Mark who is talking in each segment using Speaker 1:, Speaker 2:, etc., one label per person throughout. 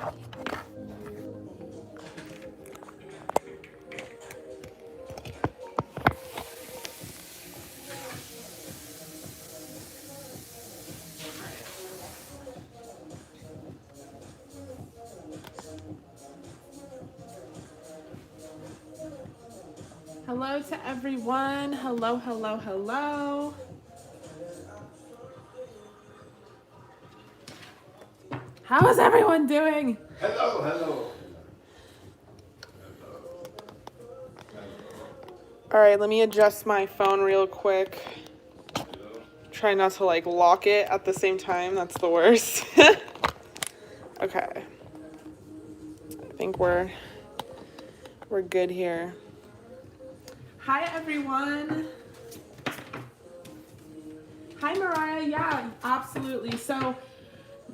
Speaker 1: Hello to everyone. Hello, hello, hello. How is everyone doing?
Speaker 2: Hello, hello.
Speaker 1: All right, let me adjust my phone real quick. Try not to like lock it at the same time. That's the worst. Okay. I think we're good here. Hi everyone. Hi Mariah. Yeah, absolutely. So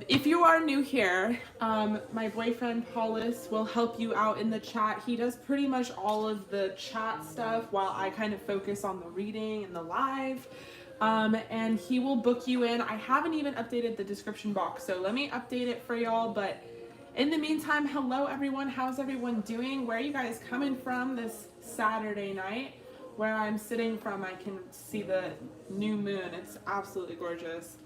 Speaker 1: if you are new here, my boyfriend Paulus will help you out in the chat. He does pretty much all of the chat stuff while I kind of focus on the reading and the live. And he will book you in. I haven't even updated the description box, so let me update it for y'all. But in the meantime, hello everyone. How's everyone doing? Where are you guys coming from this Saturday night? Where I'm sitting from, I can see the new moon. It's absolutely gorgeous.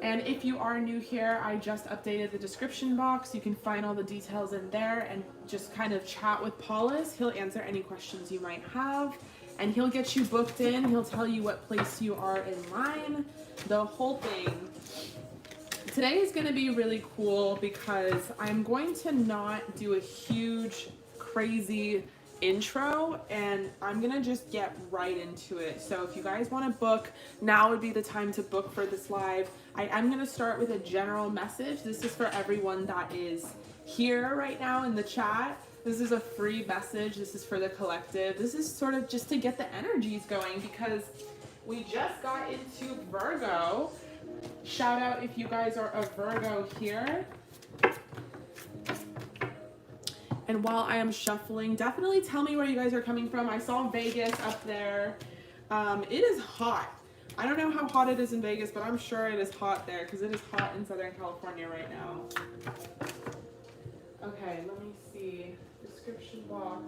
Speaker 1: And if you are new here, I just updated the description box. You can find all the details in there and just kind of chat with Paulus. He'll answer any questions you might have and he'll get you booked in. He'll tell you what place you are in line, the whole thing. Today is going to be really cool because I'm going to not do a huge, crazy intro and I'm gonna just get right into it. So if you guys want to book, now would be the time to book for this live. I am gonna start with a general message. This is for everyone that is here right now in the chat. This is a free message. This is for the collective. This is sort of just to get the energies going because we just got into Virgo. Shout out if you guys are a Virgo here. And while I am shuffling, definitely tell me where you guys are coming from. I saw Vegas up there. It is hot. I don't know how hot it is in Vegas, but I'm sure it is hot there because it is hot in Southern California right now. Okay, let me see. Description box.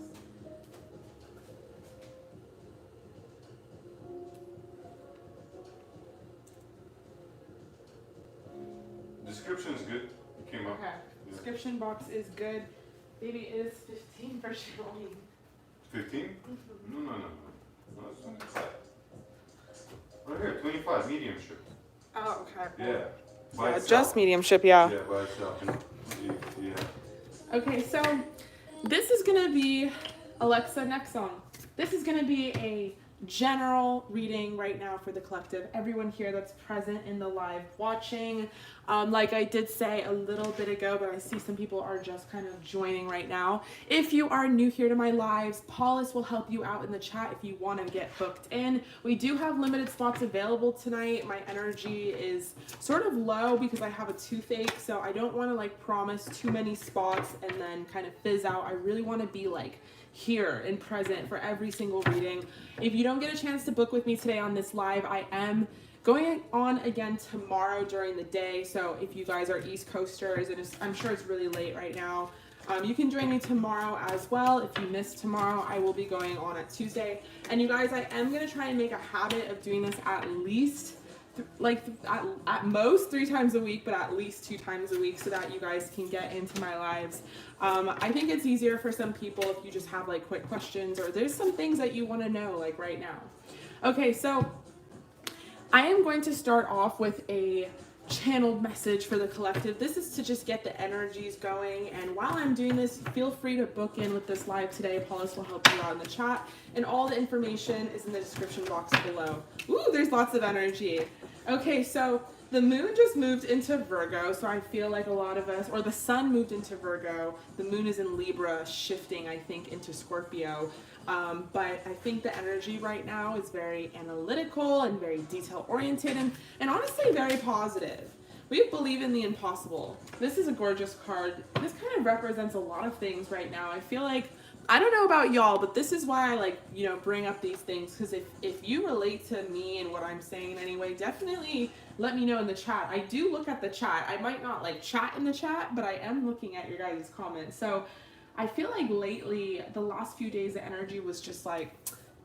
Speaker 2: Description is good. It came up.
Speaker 1: Okay.
Speaker 2: Yeah.
Speaker 1: Description box is good. Baby is 15 for showing.
Speaker 2: 15? No. No, it's not inside. Right here, 25, mediumship.
Speaker 1: Oh, okay.
Speaker 2: Yeah. By
Speaker 1: Yeah,
Speaker 2: itself.
Speaker 1: just mediumship, yeah.
Speaker 2: Yeah, by itself. Yeah.
Speaker 1: Okay, so this is gonna be, Alexa, next song. This is gonna be a general reading right now for the collective. Everyone here that's present in the live watching. Like I did say a little bit ago, but I see some people are just kind of joining right now. If you are new here to my lives, Paulus will help you out in the chat if you want to get booked in. We do have limited spots available tonight. My energy is sort of low because I have a toothache, so I don't want to like promise too many spots and then kind of fizz out. I really want to be like here and present for every single reading. If you don't get a chance to book with me today on this live, I am going on again tomorrow during the day. So if you guys are East Coasters, and I'm sure it's really late right now, you can join me tomorrow as well. If you miss tomorrow, I will be going on at Tuesday. And you guys, I am going to try and make a habit of doing this at least at most 3 times a week, but at least 2 times a week so that you guys can get into my lives. I think it's easier for some people if you just have like quick questions or there's some things that you want to know like right now. Okay, so I am going to start off with a channeled message for the collective. This is to just get the energies going, and while I'm doing this, feel free to book in with this live today. Paulus will help you out in the chat, and all the information is in the description box below. Ooh, there's lots of energy. Okay, so the moon just moved into Virgo, so I feel like a lot of us, or the sun moved into Virgo, the moon is in Libra, shifting, I think, into Scorpio. But I think the energy right now is very analytical and very detail oriented and honestly very positive. We believe in the impossible. This is a gorgeous card. This kind of represents a lot of things right now. I feel like, I don't know about y'all, but this is why I like, bring up these things, because if you relate to me and what I'm saying in any way, definitely let me know in the chat. I do look at the chat. I might not like chat in the chat, but I am looking at your guys' comments. So I feel like lately, the last few days, the energy was just like,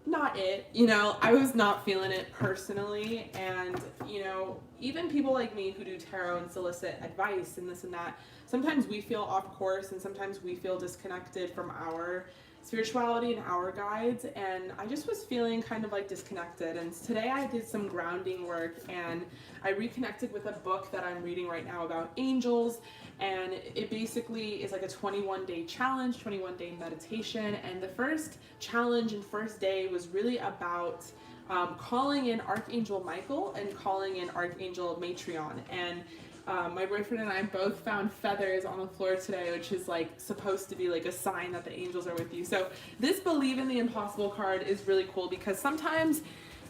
Speaker 1: not it, you know, I was not feeling it personally. And, you know, even people like me who do tarot and solicit advice and this and that, sometimes we feel off course and sometimes we feel disconnected from our spirituality and our guides. And I just was feeling kind of like disconnected. And today I did some grounding work and I reconnected with a book that I'm reading right now about angels. And it basically is like a 21-day challenge, 21-day meditation. And the first challenge and first day was really about calling in Archangel Michael and calling in Archangel Matreon. And my boyfriend and I both found feathers on the floor today, which is like supposed to be like a sign that the angels are with you. So this Believe in the Impossible card is really cool because sometimes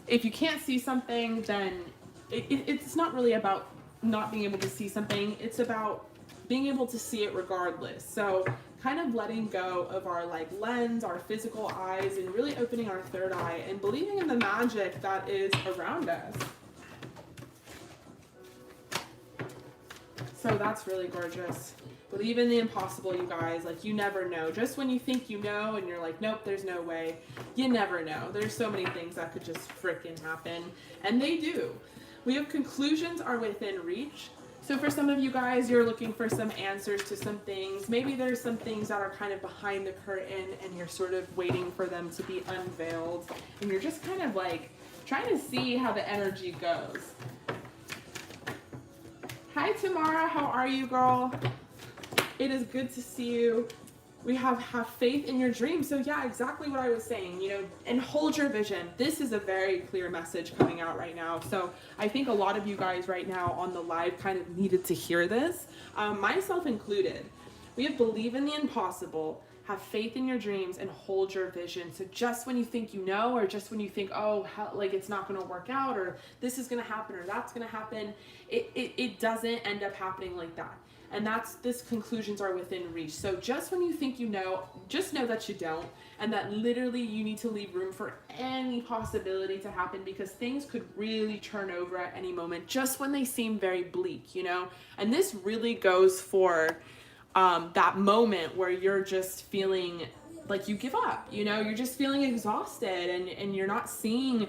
Speaker 1: if you can't see something, then it's not really about not being able to see something. It's about being able to see it regardless. So kind of letting go of our like lens, our physical eyes, and really opening our third eye and believing in the magic that is around us. So that's really gorgeous. Believe in the impossible, you guys. Like, you never know. Just when you think you know and you're like, nope, there's no way, you never know. There's so many things that could just frickin' happen. And they do. We have conclusions are within reach. So for some of you guys, you're looking for some answers to some things. Maybe there's some things that are kind of behind the curtain and you're sort of waiting for them to be unveiled. And you're just kind of like trying to see how the energy goes. Hi, Tamara. How are you, girl? It is good to see you. We have faith in your dreams. So yeah, exactly what I was saying, you know, and hold your vision. This is a very clear message coming out right now. So I think a lot of you guys right now on the live kind of needed to hear this, myself included. We have believe in the impossible, have faith in your dreams, and hold your vision. So just when you think you know, or just when you think, oh, like it's not going to work out, or this is going to happen, or that's going to happen, it doesn't end up happening like that. And this conclusions are within reach. So just when you think you know, just know that you don't, and that literally you need to leave room for any possibility to happen, because things could really turn over at any moment just when they seem very bleak, you know? And this really goes for that moment where you're just feeling like you give up, you know? You're just feeling exhausted and you're not seeing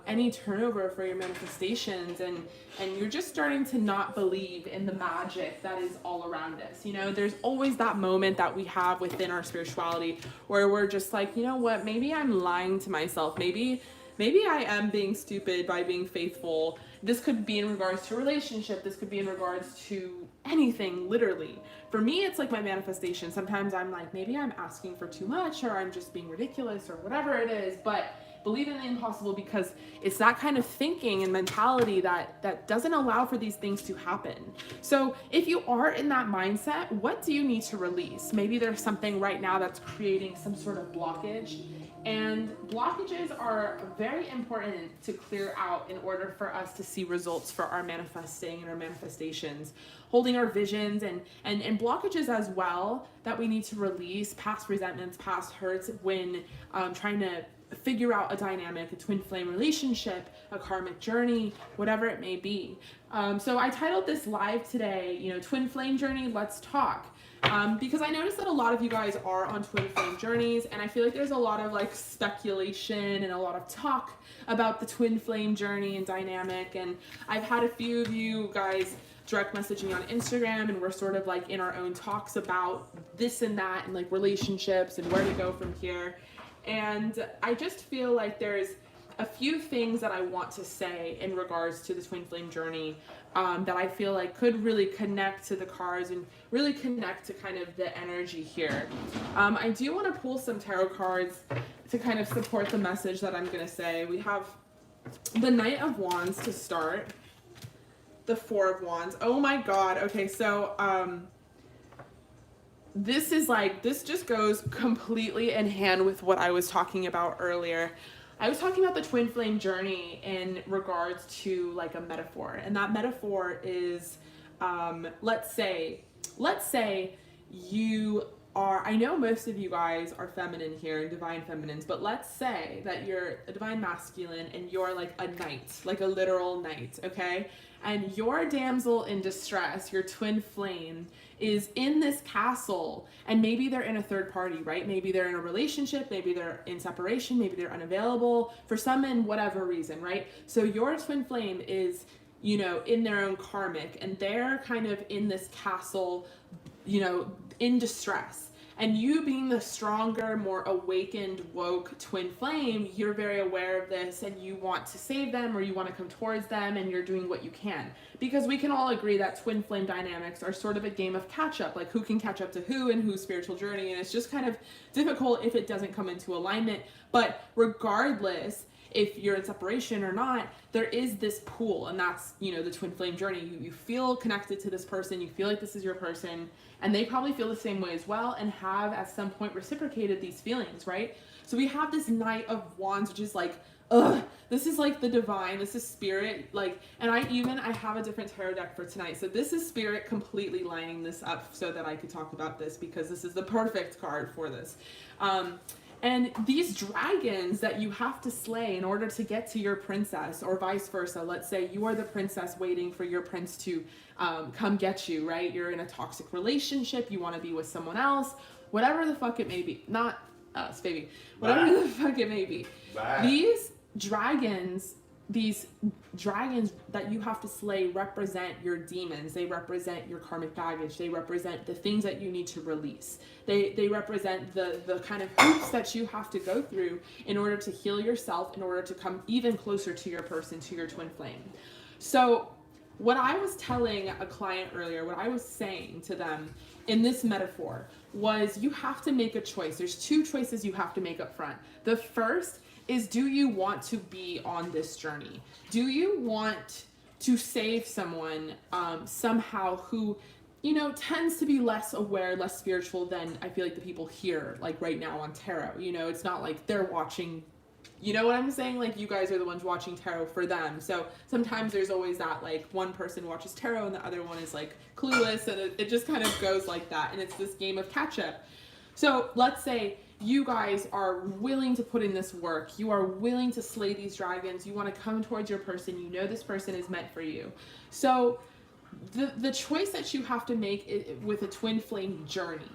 Speaker 1: any turnover for your manifestations, and you're just starting to not believe in the magic that is all around us. You know, there's always that moment that we have within our spirituality where we're just like, you know what, maybe I'm lying to myself. Maybe I am being stupid by being faithful. This could be in regards to a relationship. This could be in regards to anything, literally. For me, it's like my manifestation. Sometimes I'm like, maybe I'm asking for too much, or I'm just being ridiculous, or whatever it is. But believe in the impossible, because it's that kind of thinking and mentality that doesn't allow for these things to happen. So if you are in that mindset, what do you need to release? Maybe there's something right now that's creating some sort of blockage. And blockages are very important to clear out in order for us to see results for our manifesting and our manifestations. Holding our visions and blockages as well that we need to release, past resentments, past hurts, when trying to figure out a dynamic, a twin flame relationship, a karmic journey, whatever it may be. So I titled this live today, you know, Twin Flame Journey, Let's Talk. Because I noticed that a lot of you guys are on twin flame journeys, and I feel like there's a lot of like speculation and a lot of talk about the twin flame journey and dynamic. And I've had a few of you guys direct message me on Instagram, and we're sort of like in our own talks about this and that, and like relationships and where to go from here. And I just feel like there's a few things that I want to say in regards to the twin flame journey that I feel like could really connect to the cards and really connect to kind of the energy here. I do want to pull some tarot cards to kind of support the message that I'm going to say. We have the Knight of Wands to start, the Four of Wands. Oh my God. Okay, so this just goes completely in hand with what I was talking about earlier. I was talking about the twin flame journey in regards to like a metaphor, and that metaphor is, let's say you are, I know most of you guys are feminine here, divine feminines, but let's say that you're a divine masculine and you're like a knight, like a literal knight, okay? And your damsel in distress, your twin flame, is in this castle, and maybe they're in a third party, right? Maybe they're in a relationship, maybe they're in separation, maybe they're unavailable, for some in whatever reason, right? So your twin flame is, you know, in their own karmic, and they're kind of in this castle, you know, in distress. And you being the stronger, more awakened, woke twin flame, you're very aware of this and you want to save them or you want to come towards them and you're doing what you can. Because we can all agree that twin flame dynamics are sort of a game of catch up, like who can catch up to who and whose spiritual journey. And it's just kind of difficult if it doesn't come into alignment. But regardless, if you're in separation or not, there is this pool, and that's, you know, the twin flame journey. You feel connected to this person, you feel like this is your person, and they probably feel the same way as well and have at some point reciprocated these feelings, right? So we have this Knight of Wands, which is like, ugh, this is like the divine, this is spirit, like, and I have a different tarot deck for tonight. So this is spirit completely lining this up so that I could talk about this, because this is the perfect card for this. And these dragons that you have to slay in order to get to your princess, or vice versa. Let's say you are the princess waiting for your prince to come get you, right? You're in a toxic relationship, you want to be with someone else, whatever the fuck it may be. Not us, baby. Whatever the fuck it may be. These dragons that you have to slay represent your demons. They represent your karmic baggage. They represent the things that you need to release. They represent the kind of hoops that you have to go through in order to heal yourself, in order to come even closer to your person, to your twin flame. So what I was telling a client earlier, what I was saying to them in this metaphor was, you have to make a choice. There's two choices you have to make up front. The first is, do you want to be on this journey? Do you want to save someone somehow who, you know, tends to be less aware, less spiritual than I feel like the people here, like right now on tarot? You know, it's not like they're watching, you know what I'm saying? Like, you guys are the ones watching tarot for them. So sometimes there's always that, like, one person watches tarot and the other one is like clueless, and it just kind of goes like that. And it's this game of catch up. So let's say you guys are willing to put in this work. You are willing to slay these dragons. You want to come towards your person. You know this person is meant for you. So the choice that you have to make with a twin flame journey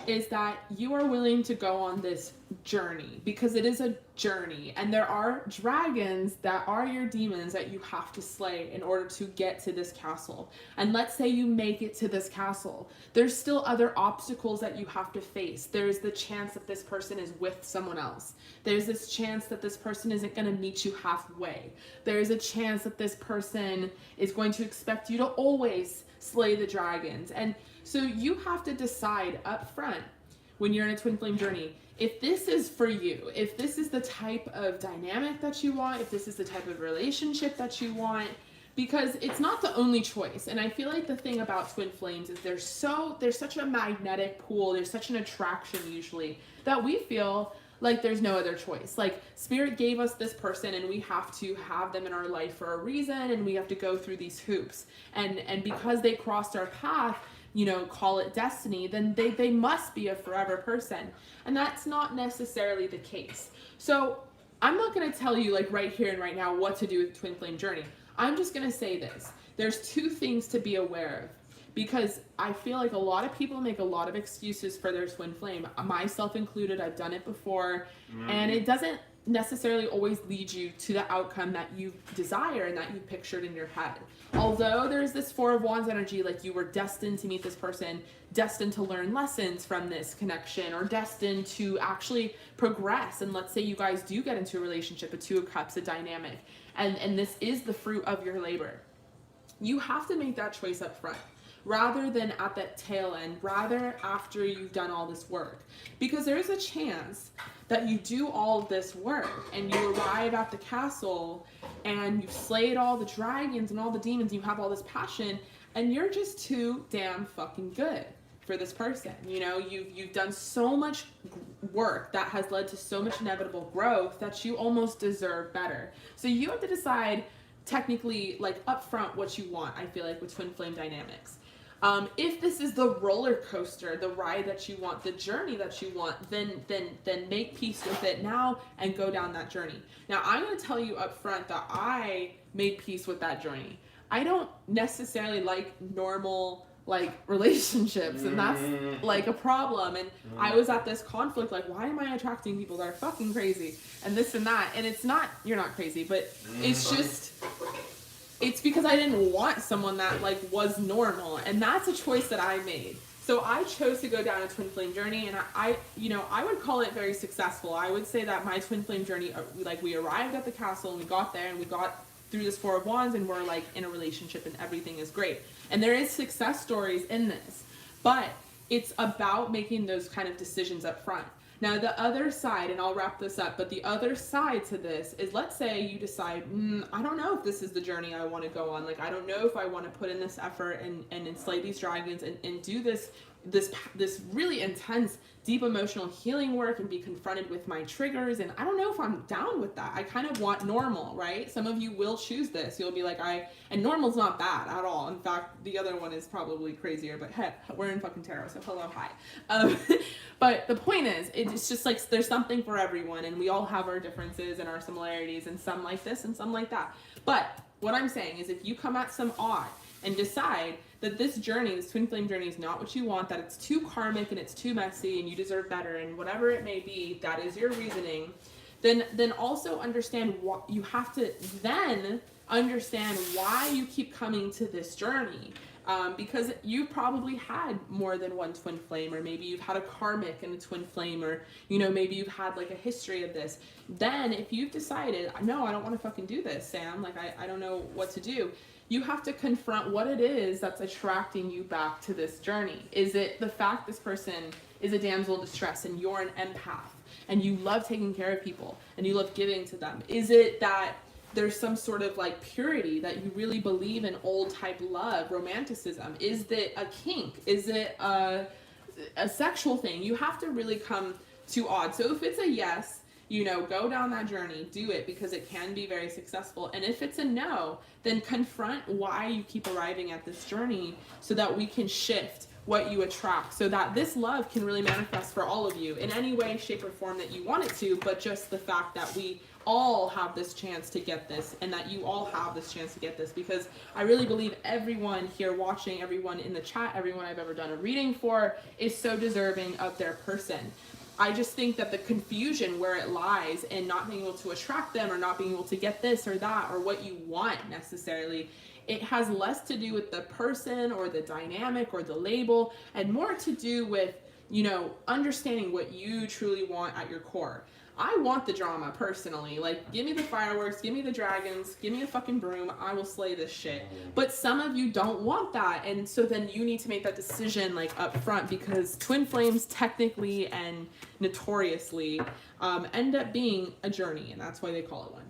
Speaker 1: is that you are willing to go on this journey, because it is a journey, and there are dragons that are your demons that you have to slay in order to get to this castle. And let's say you make it to this castle, there's still other obstacles that you have to face. There's the chance that this person is with someone else. There's this chance that this person isn't going to meet you halfway. There's a chance that this person is going to expect you to always slay the dragons. And so you have to decide up front, when you're in a twin flame journey, if this is for you, if this is the type of dynamic that you want, if this is the type of relationship that you want, because it's not the only choice. And I feel like the thing about twin flames is there's such a magnetic pull, there's such an attraction usually, that we feel like there's no other choice. Like, spirit gave us this person and we have to have them in our life for a reason, and we have to go through these hoops. And because they crossed our path, you know, call it destiny, then they must be a forever person. And that's not necessarily the case. So I'm not going to tell you, like, right here and right now what to do with twin flame journey. I'm just going to say this. There's two things to be aware of, because I feel like a lot of people make a lot of excuses for their twin flame, myself included. I've done it before, and it doesn't necessarily always lead you to the outcome that you desire and that you pictured in your head. Although there's this Four of Wands energy, like you were destined to meet this person, destined to learn lessons from this connection, or destined to actually progress. And let's say you guys do get into a relationship, a Two of Cups, a dynamic, and this is the fruit of your labor. You have to make that choice up front, rather than at that tail end, rather after you've done all this work. Because there is a chance that you do all of this work and you arrive at the castle and you've slayed all the dragons and all the demons, you have all this passion, and you're just too damn fucking good for this person. You know, you've done so much work that has led to so much inevitable growth that you almost deserve better. So you have to decide technically, like, upfront what you want, I feel like, with twin flame dynamics. If this is the roller coaster, the ride that you want, the journey that you want, then make peace with it now and go down that journey. Now, I'm going to tell you up front that I made peace with that journey. I don't necessarily like normal like relationships, and that's like a problem. And I was at this conflict, like, why am I attracting people that are fucking crazy and this and that? And it's not, you're not crazy, but it's just, it's because I didn't want someone that like was normal, and that's a choice that I made. So I chose to go down a twin flame journey, and I would call it very successful. I would say that my twin flame journey, like, we arrived at the castle and we got there and we got through this Four of Wands and we're like in a relationship and everything is great. And there is success stories in this, but it's about making those kind of decisions up front. Now, the other side, and I'll wrap this up, but the other side to this is, let's say you decide, I don't know if this is the journey I want to go on. Like, I don't know if I want to put in this effort and enslay these dragons and do this really intense, deep emotional healing work and be confronted with my triggers. And I don't know if I'm down with that. I kind of want normal, right? Some of you will choose this. You'll be like, and normal's not bad at all. In fact, the other one is probably crazier, but heck, we're in fucking tarot, so hello, hi. But the point is, it's just like, there's something for everyone, and we all have our differences and our similarities, and some like this and some like that. But what I'm saying is, if you come at some odd and decide that this journey, this twin flame journey, is not what you want, that it's too karmic and it's too messy and you deserve better, and whatever it may be, that is your reasoning, then also understand what you have to then understand why you keep coming to this journey. Because you probably had more than one twin flame, or maybe you've had a karmic and a twin flame, or, maybe you've had like a history of this. Then if you've decided, no, I don't want to fucking do this, Sam, like I don't know what to do, you have to confront what it is that's attracting you back to this journey. Is it the fact this person is a damsel in distress and you're an empath and you love taking care of people and you love giving to them? Is it that there's some sort of like purity, that you really believe in old type love, romanticism? Is it a kink? Is it a sexual thing? You have to really come to odds. So if it's a yes, go down that journey, do it, because it can be very successful. And if it's a no, then confront why you keep arriving at this journey, so that we can shift what you attract, so that this love can really manifest for all of you in any way, shape, or form that you want it to. But just the fact that we all have this chance to get this, and that you all have this chance to get this, because I really believe everyone here watching, everyone in the chat, everyone I've ever done a reading for, is so deserving of their person. I just think that the confusion where it lies in not being able to attract them, or not being able to get this or that, or what you want necessarily, it has less to do with the person or the dynamic or the label, and more to do with, understanding what you truly want at your core. I want the drama personally. Like, give me the fireworks, give me the dragons, give me a fucking broom, I will slay this shit. But some of you don't want that, and so then you need to make that decision like up front, because twin flames technically and notoriously end up being a journey, and that's why they call it one.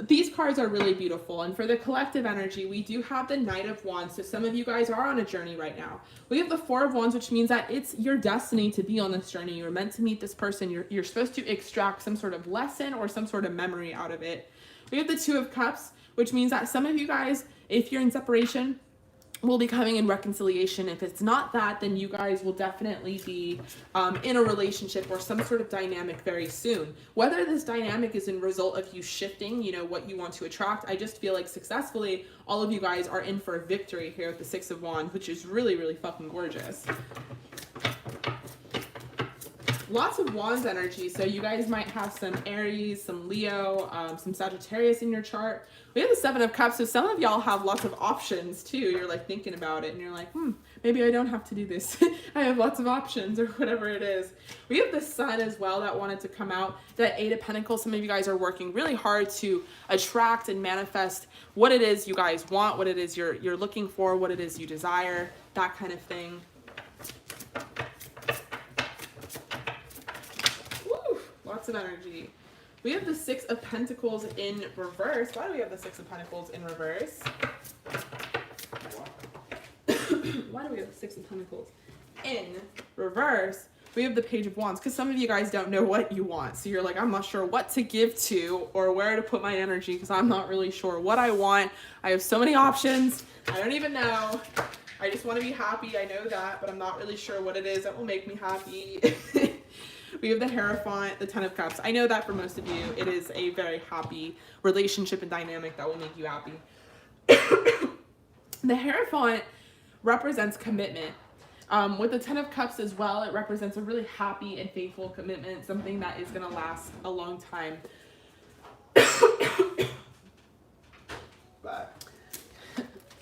Speaker 1: These cards are really beautiful, and for the collective energy, we do have the Knight of Wands, so some of you guys are on a journey right now. We have the Four of Wands, which means that it's your destiny to be on this journey. You're meant to meet this person. You're supposed to extract some sort of lesson or some sort of memory out of it. We have the Two of Cups, which means that some of you guys, if you're in separation, will be coming in reconciliation. If it's not that, then you guys will definitely be in a relationship or some sort of dynamic very soon. Whether this dynamic is in result of you shifting, what you want to attract, I just feel like successfully, all of you guys are in for a victory here with the Six of Wands, which is really, really fucking gorgeous. Lots of Wands energy, so you guys might have some Aries, some Leo, some Sagittarius in your chart. We have the Seven of Cups, so some of y'all have lots of options too. You're like thinking about it and you're like, maybe I don't have to do this. I have lots of options, or whatever it is. We have the Sun as well that wanted to come out. That Eight of Pentacles, some of you guys are working really hard to attract and manifest what it is you guys want, what it is you're looking for, what it is you desire, that kind of thing. Lots of energy. We have the Six of Pentacles in reverse. Why do we have the Six of Pentacles in reverse? Why do we have the Six of Pentacles in reverse? We have the Page of Wands, because some of you guys don't know what you want. So you're like, I'm not sure what to give to or where to put my energy, because I'm not really sure what I want. I have so many options. I don't even know. I just want to be happy. I know that, but I'm not really sure what it is that will make me happy. We have the Hierophant, the Ten of Cups. I know that for most of you, it is a very happy relationship and dynamic that will make you happy. The Hierophant represents commitment. With the Ten of Cups as well, it represents a really happy and faithful commitment, something that is going to last a long time.
Speaker 2: Bye.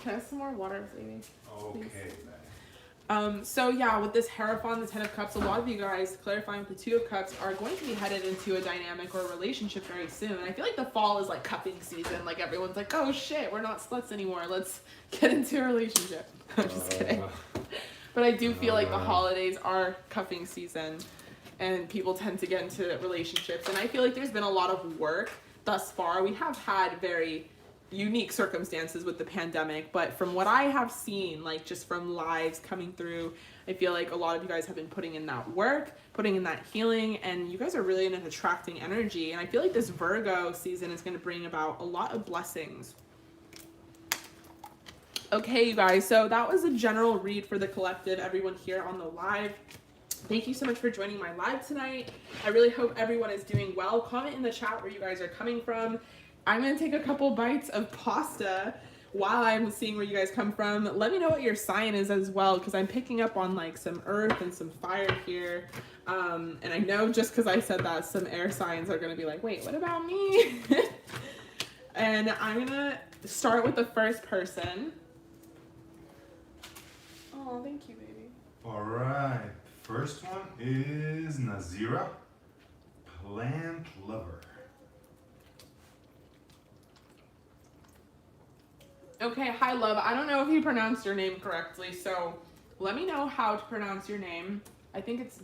Speaker 1: Can I have some more water, baby?
Speaker 2: Okay,
Speaker 1: So yeah, with this Hierophant, the Ten of Cups, a lot of you guys, clarifying with the Two of Cups, are going to be headed into a dynamic or a relationship very soon. I feel like the fall is like cupping season. Like everyone's like, oh shit, we're not sluts anymore. Let's get into a relationship. I'm just kidding. But I do feel like the holidays are cuffing season and people tend to get into relationships. And I feel like there's been a lot of work thus far. We have had very unique circumstances with the pandemic, but from what I have seen, like just from lives coming through, I feel like a lot of you guys have been putting in that work, putting in that healing, and you guys are really in an attracting energy. And I feel like this Virgo season is going to bring about a lot of blessings. Okay, you guys, so that was a general read for the collective, everyone here on the live. Thank you so much for joining my live tonight. I really hope everyone is doing well. Comment in the chat where you guys are coming from. I'm going to take a couple bites of pasta while I'm seeing where you guys come from. Let me know what your sign is as well, because I'm picking up on like some earth and some fire here. And I know just because I said that, some air signs are going to be like, wait, what about me? And I'm going to start with the first person. Oh, thank you, baby.
Speaker 2: All right. First one is Nazira, plant lover.
Speaker 1: Okay, hi, love. I don't know if you pronounced your name correctly, so let me know how to pronounce your name. I think it's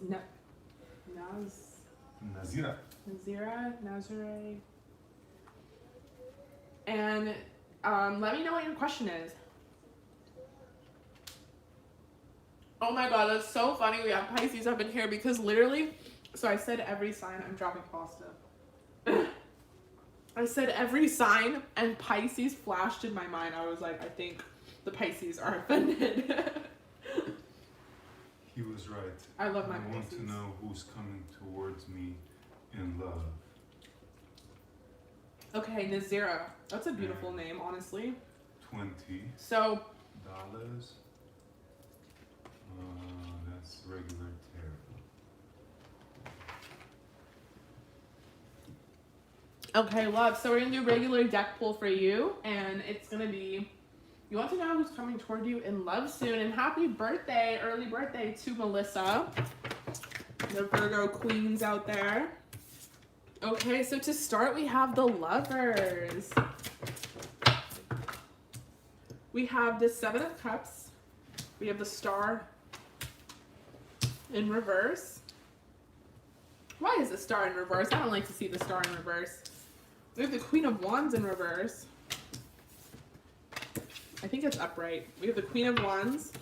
Speaker 2: Nazira.
Speaker 1: Nazire. And let me know what your question is. Oh my god, that's so funny. We have Pisces up in here because literally, so I said every sign. I'm dropping pasta. I said every sign and Pisces flashed in my mind. I was like, I think the Pisces are offended.
Speaker 2: He was right.
Speaker 1: I love my Pisces.
Speaker 2: I want to know who's coming towards me in love.
Speaker 1: Okay, Nazira. That's a beautiful name, honestly.
Speaker 2: $20.
Speaker 1: So,
Speaker 2: that's regular tarot.
Speaker 1: okay, love. So we're going to do regular deck pull for you. And it's going to be, you want to know who's coming toward you in love soon. And happy birthday, early birthday to Melissa. The Virgo queens out there. Okay, so to start, we have the Lovers. We have the Seven of Cups. We have the Star in reverse. Why is the Star in reverse? I don't like to see the Star in reverse. We have the Queen of Wands in reverse. I think it's upright. We have the Queen of Wands.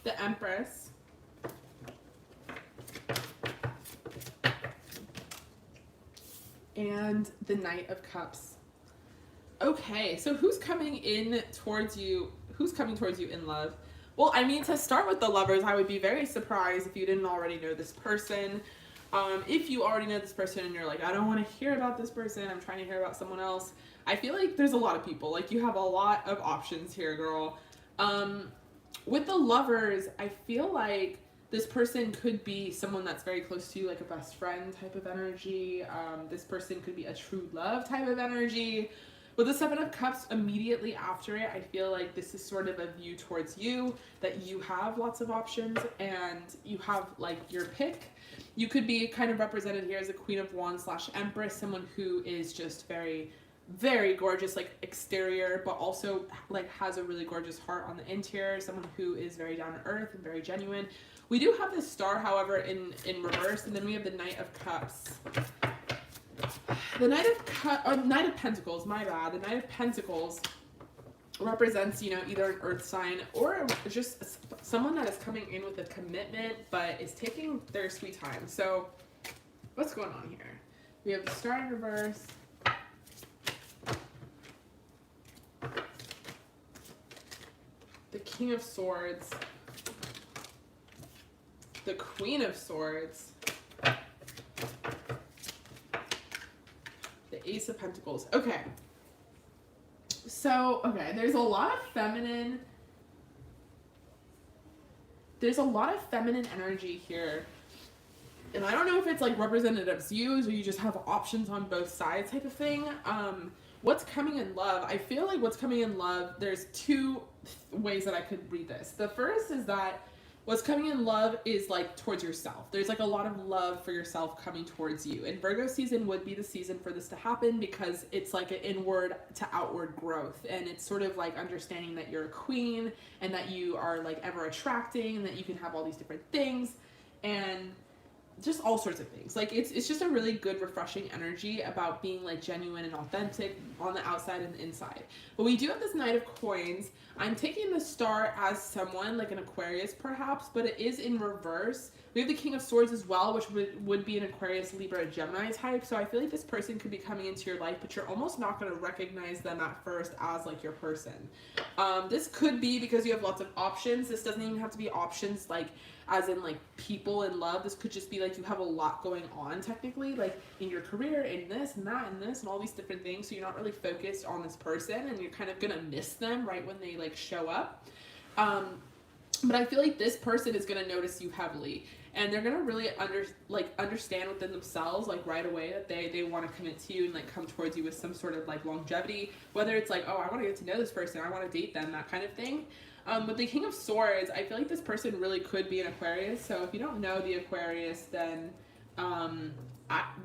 Speaker 1: The Empress. And the Knight of Cups. Okay, so who's coming in towards you? Who's coming towards you in love? Well, I mean, to start with the Lovers, I would be very surprised if you didn't already know this person. If you already know this person and you're like, I don't want to hear about this person, I'm trying to hear about someone else. I feel like there's a lot of people. Like, you have a lot of options here, girl. With the Lovers, I feel like this person could be someone that's very close to you, like a best friend type of energy. This person could be a true love type of energy. With the Seven of Cups immediately after it, I feel like this is sort of a view towards you, that you have lots of options and you have like your pick. You could be kind of represented here as a Queen of Wands / Empress, someone who is just very, very gorgeous, like exterior, but also like has a really gorgeous heart on the interior, someone who is very down to earth and very genuine. We do have this Star, however, in reverse, and then we have the Knight of Cups. The Knight of Pentacles, my bad. The Knight of Pentacles represents, you know, either an earth sign or just someone that is coming in with a commitment but is taking their sweet time. So what's going on here? We have the Star in reverse. the King of Swords, the Queen of Swords, the Ace of Pentacles. Okay. So, okay, there's a lot of feminine energy here. And I don't know if it's like representative of you or you just have options on both sides type of thing. What's coming in love? I feel like what's coming in love, there's two ways that I could read this. The first is that what's coming in love is like towards yourself. There's like a lot of love for yourself coming towards you. And Virgo season would be the season for this to happen because it's like an inward to outward growth. And it's sort of like understanding that you're a queen and that you are like ever attracting and that you can have all these different things and just all sorts of things. Like it's just a really good refreshing energy about being like genuine and authentic on the outside and the inside. But we do have this Knight of Coins. I'm taking the star as someone like an Aquarius perhaps, but it is in reverse. We have the King of Swords as well, which would be an Aquarius, Libra, Gemini type. So I feel like this person could be coming into your life, but you're almost not going to recognize them at first as like your person. This could be because you have lots of options. This doesn't even have to be options like as in like people in love. This could just be like you have a lot going on technically, like in your career, in this and that and this and all these different things. So you're not really focused on this person and you're kind of gonna miss them right when they like show up. But I feel like this person is gonna notice you heavily and they're gonna really understand within themselves like right away that they want to commit to you and like come towards you with some sort of like longevity, whether it's like, oh, I want to get to know this person, I want to date them, that kind of thing. With the King of Swords, I feel like this person really could be an Aquarius. So if you don't know the Aquarius, then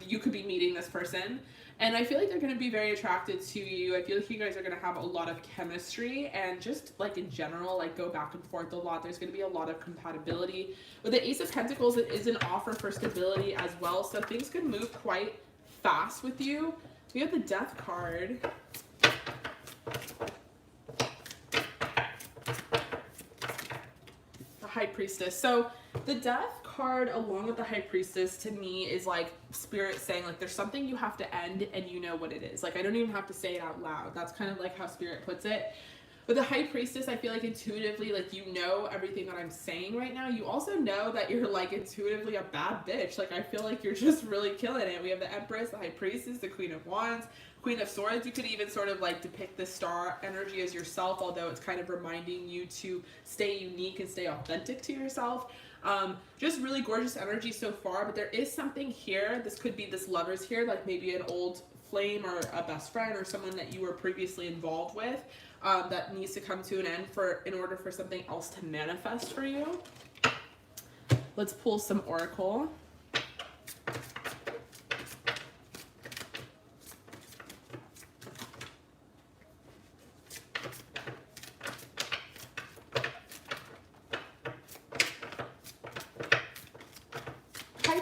Speaker 1: you could be meeting this person. And I feel like they're going to be very attracted to you. I feel like you guys are going to have a lot of chemistry and just like in general, like go back and forth a lot. There's going to be a lot of compatibility. With the Ace of Pentacles, it is an offer for stability as well. So things could move quite fast with you. We have the Death card. High Priestess. So the Death card along with the High Priestess to me is like Spirit saying like there's something you have to end and you know what it is. Like I don't even have to say it out loud. That's kind of like how Spirit puts it. With the High Priestess, I feel like intuitively like you know everything that I'm saying right now. You also know that you're like intuitively a bad bitch. Like I feel like you're just really killing it. We have the Empress, the High Priestess, the Queen of Wands, Queen of Swords. You could even sort of like depict the star energy as yourself, although it's kind of reminding you to stay unique and stay authentic to yourself. Just really gorgeous energy so far, but there is something here. This could be this Lovers here, like maybe an old flame or a best friend or someone that you were previously involved with that needs to come to an end in order for something else to manifest for you. Let's pull some Oracle.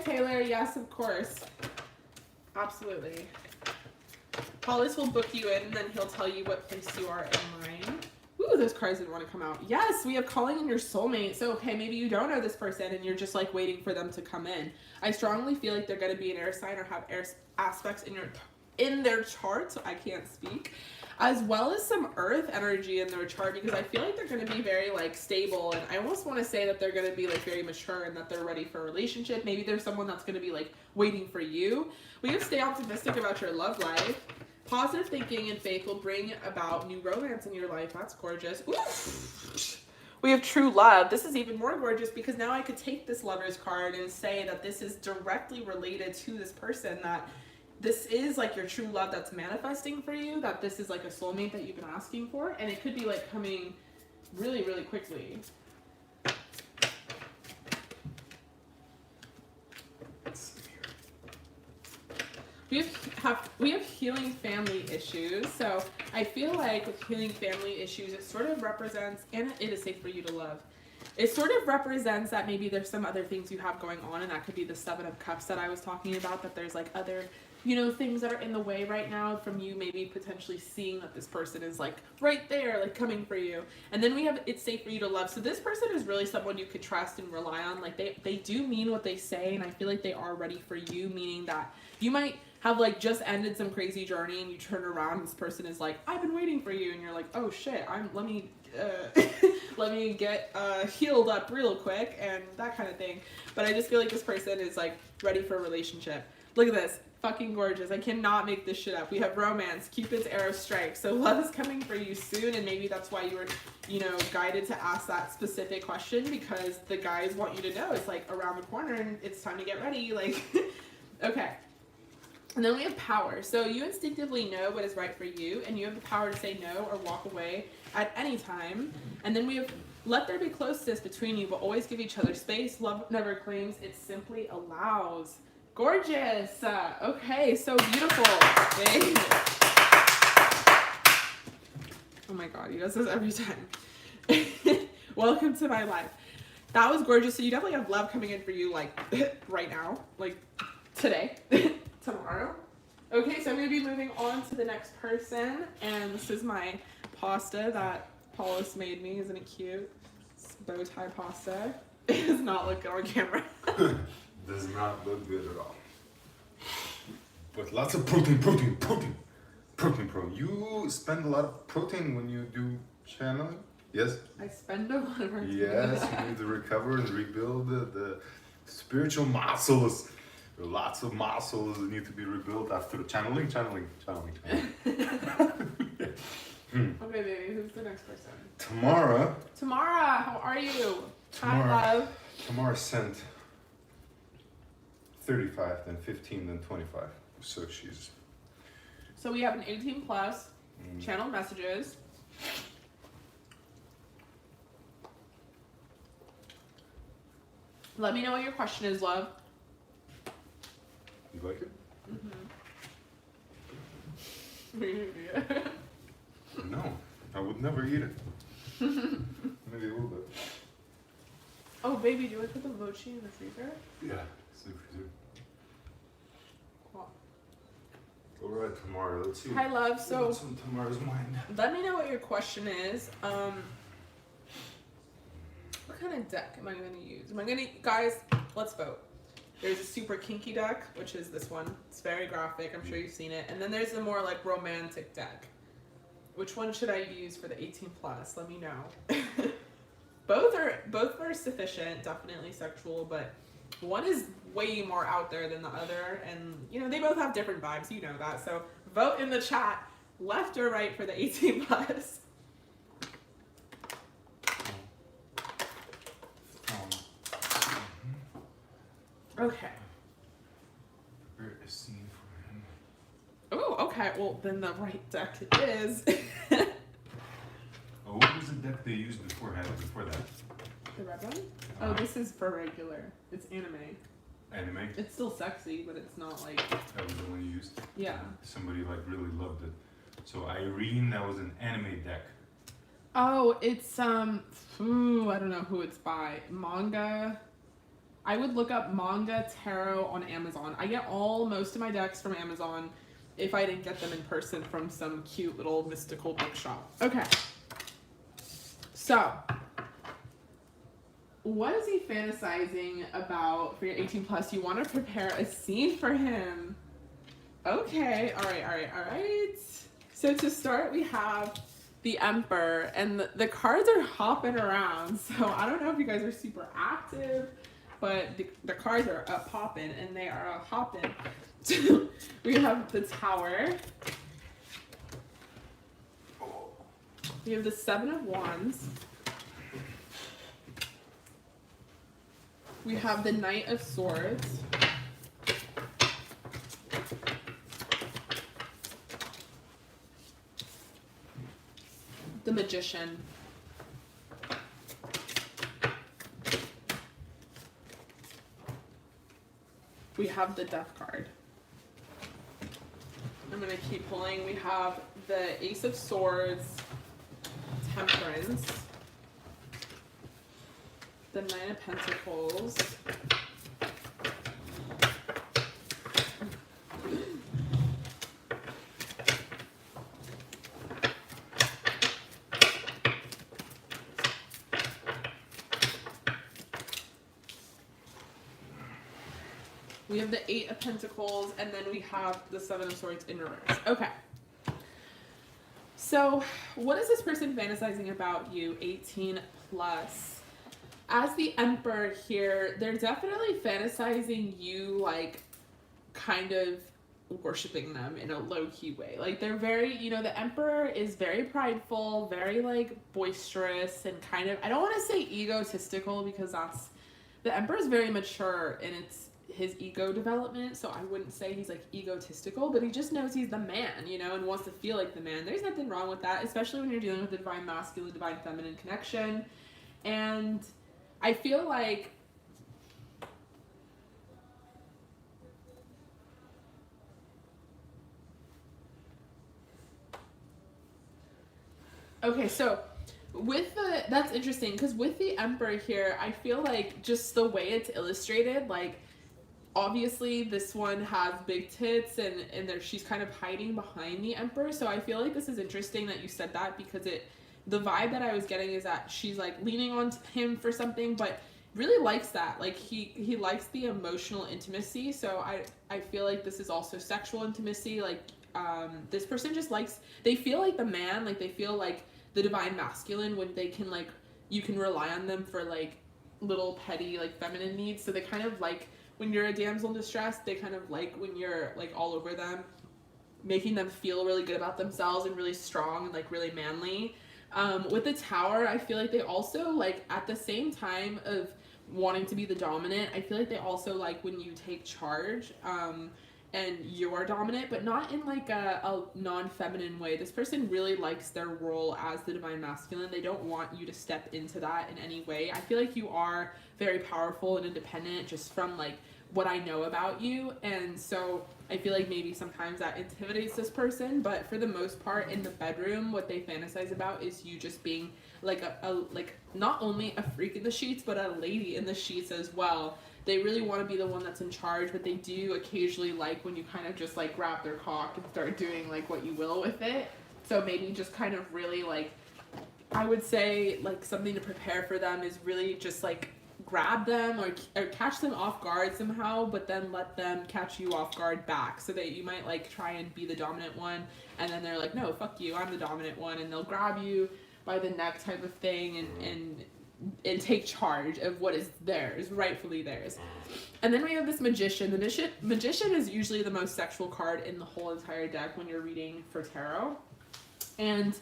Speaker 1: Taylor, yes, of course. Absolutely. Paulus will book you in and then he'll tell you what place you are in line. Ooh, those cards didn't want to come out. Yes, we have calling in your soulmate. So, okay, maybe you don't know this person and you're just like waiting for them to come in. I strongly feel like they're going to be an air sign or have air aspects in their chart, so I can't speak. As well as some earth energy in their chart because I feel like they're going to be very like stable and I almost want to say that they're going to be like very mature and that they're ready for a relationship. Maybe there's someone that's going to be like waiting for you. We have stay optimistic about your love life. Positive thinking and faith will bring about new romance in your life. That's gorgeous. Ooh. We have true love. This is even more gorgeous because now I could take this Lovers card and say that this is directly related to this person, that this is like your true love that's manifesting for you, that this is like a soulmate that you've been asking for, and it could be like coming really, really quickly. We have healing family issues. So I feel like with healing family issues, it sort of represents, and it is safe for you to love. It sort of represents that maybe there's some other things you have going on, and that could be the Seven of Cups that I was talking about, that there's like other, you know, things that are in the way right now from you maybe potentially seeing that this person is like right there, like coming for you. And then we have it's safe for you to love. So this person is really someone you could trust and rely on. Like they do mean what they say, and I feel like they are ready for you, meaning that you might have like just ended some crazy journey and you turn around and this person is like, I've been waiting for you, and you're like, oh shit, let me let me get healed up real quick and that kind of thing. But I just feel like this person is like ready for a relationship. Look at this. Fucking gorgeous. I cannot make this shit up. We have romance, Cupid's arrow strike. So love is coming for you soon, and maybe that's why you were, you know, guided to ask that specific question, because the guys want you to know it's like around the corner and it's time to get ready. Like, okay. And then we have power. So you instinctively know what is right for you, and you have the power to say no or walk away at any time. And then we have let there be closeness between you, but always give each other space. Love never claims, it simply allows. Gorgeous. Okay, so beautiful. Babe. Oh my god, he does this every time. Welcome to my life. That was gorgeous. So you definitely have love coming in for you, like right now, like today, tomorrow. Okay, so I'm gonna be moving on to the next person, and this is my pasta that Paulus made me. Isn't it cute? It's bow tie pasta. It does not look good on camera.
Speaker 2: Does not look good at all. But lots of protein. You spend a lot of protein when you do channeling? Yes?
Speaker 1: I spend a lot of time.
Speaker 2: Yes, you need to recover and rebuild the spiritual muscles. There are lots of muscles that need to be rebuilt after channeling.
Speaker 1: Okay, baby, who's the next person?
Speaker 2: Tamara,
Speaker 1: how are you? Hi, love.
Speaker 2: Tamara sent 35, then 15, then 25. So she's...
Speaker 1: So we have an 18 plus, channel messages. Let me know what your question is, love.
Speaker 2: You like it?
Speaker 1: Mm-hmm.
Speaker 2: No, I would never eat it. Maybe a little bit.
Speaker 1: Oh, baby, do I put the mochi in the freezer?
Speaker 2: Yeah, it's in the freezer.
Speaker 1: Cool.
Speaker 2: All right, Tamara, let's see.
Speaker 1: Hi, love. So
Speaker 2: what's on Tamara's mind?
Speaker 1: let me know what your question is. What kind of deck am I going to use? Guys, let's vote. There's a super kinky deck, which is this one. It's very graphic. I'm sure you've seen it. And then there's the more like romantic deck. Which one should I use for the 18 plus? Let me know. Both are sufficient, definitely sexual, but one is way more out there than the other, and you know they both have different vibes. You know that. So vote in the chat, left or right for the 18 plus. Okay.
Speaker 2: Prepare a scene for him.
Speaker 1: Oh, okay. Well, then the right deck it is.
Speaker 2: Oh, what was the deck they used before that?
Speaker 1: The red one? Oh, this is for regular. It's anime.
Speaker 2: Anime?
Speaker 1: It's still sexy, but it's not like...
Speaker 2: That was the one you used?
Speaker 1: Yeah.
Speaker 2: Somebody like really loved it. So Irene, that was an anime deck.
Speaker 1: Oh, it's, I don't know who it's by. Manga. I would look up manga tarot on Amazon. I get most of my decks from Amazon if I didn't get them in person from some cute little mystical bookshop. Okay. So, what is he fantasizing about for your 18 plus? You want to prepare a scene for him. Okay, all right. So to start, we have the Emperor, and the cards are hopping around. So I don't know if you guys are super active, but the cards are up popping, and they are hopping. We have the Tower. We have the Seven of Wands. We have the Knight of Swords. The Magician. We have the Death card. I'm gonna keep pulling. We have the Ace of Swords, Temperance, the Nine of Pentacles, we have the Eight of Pentacles, and then we have the Seven of Swords in reverse. Okay. So, what is this person fantasizing about you, 18 plus? As the Emperor here, they're definitely fantasizing you, like, kind of worshiping them in a low-key way. Like, they're very, you know, the Emperor is very prideful, very, like, boisterous, and kind of, I don't want to say egotistical, because that's, the Emperor is very mature in his ego development, so I wouldn't say he's like egotistical, but he just knows he's the man, you know, and wants to feel like the man. There's nothing wrong with that, especially when you're dealing with the divine masculine, divine feminine connection. And I feel like okay, so with the, that's interesting, because with the Emperor here, I feel like just the way it's illustrated, like, obviously this one has big tits, and there, she's kind of hiding behind the Emperor, so I feel like this is interesting that you said that, because the vibe that I was getting is that she's like leaning on him for something, but really likes that, like he likes the emotional intimacy. So I feel like this is also sexual intimacy, like this person just likes, they feel like the man, like they feel like the divine masculine when they can, like, you can rely on them for like little petty like feminine needs. So they kind of like when you're a damsel in distress, they kind of like when you're like all over them, making them feel really good about themselves and really strong and like really manly. With the Tower, I feel like they also like at the same time of wanting to be the dominant, I feel like they also like when you take charge and you're dominant, but not in like a non-feminine way. This person really likes their role as the divine masculine. They don't want you to step into that in any way. I feel like you are very powerful and independent just from like what I know about you, and so I feel like maybe sometimes that intimidates this person, but for the most part in the bedroom, what they fantasize about is you just being like a like not only a freak in the sheets, but a lady in the sheets as well. They really want to be the one that's in charge, but they do occasionally like when you kind of just like grab their cock and start doing like what you will with it. So maybe just kind of really like, I would say like something to prepare for them is really just like grab them or catch them off guard somehow, but then let them catch you off guard back, so that you might like try and be the dominant one, and then they're like, no, fuck you, I'm the dominant one, and they'll grab you by the neck type of thing and take charge of what is theirs, rightfully theirs. And then we have this Magician. The Magician is usually the most sexual card in the whole entire deck when you're reading for tarot. And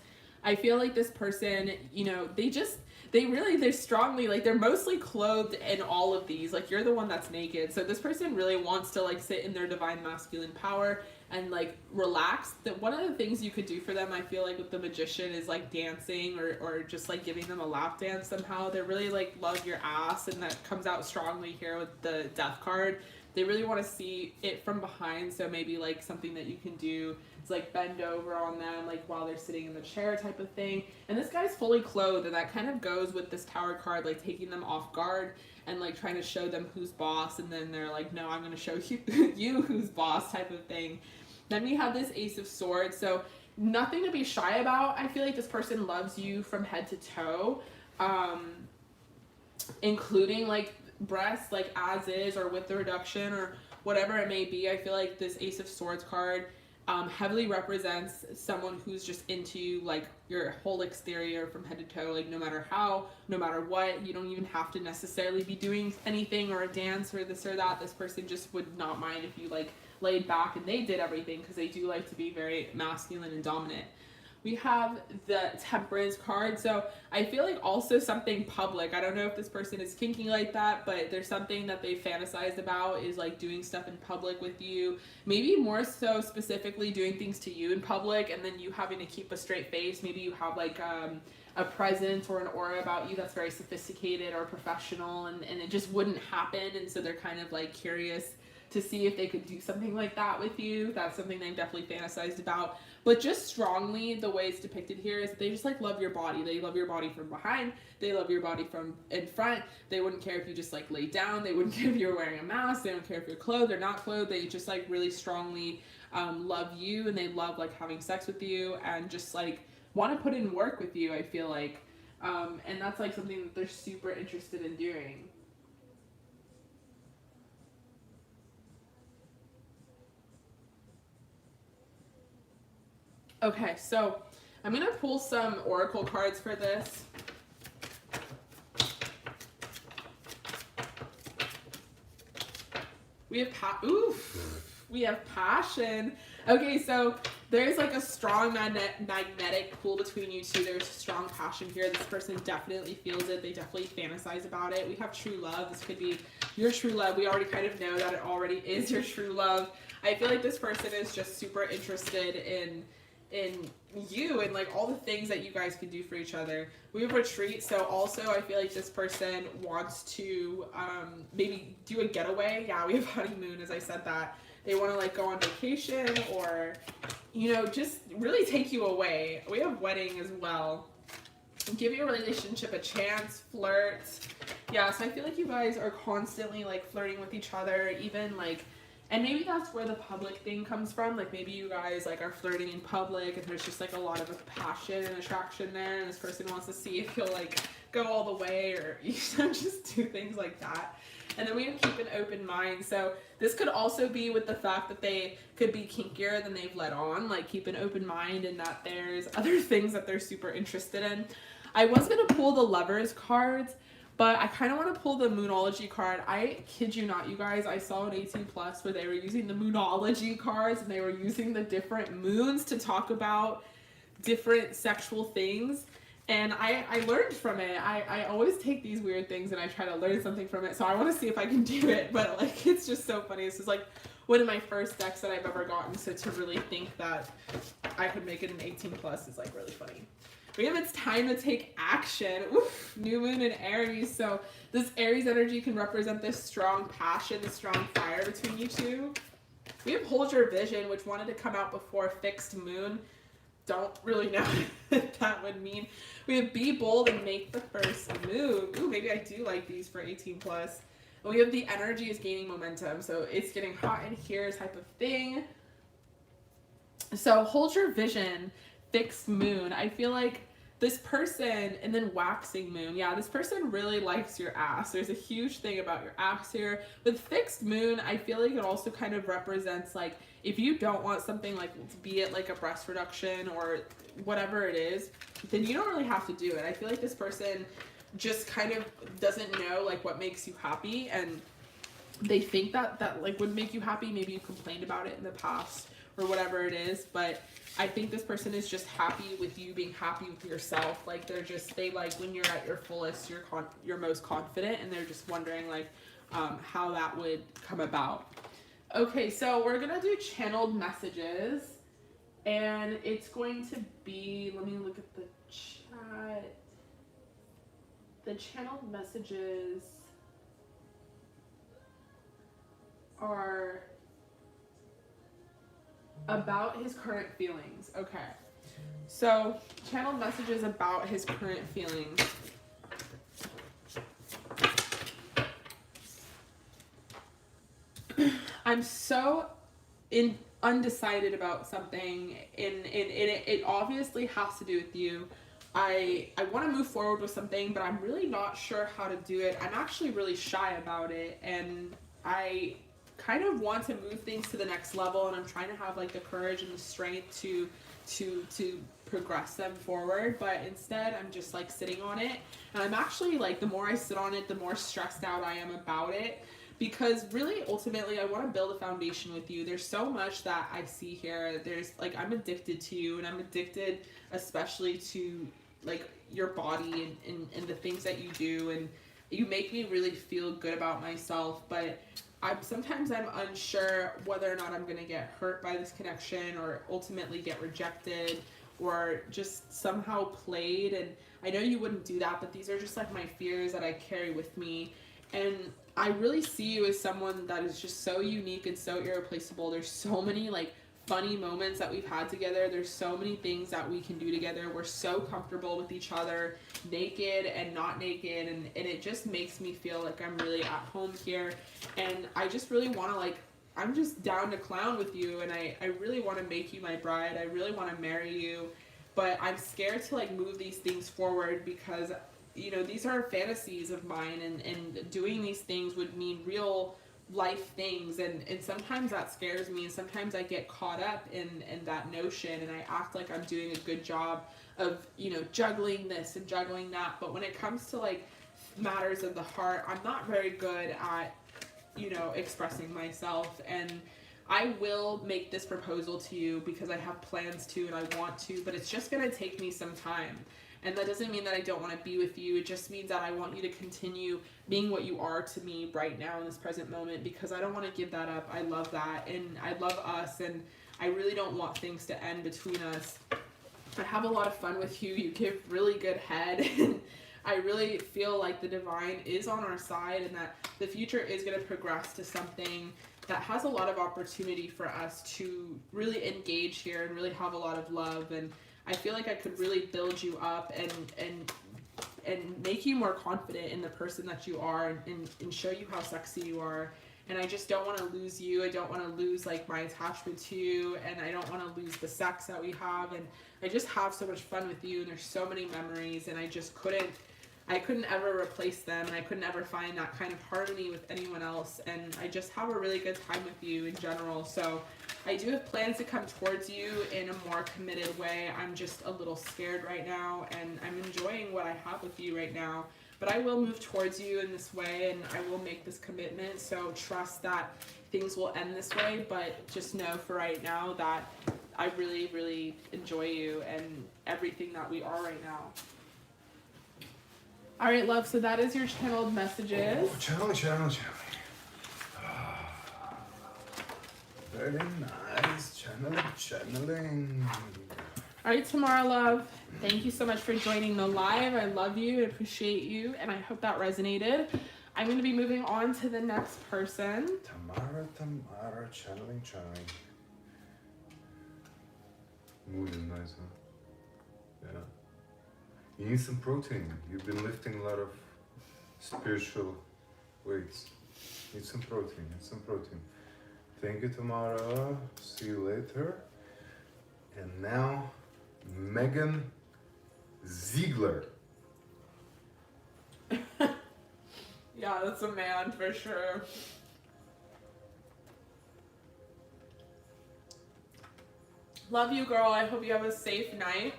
Speaker 1: I feel like this person, you know, they're strongly, like, they're mostly clothed in all of these. Like, you're the one that's naked. So this person really wants to, like, sit in their divine masculine power and, like, relax. That one of the things you could do for them, I feel like, with the Magician is, like, dancing or just, like, giving them a lap dance somehow. They really, like, love your ass, and that comes out strongly here with the Death card. They really want to see it from behind, so maybe, like, something that you can do is, like, bend over on them, like, while they're sitting in the chair type of thing. And this guy's fully clothed, and that kind of goes with this Tower card, like, taking them off guard and, like, trying to show them who's boss, and then they're like, no, I'm going to show you who's boss type of thing. Then we have this Ace of Swords, so nothing to be shy about. I feel like this person loves you from head to toe, including, like, breasts, like, as is, or with the reduction, or whatever it may be. I feel like this Ace of Swords card heavily represents someone who's just into, like, your whole exterior from head to toe, like, no matter how, no matter what. You don't even have to necessarily be doing anything or a dance or this or that. This person just would not mind if you, like, laid back and they did everything, because they do like to be very masculine and dominant. We have the Temperance card, so I feel like also something public. I don't know if this person is kinky like that, but there's something that they fantasized about is, like, doing stuff in public with you. Maybe more so specifically doing things to you in public, and then you having to keep a straight face. Maybe you have, like, a presence or an aura about you that's very sophisticated or professional, and it just wouldn't happen, and so they're kind of, like, curious to see if they could do something like that with you. That's something they've definitely fantasized about. But just strongly, the way it's depicted here is they just, like, love your body. They love your body from behind. They love your body from in front. They wouldn't care if you just, like, laid down. They wouldn't care if you're wearing a mask. They don't care if you're clothed or not clothed. They just, like, really strongly love you, and they love, like, having sex with you, and just, like, want to put in work with you, I feel like. And that's, like, something that they're super interested in doing. Okay, so I'm gonna pull some oracle cards for this. We have we have passion. Okay, so there's like a strong magnetic pull between you two. There's strong passion here. This person definitely feels it. They definitely fantasize about it. We have true love. This could be your true love. We already kind of know that it already is your true love. I feel like this person is just super interested in you and like all the things that you guys can do for each other. We have retreat, so also I feel like this person wants to maybe do a getaway. Yeah, we have honeymoon, as I said that. They want to like go on vacation or, you know, just really take you away. We have wedding as well. Give your relationship a chance, flirt. Yeah, so I feel like you guys are constantly like flirting with each other, even like, and maybe that's where the public thing comes from. Like maybe you guys like are flirting in public and there's just like a lot of passion and attraction there, and this person wants to see if you'll like go all the way or, you know, just do things like that. And then we have keep an open mind. So this could also be with the fact that they could be kinkier than they've let on, like keep an open mind and that there's other things that they're super interested in. I was going to pull the Lovers cards, but I kind of want to pull the Moonology card. I kid you not, you guys, I saw an 18 plus where they were using the Moonology cards and they were using the different moons to talk about different sexual things. And I learned from it. I always take these weird things and I try to learn something from it. So I want to see if I can do it. But like, it's just so funny. This is like one of my first decks that I've ever gotten. So to really think that I could make it an 18 plus is like really funny. We have It's Time to Take Action. Oof, new moon in Aries. So this Aries energy can represent this strong passion, this strong fire between you two. We have Hold Your Vision, which wanted to come out before Fixed Moon. Don't really know what that would mean. We have Be Bold and Make the First Move. Ooh, maybe I do like these for 18 plus. And we have The Energy is Gaining Momentum. So it's getting hot in here type of thing. So Hold Your Vision, Fixed Moon. I feel like this person, and then Waxing Moon. Yeah, this person really likes your ass. There's a huge thing about your ass here. With Fixed Moon, I feel like it also kind of represents like, if you don't want something like, be it like a breast reduction or whatever it is, then you don't really have to do it. I feel like this person just kind of doesn't know like what makes you happy, and they think that like would make you happy. Maybe you complained about it in the past or whatever it is, but I think this person is just happy with you being happy with yourself. Like they like when you're at your fullest, you're most confident, and they're just wondering like how that would come about. Okay, so we're gonna do channeled messages, and it's going to be, let me look at the chat. The channeled messages are about his current feelings. Okay, so channeled messages about his current feelings. I'm so undecided about something, and it obviously has to do with you. I want to move forward with something, but I'm really not sure how to do it. I'm actually really shy about it, and I kind of want to move things to the next level, and I'm trying to have like the courage and the strength to progress them forward, but instead I'm just like sitting on it, and I'm actually like, the more I sit on it, the more stressed out I am about it, because really ultimately I want to build a foundation with you. There's so much that I see here. There's like, I'm addicted to you, and I'm addicted especially to like your body and the things that you do, and you make me really feel good about myself, but sometimes I'm unsure whether or not I'm gonna get hurt by this connection, or ultimately get rejected, or just somehow played. And I know you wouldn't do that, but these are just like my fears that I carry with me. And I really see you as someone that is just so unique and so irreplaceable. There's so many like funny moments that we've had together. There's so many things that we can do together. We're so comfortable with each other, naked and not naked, and it just makes me feel like I'm really at home here. And I just really want to like, I'm just down to clown with you, and I really want to make you my bride. I really want to marry you, but I'm scared to like move these things forward, because you know, these are fantasies of mine, and doing these things would mean real life things, and sometimes that scares me, and sometimes I get caught up in that notion, and I act like I'm doing a good job of, you know, juggling this and juggling that. But when it comes to like matters of the heart, I'm not very good at, you know, expressing myself. And I will make this proposal to you because I have plans to and I want to, but it's just gonna take me some time. And that doesn't mean that I don't want to be with you. It just means that I want you to continue being what you are to me right now in this present moment, because I don't want to give that up. I love that, and I love us, and I really don't want things to end between us. I have a lot of fun with you. You give really good head, and I really feel like the divine is on our side, and that the future is going to progress to something that has a lot of opportunity for us to really engage here and really have a lot of love. And I feel like I could really build you up and make you more confident in the person that you are, and show you how sexy you are. And I just don't want to lose you. I don't want to lose like my attachment to you, and I don't want to lose the sex that we have. And I just have so much fun with you, and there's so many memories, and I couldn't ever replace them, and I couldn't ever find that kind of harmony with anyone else. And I just have a really good time with you in general. So I do have plans to come towards you in a more committed way. I'm just a little scared right now, and I'm enjoying what I have with you right now. But I will move towards you in this way, and I will make this commitment. So trust that things will end this way, but just know for right now that I really, really enjoy you and everything that we are right now. All right, love, so that is your channeled messages.
Speaker 2: Oh, channeling. Very nice. Channeling.
Speaker 1: All right, Tamara, love, thank you so much for joining the live. I love you and appreciate you, and I hope that resonated. I'm going to be moving on to the next person.
Speaker 2: Tamara, channeling. Mood is nice, huh? Yeah. You need some protein. You've been lifting a lot of spiritual weights. Need some protein. Thank you, Tamara. See you later. And now, Megan Ziegler.
Speaker 1: Yeah, that's a man for sure. Love you, girl. I hope you have a safe night.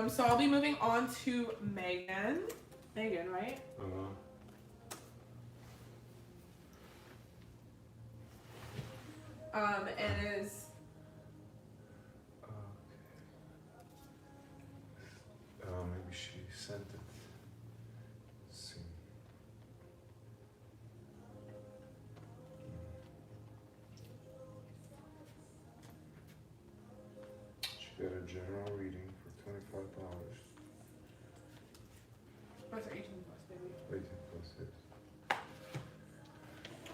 Speaker 1: So I'll be moving on to Megan. Megan, right? And is...
Speaker 2: Maybe she sent it. Let's see. She got a general reading for $25.
Speaker 1: What's 18 plus, baby?
Speaker 2: 18 plus, yes.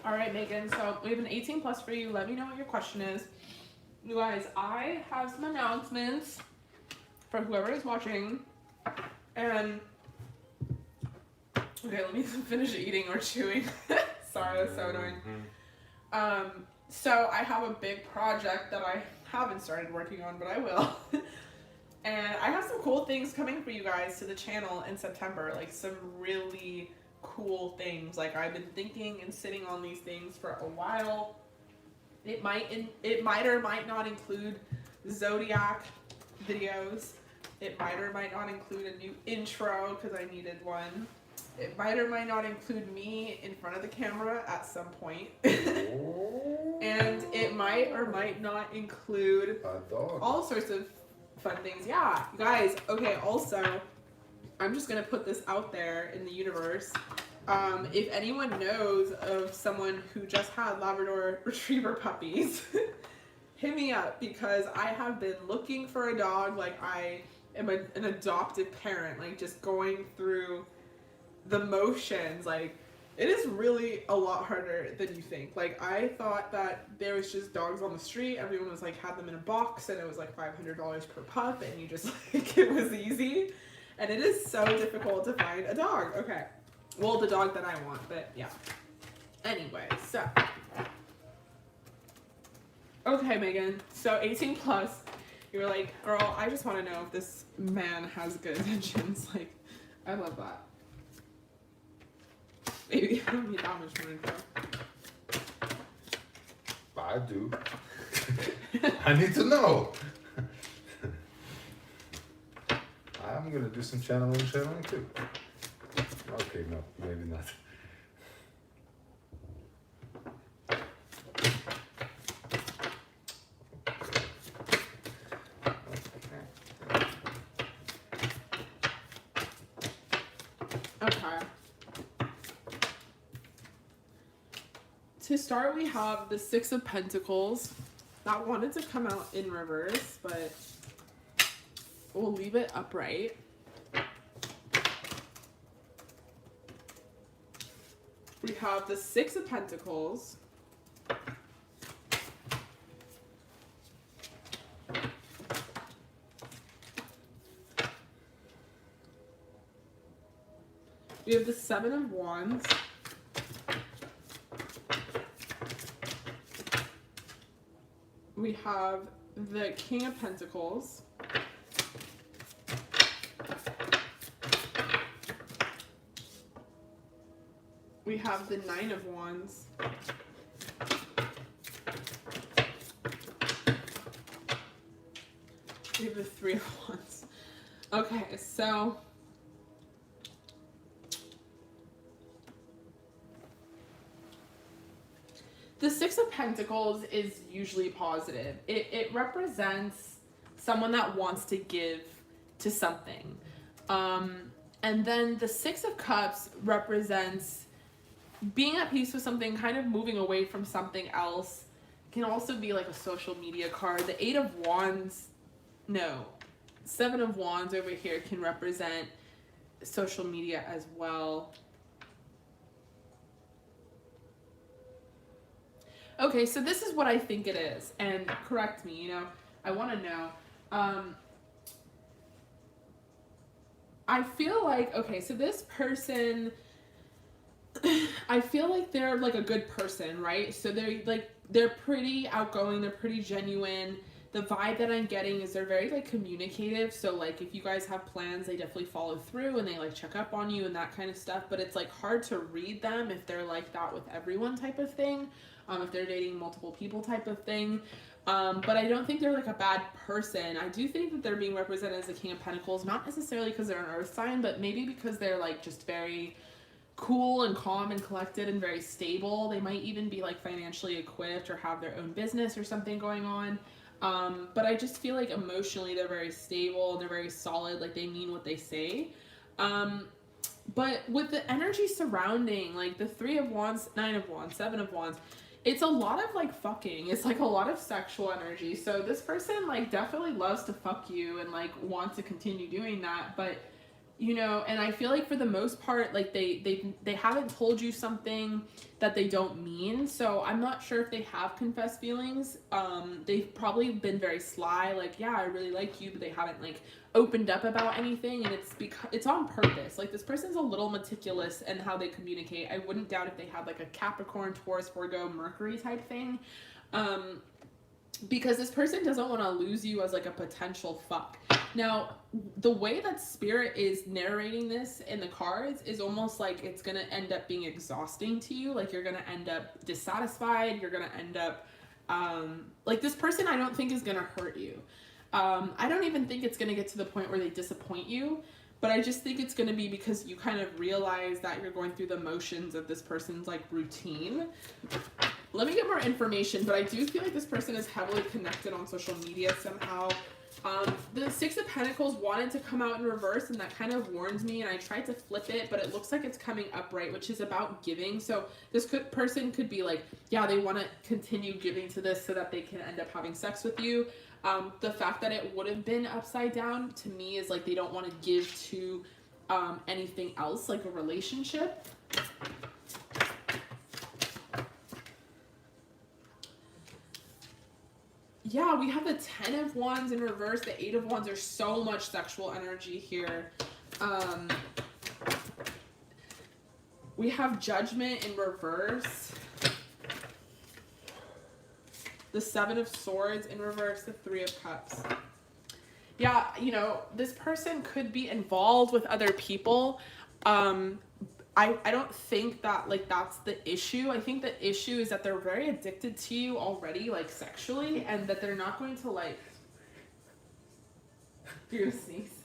Speaker 1: All right, Megan. So we have an 18 plus for you. Let me know what your question is. You guys, I have some announcements for whoever is watching. And okay, let me finish eating or chewing. Sorry, that's so annoying. So I have a big project that I haven't started working on, but I will. And I have some cool things coming for you guys to the channel in September, like some really cool things. Like I've been thinking and sitting on these things for a while. It might or might not include Zodiac videos. It might or might not include a new intro because I needed one. It might or might not include me in front of the camera at some point. And it might or might not include all sorts of fun things. Yeah, you guys, okay, also, I'm just going to put this out there in the universe. If anyone knows of someone who just had Labrador Retriever puppies, hit me up, because I have been looking for a dog. Like, I am an adoptive parent, like just going through the motions. Like, it is really a lot harder than you think. Like, I thought that there was just dogs on the street. Everyone was like, had them in a box, and it was like $500 per pup, and you just like, it was easy. And it is so difficult to find a dog. Okay. Well, the dog that I want, but yeah. Anyway, so. Okay, Megan. So 18 plus, you were like, girl, I just want to know if this man has good intentions. Like, I love that. Maybe I don't need that much more info.
Speaker 2: I do. I need to know. I'm gonna do some channeling too. Okay, no, maybe not.
Speaker 1: Okay. To start, we have the Six of Pentacles. That wanted to come out in reverse, but we'll leave it upright. We have the Six of Pentacles. We have the Seven of Wands. We have the King of Pentacles. We have the Nine of Wands. We have the Three of Wands. Okay, so the Six of Pentacles is usually positive. It represents someone that wants to give to something. And then the Six of Cups represents being at peace with something, kind of moving away from something else. Can also be like a social media card. The Eight of Wands, no, Seven of Wands over here can represent social media as well. Okay, so this is what I think it is, and correct me, you know, I want to know. I feel like, okay, so this person, I feel like they're like a good person, right? So they're pretty outgoing, they're pretty genuine. The vibe that I'm getting is they're very like communicative. So like if you guys have plans, they definitely follow through and they like check up on you and that kind of stuff. But it's like hard to read them if they're like that with everyone type of thing. If they're dating multiple people type of thing. But I don't think they're like a bad person. I do think that they're being represented as the King of Pentacles, not necessarily because they're an earth sign, but maybe because they're like just very cool and calm and collected and very stable. They might even be like financially equipped or have their own business or something going on. But I just feel like emotionally they're very stable, they're very solid, like they mean what they say. But with the energy surrounding like the Three of Wands, Nine of Wands, Seven of Wands, it's a lot of like fucking. It's like a lot of sexual energy. So this person like definitely loves to fuck you and like wants to continue doing that. But you know, and I feel like for the most part, like they haven't told you something that they don't mean. So I'm not sure if they have confessed feelings. They've probably been very sly, like, yeah, I really like you, but they haven't like opened up about anything, and it's because it's on purpose. Like this person's a little meticulous in how they communicate. I wouldn't doubt if they had like a Capricorn, Taurus, Virgo, Mercury type thing. Because this person doesn't want to lose you as like a potential fuck. Now, the way that Spirit is narrating this in the cards is almost like it's going to end up being exhausting to you. Like you're going to end up dissatisfied. You're going to end up, like this person I don't think is going to hurt you. I don't even think it's going to get to the point where they disappoint you. But I just think it's going to be because you kind of realize that you're going through the motions of this person's like routine. Let me get more information, but I do feel like this person is heavily connected on social media somehow. The Six of Pentacles wanted to come out in reverse, and that kind of warns me, and I tried to flip it, but it looks like it's coming upright, which is about giving. So this person could be like, yeah, they want to continue giving to this so that they can end up having sex with you. The fact that it would have been upside down to me is like they don't want to give to anything else, like a relationship. Yeah, we have the Ten of Wands in reverse. The Eight of Wands. There's so much sexual energy here. We have Judgment in reverse. The Seven of Swords in reverse. The Three of Cups. Yeah, you know, this person could be involved with other people. I don't think that like that's the issue. I think the issue is that they're very addicted to you already, like sexually, and that they're not going to like. You're gonna sneeze.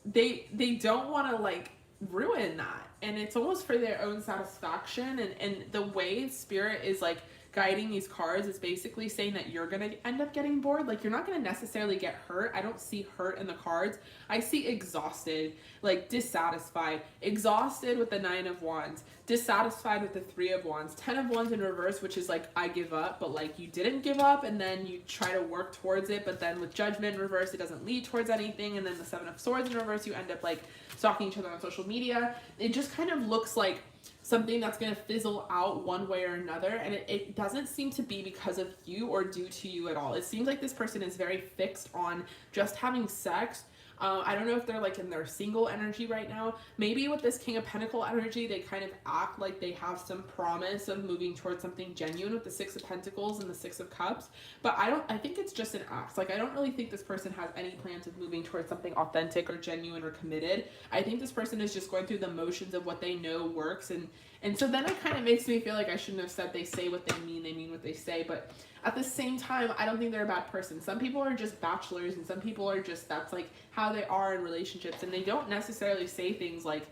Speaker 1: They don't want to like ruin that, and it's almost for their own satisfaction. And the way spirit is like guiding these cards is basically saying that you're gonna end up getting bored. Like you're not gonna necessarily get hurt. I don't see hurt in the cards. I see exhausted, like dissatisfied, exhausted with the 9 of Wands, dissatisfied with the 3 of Wands, 10 of Wands in reverse, which is like I give up, but like you didn't give up, and then you try to work towards it, but then with Judgment in reverse, it doesn't lead towards anything, and then the 7 of Swords in reverse, you end up like stalking each other on social media. It just kind of looks like something that's going to fizzle out one way or another, and it doesn't seem to be because of you or due to you at all. It seems like this person is very fixed on just having sex. I don't know if they're like in their single energy right now. Maybe with this King of Pentacle energy, they kind of act like they have some promise of moving towards something genuine with the 6 of Pentacles and the 6 of Cups. But I think it's just an act. Like I don't really think this person has any plans of moving towards something authentic or genuine or committed. I think this person is just going through the motions of what they know works, and so then it kind of makes me feel like I shouldn't have said they say what they mean what they say. But at the same time, I don't think they're a bad person. Some people are just bachelors, and some people are just, that's like how they are in relationships, and they don't necessarily say things like,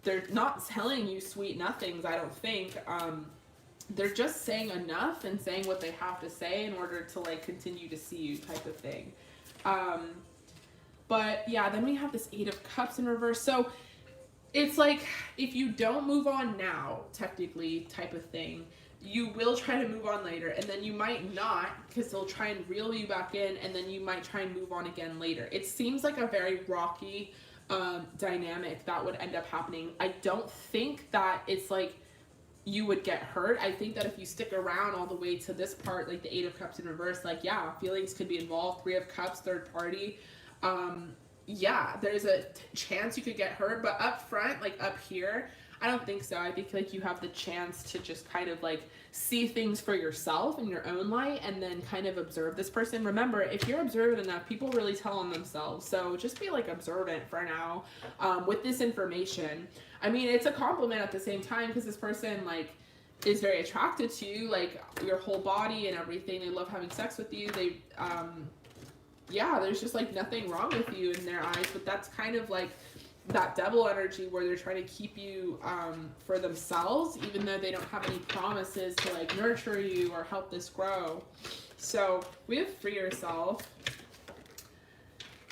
Speaker 1: they're not telling you sweet nothings, I don't think. They're just saying enough and saying what they have to say in order to like continue to see you type of thing. But yeah, then we have this 8 of Cups in reverse. So it's like, if you don't move on now, technically, type of thing, you will try to move on later, and then you might not, because they'll try and reel you back in, and then you might try and move on again later. It seems like a very rocky dynamic that would end up happening. I don't think that it's like you would get hurt. I think that if you stick around all the way to this part, like the 8 of Cups in reverse, like yeah, feelings could be involved. 3 of Cups, third party. Yeah, there's a chance you could get hurt, but up front, like up here, I don't think so. I think like you have the chance to just kind of like see things for yourself in your own light, and then kind of observe this person. Remember, if you're observant enough, people really tell on themselves. So just be like observant for now with this information. I mean, it's a compliment at the same time, because this person like is very attracted to you, like your whole body and everything. They love having sex with you. They yeah, there's just like nothing wrong with you in their eyes, but that's kind of like that devil energy where they're trying to keep you for themselves, even though they don't have any promises to like nurture you or help this grow. So we have free yourself.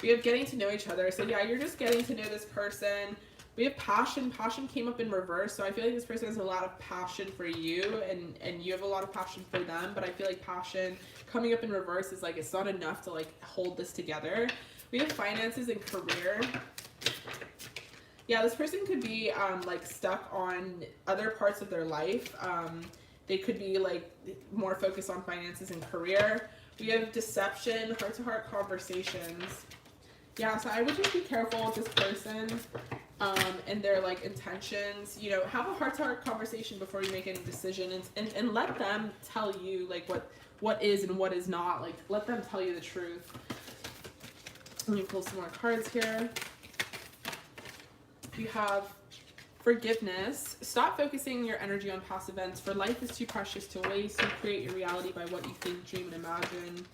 Speaker 1: We have getting to know each other. So yeah, you're just getting to know this person. We have passion. Passion came up in reverse. So I feel like this person has a lot of passion for you, and you have a lot of passion for them. But I feel like passion coming up in reverse is like, it's not enough to like hold this together. We have finances and career. Yeah, this person could be like stuck on other parts of their life. They could be like more focused on finances and career. We have deception, heart-to-heart conversations. Yeah, so I would just be careful with this person and their like intentions. You know, have a heart-to-heart conversation before you make any decision, and let them tell you like what is and what is not. Like, let them tell you the truth. Let me pull some more cards here. You have forgiveness. Stop focusing your energy on past events, for life is too precious to waste. You create your reality by what you think, dream, and imagine.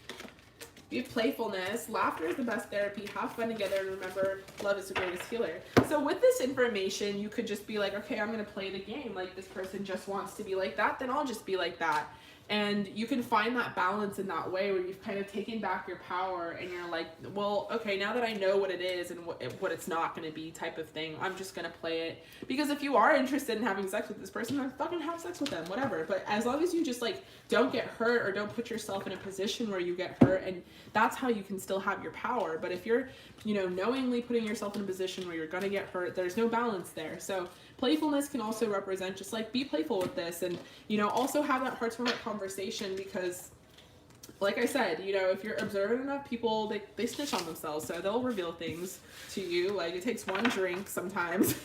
Speaker 1: You have playfulness. Laughter is the best therapy. Have fun together, and remember, love is the greatest healer. So with this information, you could just be like, okay, I'm going to play the game. Like, this person just wants to be like that, then I'll just be like that. And you can find that balance in that way, where you've kind of taken back your power, and you're like, well, okay, now that I know what it is and what it's not going to be type of thing, I'm just going to play it. Because if you are interested in having sex with this person, then fucking have sex with them, whatever. But as long as you just like don't get hurt, or don't put yourself in a position where you get hurt, and that's how you can still have your power. But if you're, you know, knowingly putting yourself in a position where you're going to get hurt, there's no balance there. So playfulness can also represent just like, be playful with this, and, you know, also have that heart-to-heart conversation, because like I said, you know, if you're observant enough, people, they snitch on themselves, so they'll reveal things to you. Like, it takes one drink sometimes,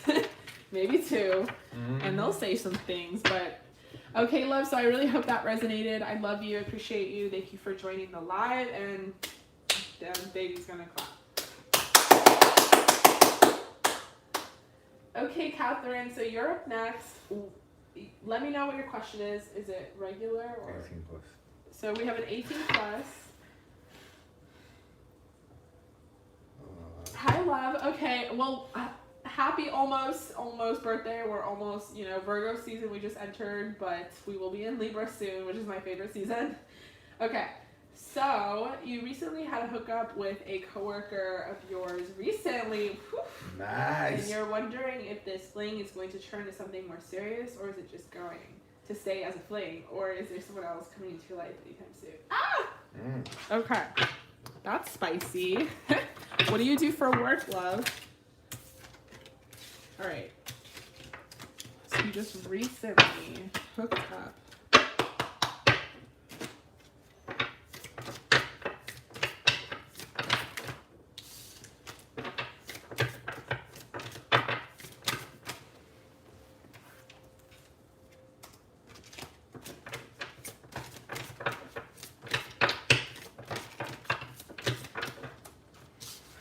Speaker 1: maybe two, and they'll say some things. But okay, love, so I really hope that resonated. I love you, appreciate you, thank you for joining the live, and then baby's gonna clap. Okay, Catherine, so you're up next. Let me know what your question is. Is it regular or?
Speaker 2: 18 plus.
Speaker 1: So we have an 18 plus. Hi, love. Okay, well, happy almost birthday. We're almost, Virgo season we just entered, but we will be in Libra soon, which is my favorite season. Okay, so you recently had a hookup with a coworker of yours recently. Whew.
Speaker 2: Nice.
Speaker 1: And you're wondering if this fling is going to turn to something more serious, or is it just going to stay as a fling, or is there someone else coming into your life anytime soon? Ah! Okay. That's spicy. What do you do for work, love? All right. So you just recently hooked up.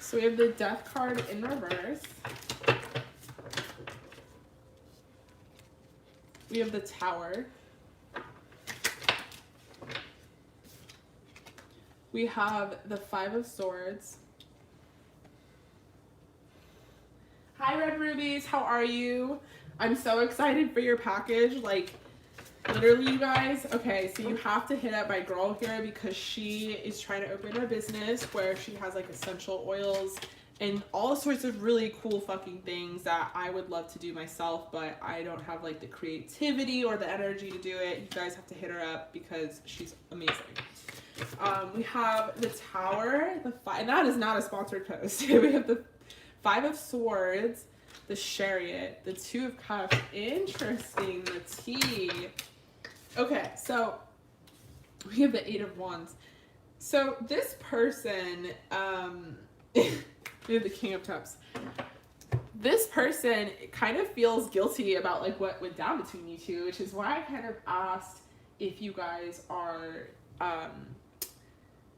Speaker 1: So we have the Death card in reverse. We have the Tower. We have the Five of Swords. Hi, Red Rubies. How are you? I'm so excited for your package. Like, literally, you guys. Okay, so you have to hit up my girl here because she is trying to open a business where she has like essential oils and all sorts of really cool fucking things that I would love to do myself, but I don't have like the creativity or the energy to do it. You guys have to hit her up because she's amazing. We have the Tower, and that is not a sponsored post. We have the Five of Swords, the Chariot, the Two of Cups. Interesting, the T. Okay, so we have the Eight of Wands. So this person, we have the King of Cups. This person kind of feels guilty about like what went down between you two, which is why I kind of asked if you guys are,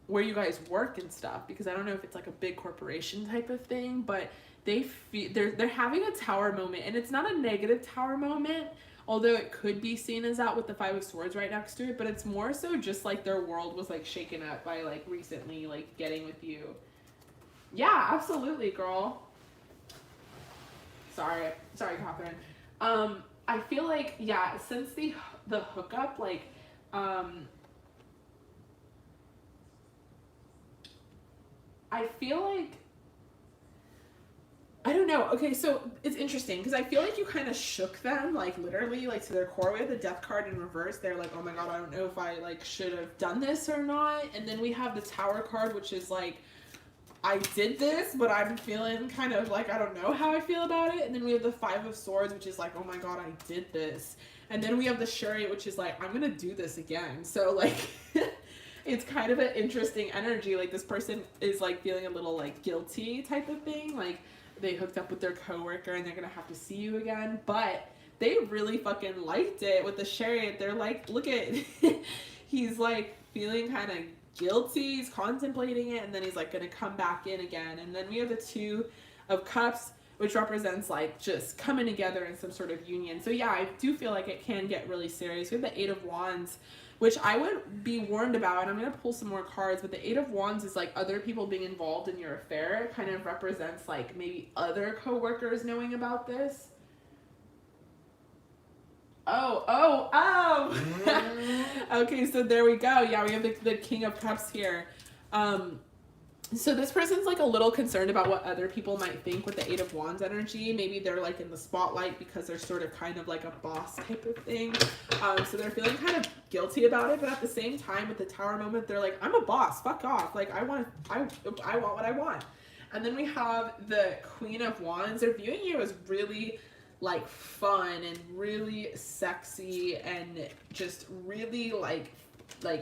Speaker 1: where you guys work and stuff, because I don't know if it's like a big corporation type of thing, but they're having a Tower moment, and it's not a negative Tower moment, although it could be seen as that with the Five of Swords right next to it, but it's more so just like their world was like shaken up by like recently like getting with you. Yeah, absolutely, girl. Sorry, Catherine. I feel like, yeah, since the hookup, like, I feel like, I don't know. Okay, so it's interesting because I feel like you kind of shook them, like literally, like to their core. We have the Death card in reverse. They're like, oh my god, I don't know if I like should have done this or not. And then we have the Tower card, which is like, I did this, but I'm feeling kind of like I don't know how I feel about it. And then we have the Five of Swords, which is like, oh my god, I did this. And then we have the Chariot, which is like, I'm gonna do this again. So like, it's kind of an interesting energy. Like this person is like feeling a little like guilty type of thing. Like they hooked up with their coworker and they're gonna have to see you again, but they really fucking liked it with the Chariot. They're like, look at, he's like feeling kind of guilty, he's contemplating it, and then he's like gonna come back in again. And then we have the Two of Cups, which represents like just coming together in some sort of union. So yeah, I do feel like it can get really serious. We have the Eight of Wands, which I would be warned about, and I'm gonna pull some more cards, but the Eight of Wands is like other people being involved in your affair. It kind of represents like maybe other coworkers knowing about this. Oh. Okay, so there we go. Yeah, we have the King of Cups here. So this person's like a little concerned about what other people might think with the Eight of Wands energy. Maybe they're like in the spotlight because they're sort of kind of like a boss type of thing. So they're feeling kind of guilty about it, but at the same time with the Tower moment, they're like, I'm a boss, fuck off. Like I want what I want. And then we have the Queen of Wands. They're viewing you as really like fun and really sexy and just really like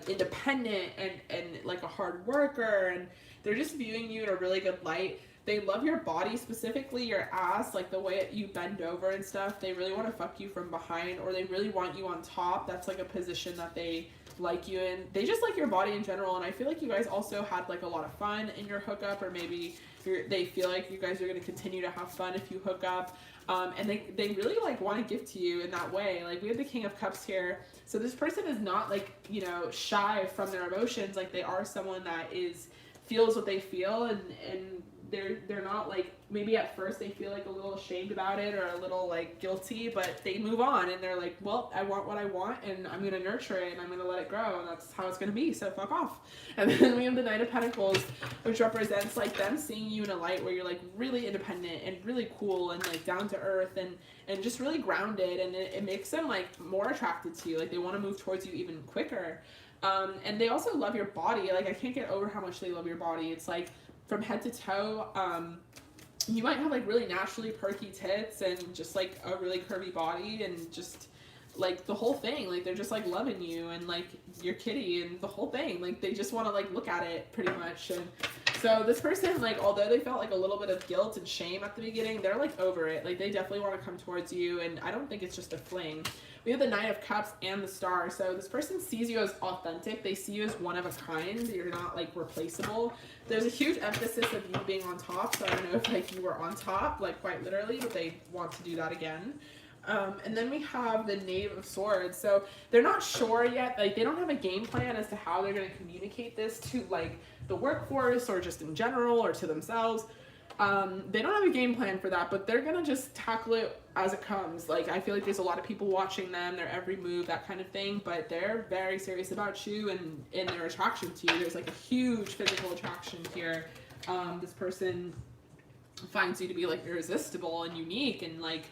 Speaker 1: independent and like a hard worker, and they're just viewing you in a really good light. They love your body, specifically your ass, like the way you bend over and stuff. They really want to fuck you from behind, or they really want you on top. That's like a position that they like you, and they just like your body in general. And I feel like you guys also had like a lot of fun in your hookup, or maybe they feel like you guys are going to continue to have fun if you hook up. And they really like want to give to you in that way. Like, we have the King of Cups here. So this person is not like, you know, shy from their emotions. Like, they are someone that feels what they feel, and they're not like, maybe at first they feel like a little ashamed about it or a little like guilty, but they move on and they're like, well, I want what I want and I'm going to nurture it and I'm going to let it grow, and that's how it's going to be, so fuck off. And then we have the Knight of Pentacles, which represents like them seeing you in a light where you're like really independent and really cool and like down to earth and just really grounded, and it makes them like more attracted to you. Like, they want to move towards you even quicker. And they also love your body. Like, I can't get over how much they love your body. It's like from head to toe. You might have like really naturally perky tits and just like a really curvy body and just like the whole thing. Like, they're just like loving you and like your kitty and the whole thing. Like, they just want to like look at it pretty much. And so this person, like, although they felt like a little bit of guilt and shame at the beginning, they're like over it. Like, they definitely want to come towards you, and I don't think it's just a fling. We have the Knight of Cups and the Star. So this person sees you as authentic. They see you as one of a kind. You're not like replaceable. There's a huge emphasis of you being on top. So I don't know if like you were on top, like quite literally, but they want to do that again. And then we have the Knave of Swords. So they're not sure yet. Like, they don't have a game plan as to how they're going to communicate this to like the workforce or just in general or to themselves. They don't have a game plan for that, but they're going to just tackle it as it comes. Like, I feel like there's a lot of people watching them, their every move, that kind of thing, but they're very serious about you and in their attraction to you. There's like a huge physical attraction here. This person finds you to be like irresistible and unique and like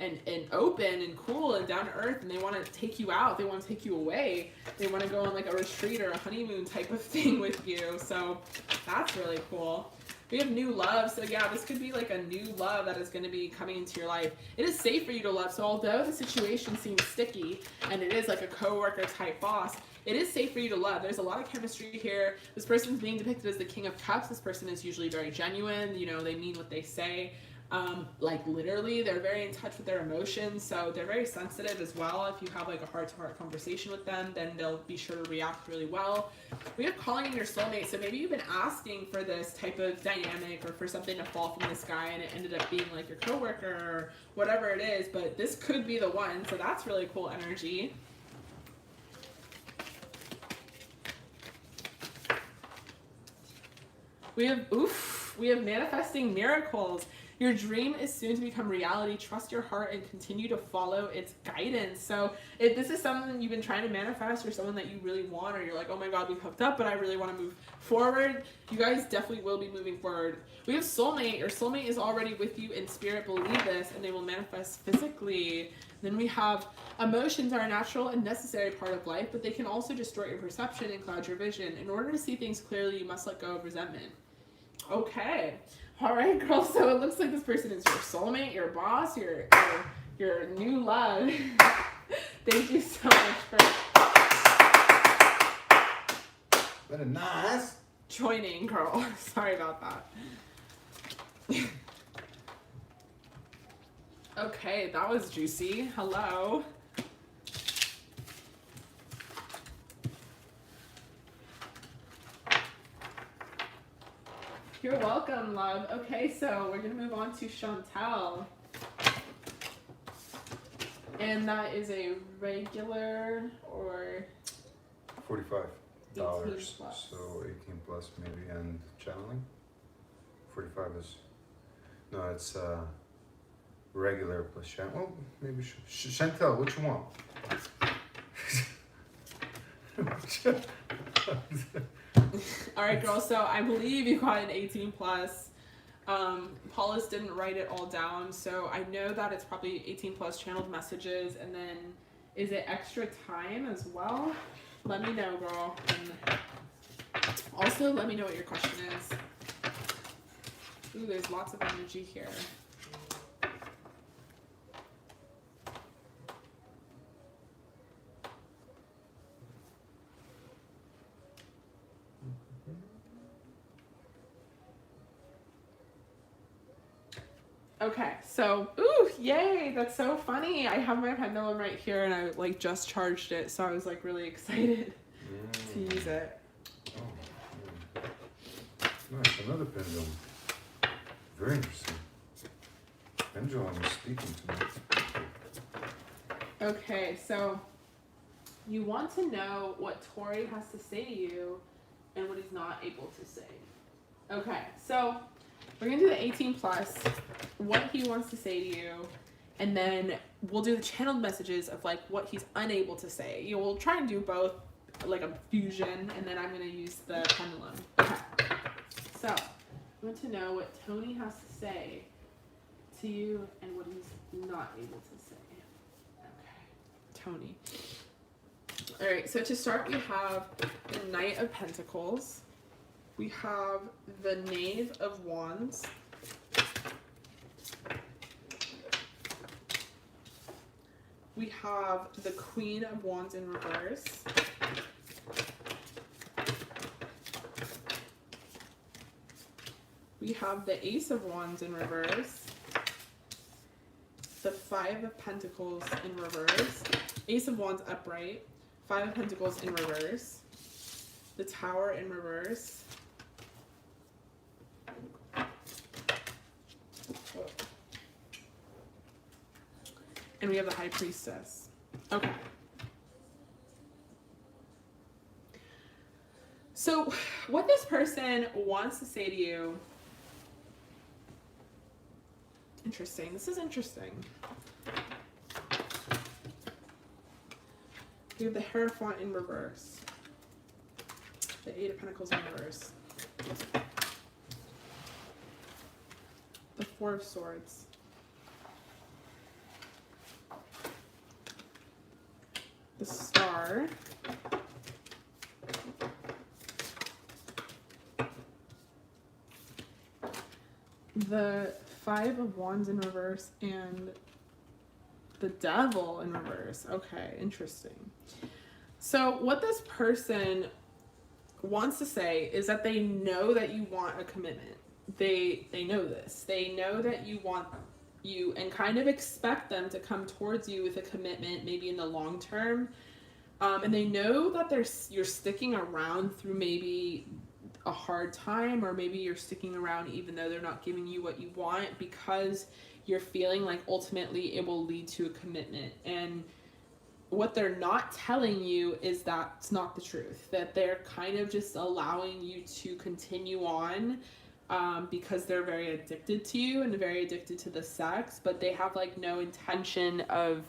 Speaker 1: and open and cool and down to earth, and they want to take you out, they want to take you away, they want to go on like a retreat or a honeymoon type of thing with you. So that's really cool. We have new love. So yeah, this could be like a new love that is going to be coming into your life. It is safe for you to love. So although the situation seems sticky and it is like a coworker type boss, it is safe for you to love. There's a lot of chemistry here. This person's being depicted as the King of Cups. This person is usually very genuine. You know, they mean what they say. Like, literally, they're very in touch with their emotions, so they're very sensitive as well. If you have like a heart-to-heart conversation with them, then they'll be sure to react really well. We have calling in your soulmate, so maybe you've been asking for this type of dynamic or for something to fall from the sky, and it ended up being like your coworker or whatever it is, but this could be the one, so that's really cool energy. We have manifesting miracles. Your dream is soon to become reality. Trust your heart and continue to follow its guidance. So if this is something that you've been trying to manifest, or someone that you really want, or you're like, oh my God, we've hooked up, but I really want to move forward, you guys definitely will be moving forward. We have soulmate. Your soulmate is already with you in spirit. Believe this, and they will manifest physically. Then we have emotions are a natural and necessary part of life, but they can also distort your perception and cloud your vision. In order to see things clearly, you must let go of resentment. Okay. All right, girl. So it looks like this person is your soulmate, your boss, your new love. Thank you so much for
Speaker 2: Very nice.
Speaker 1: joining, girl. Sorry about that. Okay, that was juicy. Hello. You're welcome, love. Okay, so we're going to move on to Chantel. And that is a regular or
Speaker 2: $45.
Speaker 1: 18 plus.
Speaker 2: So 18 plus maybe, and channeling. 45 is, no, it's regular plus channel. Well, maybe Chantel, what you want?
Speaker 1: All right, girls. So I believe you got an 18 plus. Paula's didn't write it all down, so I know that it's probably 18 plus channeled messages. And then, is it extra time as well? Let me know, girl. And also, let me know what your question is. Ooh, there's lots of energy here. Okay, so, ooh, yay, that's so funny. I have my pendulum right here, and I like just charged it, so I was like really excited. to use it.
Speaker 2: Oh, nice. Another pendulum. Very interesting. Pendulum is speaking to me.
Speaker 1: Okay, so you want to know what Tori has to say to you and what he's not able to say. Okay, so we're gonna do the 18 plus, what he wants to say to you, and then we'll do the channeled messages of like what he's unable to say. You know, we'll try and do both, like a fusion, and then I'm gonna use the pendulum. Okay, so I want to know what Tony has to say to you and what he's not able to say. Okay, Tony. All right, so to start, we have the Knight of Pentacles. We have the Knave of Wands. We have the Queen of Wands in reverse. We have the Ace of Wands in reverse. The Five of Pentacles in reverse. Ace of Wands upright. Five of Pentacles in reverse. The Tower in reverse. And we have the High Priestess. Okay. So what this person wants to say to you, interesting. This is interesting. We have the Hierophant in reverse. The Eight of Pentacles in reverse. The Four of Swords. The Star. The Five of Wands in reverse and the Devil in reverse. Okay, interesting. So what this person wants to say is that they know that you want a commitment. They know this. They know that you want you and kind of expect them to come towards you with a commitment, maybe in the long term. And they know that you're sticking around through maybe a hard time, or maybe you're sticking around even though they're not giving you what you want, because you're feeling like ultimately it will lead to a commitment. And what they're not telling you is that's not the truth, that they're kind of just allowing you to continue on because they're very addicted to you and very addicted to the sex, but they have like no intention of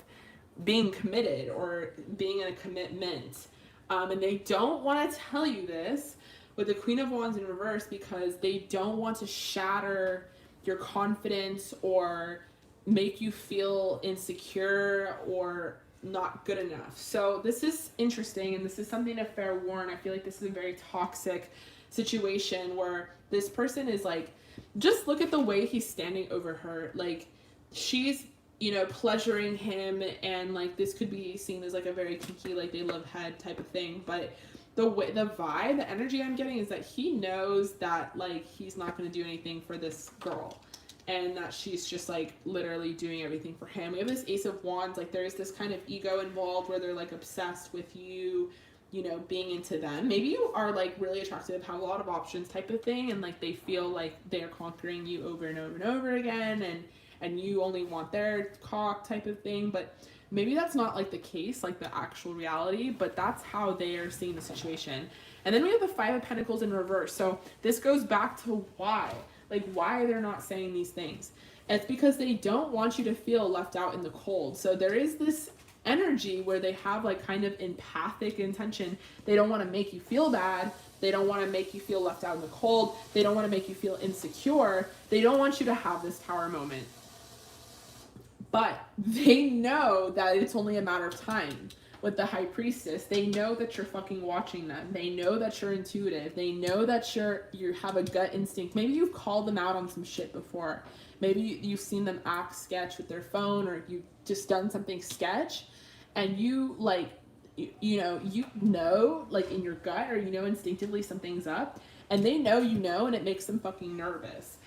Speaker 1: being committed or being in a commitment. And they don't want to tell you this with the Queen of Wands in reverse because they don't want to shatter your confidence or make you feel insecure or not good enough. So this is interesting, and this is something to fair warn. I feel like this is a very toxic situation where this person is like, just look at the way he's standing over her. Like, she's, you know, pleasuring him, and like this could be seen as like a very kinky, like they love head type of thing, but the way, the vibe, the energy I'm getting is that he knows that like he's not going to do anything for this girl, and that she's just like literally doing everything for him. We have this Ace of Wands, like there's this kind of ego involved where they're like obsessed with you, you know, being into them. Maybe you are like really attractive, have a lot of options type of thing, and like they feel like they're conquering you over and over and over again, and you only want their cock type of thing. But maybe that's not like the case, like the actual reality, but that's how they are seeing the situation. And then we have the Five of Pentacles in reverse. So this goes back to why. Like, why they're not saying these things. It's because they don't want you to feel left out in the cold. So there is this energy where they have like kind of empathic intention. They don't want to make you feel bad. They don't want to make you feel left out in the cold. They don't want to make you feel insecure. They don't want you to have this tower moment. But they know that it's only a matter of time. With the High Priestess, they know that you're fucking watching them. They know that you're intuitive. They know that you have a gut instinct. Maybe you've called them out on some shit before. Maybe you've seen them act sketch with their phone, or you've just done something sketch, and you like, you know, like in your gut, or you know instinctively something's up, and they know, you know, and it makes them fucking nervous.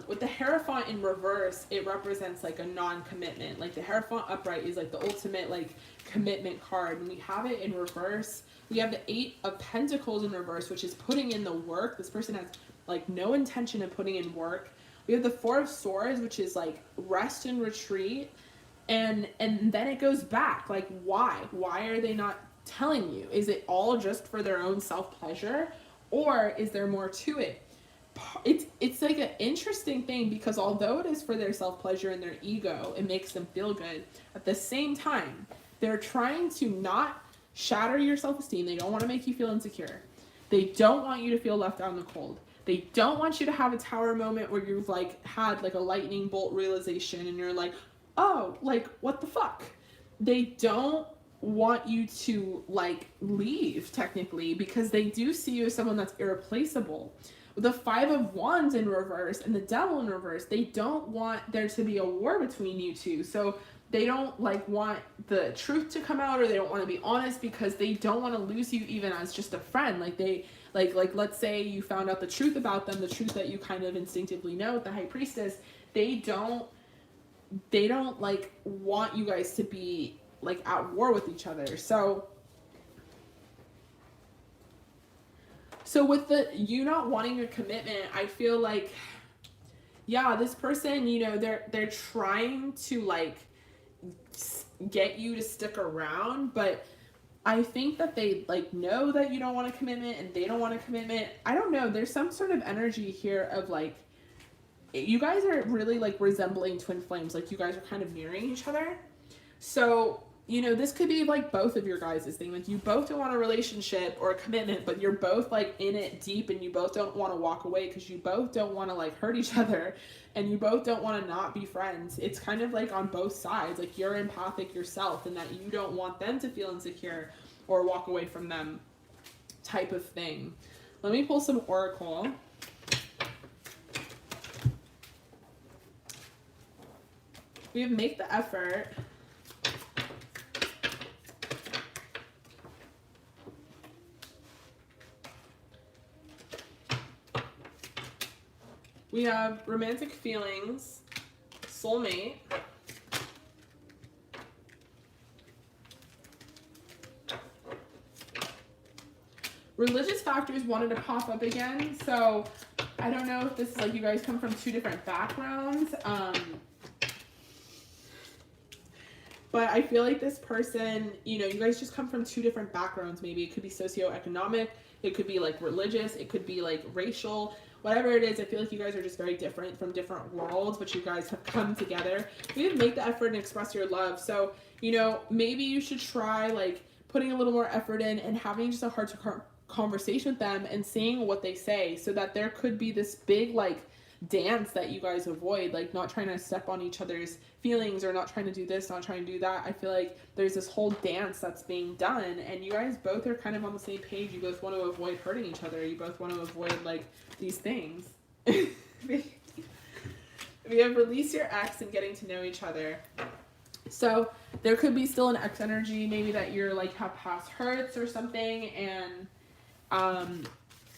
Speaker 1: With the Hierophant in reverse, it represents like a non-commitment. Like the Hierophant upright is like the ultimate like commitment card. And we have it in reverse. We have the 8 of Pentacles in reverse, which is putting in the work. This person has like no intention of putting in work. We have the 4 of Swords, which is like rest and retreat. And then it goes back. Like, why? Why are they not telling you? Is it all just for their own self-pleasure? Or is there more to it? It's like an interesting thing, because although it is for their self-pleasure and their ego, it makes them feel good. At the same time, they're trying to not shatter your self-esteem. They don't want to make you feel insecure. They don't want you to feel left out in the cold. They don't want you to have a tower moment where you've like had like a lightning bolt realization and you're like, oh, like what the fuck? They don't want you to like leave technically, because they do see you as someone that's irreplaceable. The 5 of Wands in reverse and the Devil in reverse, they don't want there to be a war between you two. So they don't like want the truth to come out, or they don't want to be honest, because they don't want to lose you even as just a friend. Like they like let's say you found out the truth about them, the truth that you kind of instinctively know with the High Priestess. They don't like want you guys to be like at war with each other. So with the you not wanting a commitment, I feel like, yeah, this person, you know, they're trying to like get you to stick around, but I think that they like know that you don't want a commitment and they don't want a commitment. I don't know. There's some sort of energy here of like, you guys are really like resembling twin flames. Like you guys are kind of mirroring each other. So, you know, this could be like both of your guys' thing. Like you both don't want a relationship or a commitment, but you're both like in it deep, and you both don't want to walk away because you both don't want to like hurt each other, and you both don't want to not be friends. It's kind of like on both sides. Like you're empathic yourself, and that you don't want them to feel insecure or walk away from them type of thing. Let me pull some oracle. We have make the effort. We have romantic feelings, soulmate, religious factors wanted to pop up again. So I don't know if this is like you guys come from 2 different backgrounds. But I feel like this person, you know, you guys just come from 2 different backgrounds. Maybe it could be socioeconomic, it could be like religious, it could be like racial, whatever it is. I feel like you guys are just very different from different worlds, but you guys have come together. We have make the effort and express your love. So, you know, maybe you should try like putting a little more effort in and having just a heart-to-heart conversation with them and seeing what they say, so that there could be this big like dance that you guys avoid, like not trying to step on each other's feelings or not trying to do this, not trying to do that. I feel like there's this whole dance that's being done, and you guys both are kind of on the same page. You both want to avoid hurting each other. You both want to avoid like these things. We have release your ex and getting to know each other. So there could be still an ex energy, maybe that you're like have past hurts or something, and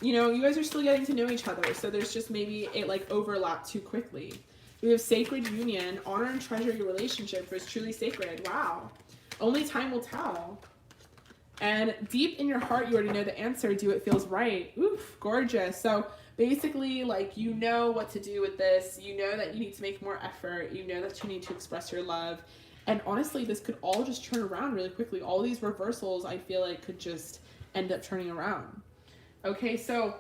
Speaker 1: you know, you guys are still getting to know each other, so there's just maybe it like overlapped too quickly. We have sacred union, honor and treasure your relationship, for it's truly sacred. Wow. Only time will tell. And deep in your heart, you already know the answer. Do it feels right. Oof, gorgeous. So basically, like, you know what to do with this. You know that you need to make more effort. You know that you need to express your love. And honestly, this could all just turn around really quickly. All these reversals, I feel like, could just end up turning around. Okay, so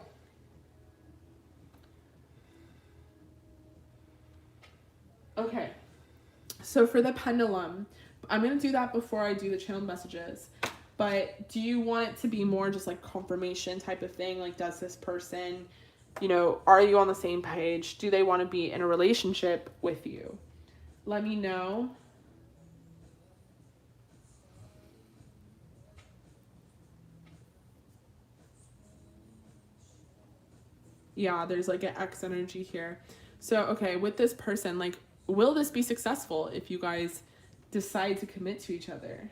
Speaker 1: for the pendulum, I'm going to do that before I do the channeled messages. But do you want it to be more just like confirmation type of thing? Like, does this person, you know, are you on the same page? Do they want to be in a relationship with you? Let me know. Yeah, there's like an X energy here. So, okay, with this person, like, will this be successful if you guys decide to commit to each other?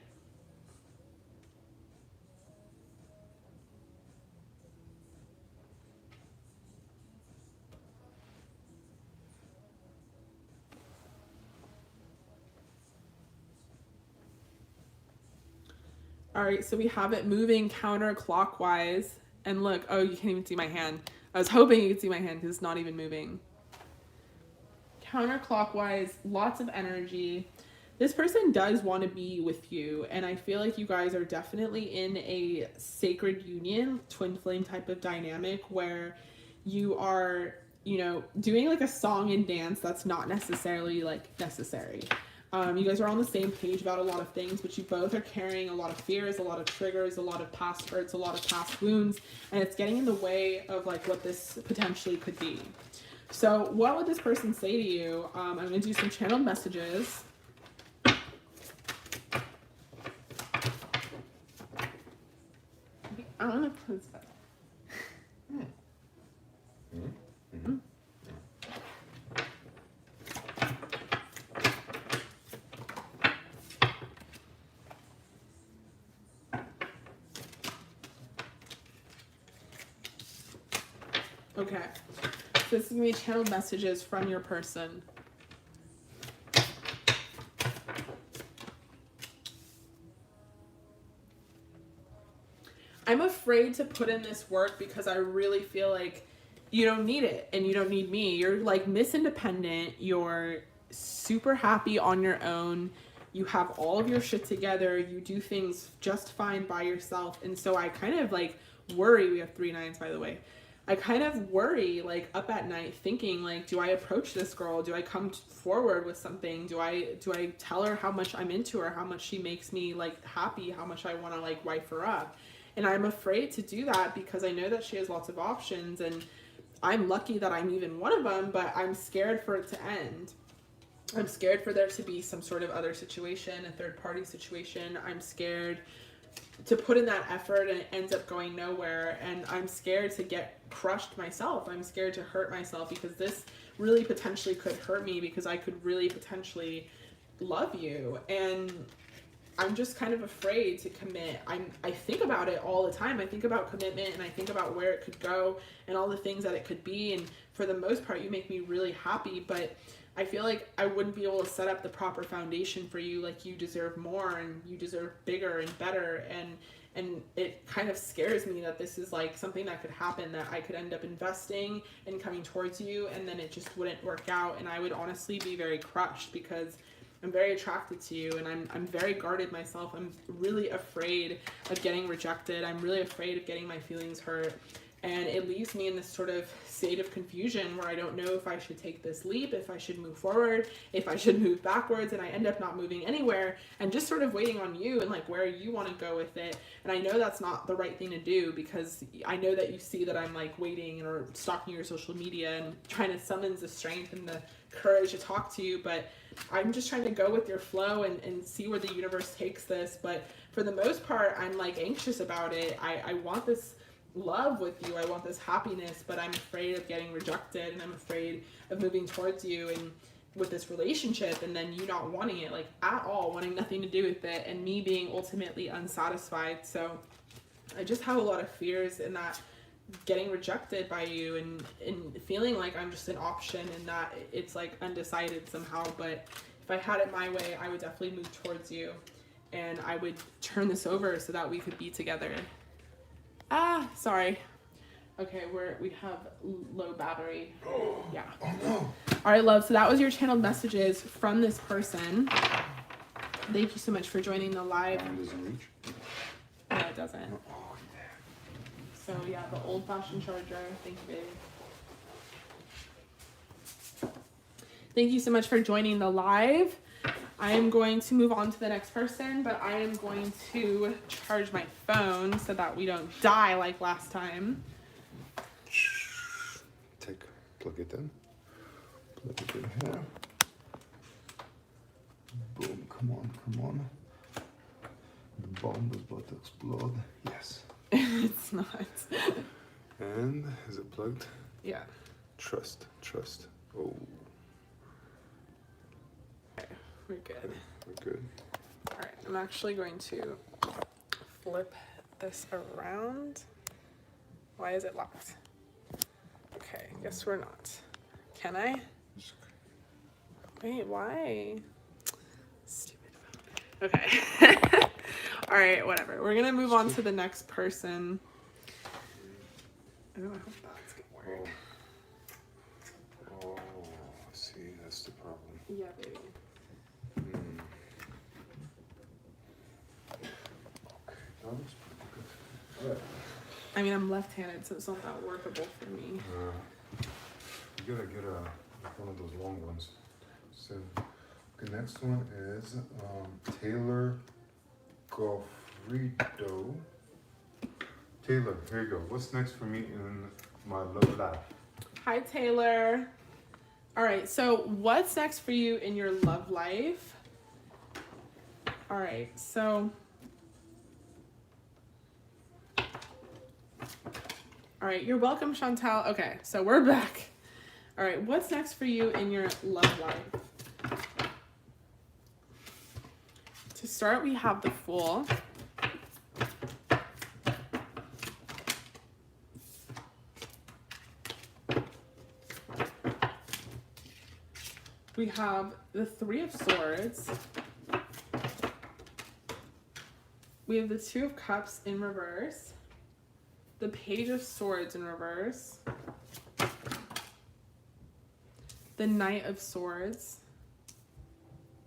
Speaker 1: All right, so we have it moving counterclockwise. And look, oh, you can't even see my hand. I was hoping you could see my hand because it's not even moving. Counterclockwise, lots of energy. This person does want to be with you, and I feel like you guys are definitely in a sacred union, twin flame type of dynamic where you are, you know, doing like a song and dance that's not necessarily like necessary. You guys are on the same page about a lot of things, but you both are carrying a lot of fears, a lot of triggers, a lot of past hurts, a lot of past wounds, and it's getting in the way of like what this potentially could be. So what would this person say to you? I'm going to do some channeled messages. I don't know if it's better. Okay, so this is going to be channeled messages from your person. I'm afraid to put in this work because I really feel like you don't need it and you don't need me. You're like Miss Independent. You're super happy on your own. You have all of your shit together. You do things just fine by yourself. And so I kind of like worry. We have 3 9s, by the way. I kind of worry like up at night thinking like, do I approach this girl? Do I come forward with something? Do I tell her how much I'm into her, how much she makes me like happy, how much I want to like wife her up? And I'm afraid to do that because I know that she has lots of options and I'm lucky that I'm even one of them, but I'm scared for it to end. I'm scared for there to be some sort of other situation, a third party situation. I'm scared to put in that effort and it ends up going nowhere, and I'm scared to get crushed myself. I'm scared to hurt myself because this really potentially could hurt me because I could really potentially love you, and I'm just kind of afraid to commit. I think about it all the time. I think about commitment and I think about where it could go and all the things that it could be, and for the most part you make me really happy, but I feel like I wouldn't be able to set up the proper foundation for you. Like, you deserve more and you deserve bigger and better, and it kind of scares me that this is like something that could happen, that I could end up investing and coming towards you and then it just wouldn't work out, and I would honestly be very crushed because I'm very attracted to you and I'm very guarded myself. I'm really afraid of getting rejected. I'm really afraid of getting my feelings hurt. And it leaves me in this sort of state of confusion where I don't know if I should take this leap, if I should move forward, if I should move backwards, and I end up not moving anywhere and just sort of waiting on you and like where you want to go with it. And I know that's not the right thing to do because I know that you see that I'm like waiting or stalking your social media and trying to summon the strength and the courage to talk to you, but I'm just trying to go with your flow and see where the universe takes this. But for the most part, I'm like anxious about it. I want this love with you, I want this happiness, but I'm afraid of getting rejected and I'm afraid of moving towards you and with this relationship and then you not wanting it like at all, wanting nothing to do with it, and me being ultimately unsatisfied. So I just have a lot of fears in that, getting rejected by you and feeling like I'm just an option and that it's like undecided somehow. But if I had it my way, I would definitely move towards you and I would turn this over so that we could be together. Sorry. Okay, we have low battery. Yeah.
Speaker 2: Oh no.
Speaker 1: All right, love. So that was your channeled messages from this person. Thank you so much for joining the live.
Speaker 2: Doesn't reach.
Speaker 1: No, it doesn't.
Speaker 2: Oh yeah.
Speaker 1: So yeah, the old-fashioned charger. Thank you, baby. Thank you so much for joining the live. I am going to move on to the next person, but I am going to charge my phone so that we don't die like last time.
Speaker 2: Plug it in. Plug it in here. Boom, come on. The bomb is about to explode. Yes.
Speaker 1: It's not.
Speaker 2: And is it plugged?
Speaker 1: Yeah.
Speaker 2: Trust. Oh.
Speaker 1: We're good.
Speaker 2: We're good.
Speaker 1: All right, I'm actually going to flip this around. Why is it locked? Okay, guess we're not. Can I? Wait, why? Stupid phone. Okay. All right, whatever. We're gonna move on to the next person. Oh, I hope that's gonna work.
Speaker 2: Oh, see, that's the problem.
Speaker 1: Yeah, baby.
Speaker 2: Okay, that looks pretty good.
Speaker 1: I mean, I'm left-handed, so it's not that workable for me.
Speaker 2: You gotta get one of those long ones. So, the next one is Taylor Goffredo. Taylor, here you go. What's next for me in my love life?
Speaker 1: Hi, Taylor. All right, so what's next for you in your love life? All right, so... All right, you're welcome, Chantal. Okay, so we're back. All right, what's next for you in your love life? To start, we have the Fool. We have the Three of Swords. We have the Two of Cups in reverse. The Page of Swords in reverse. The Knight of Swords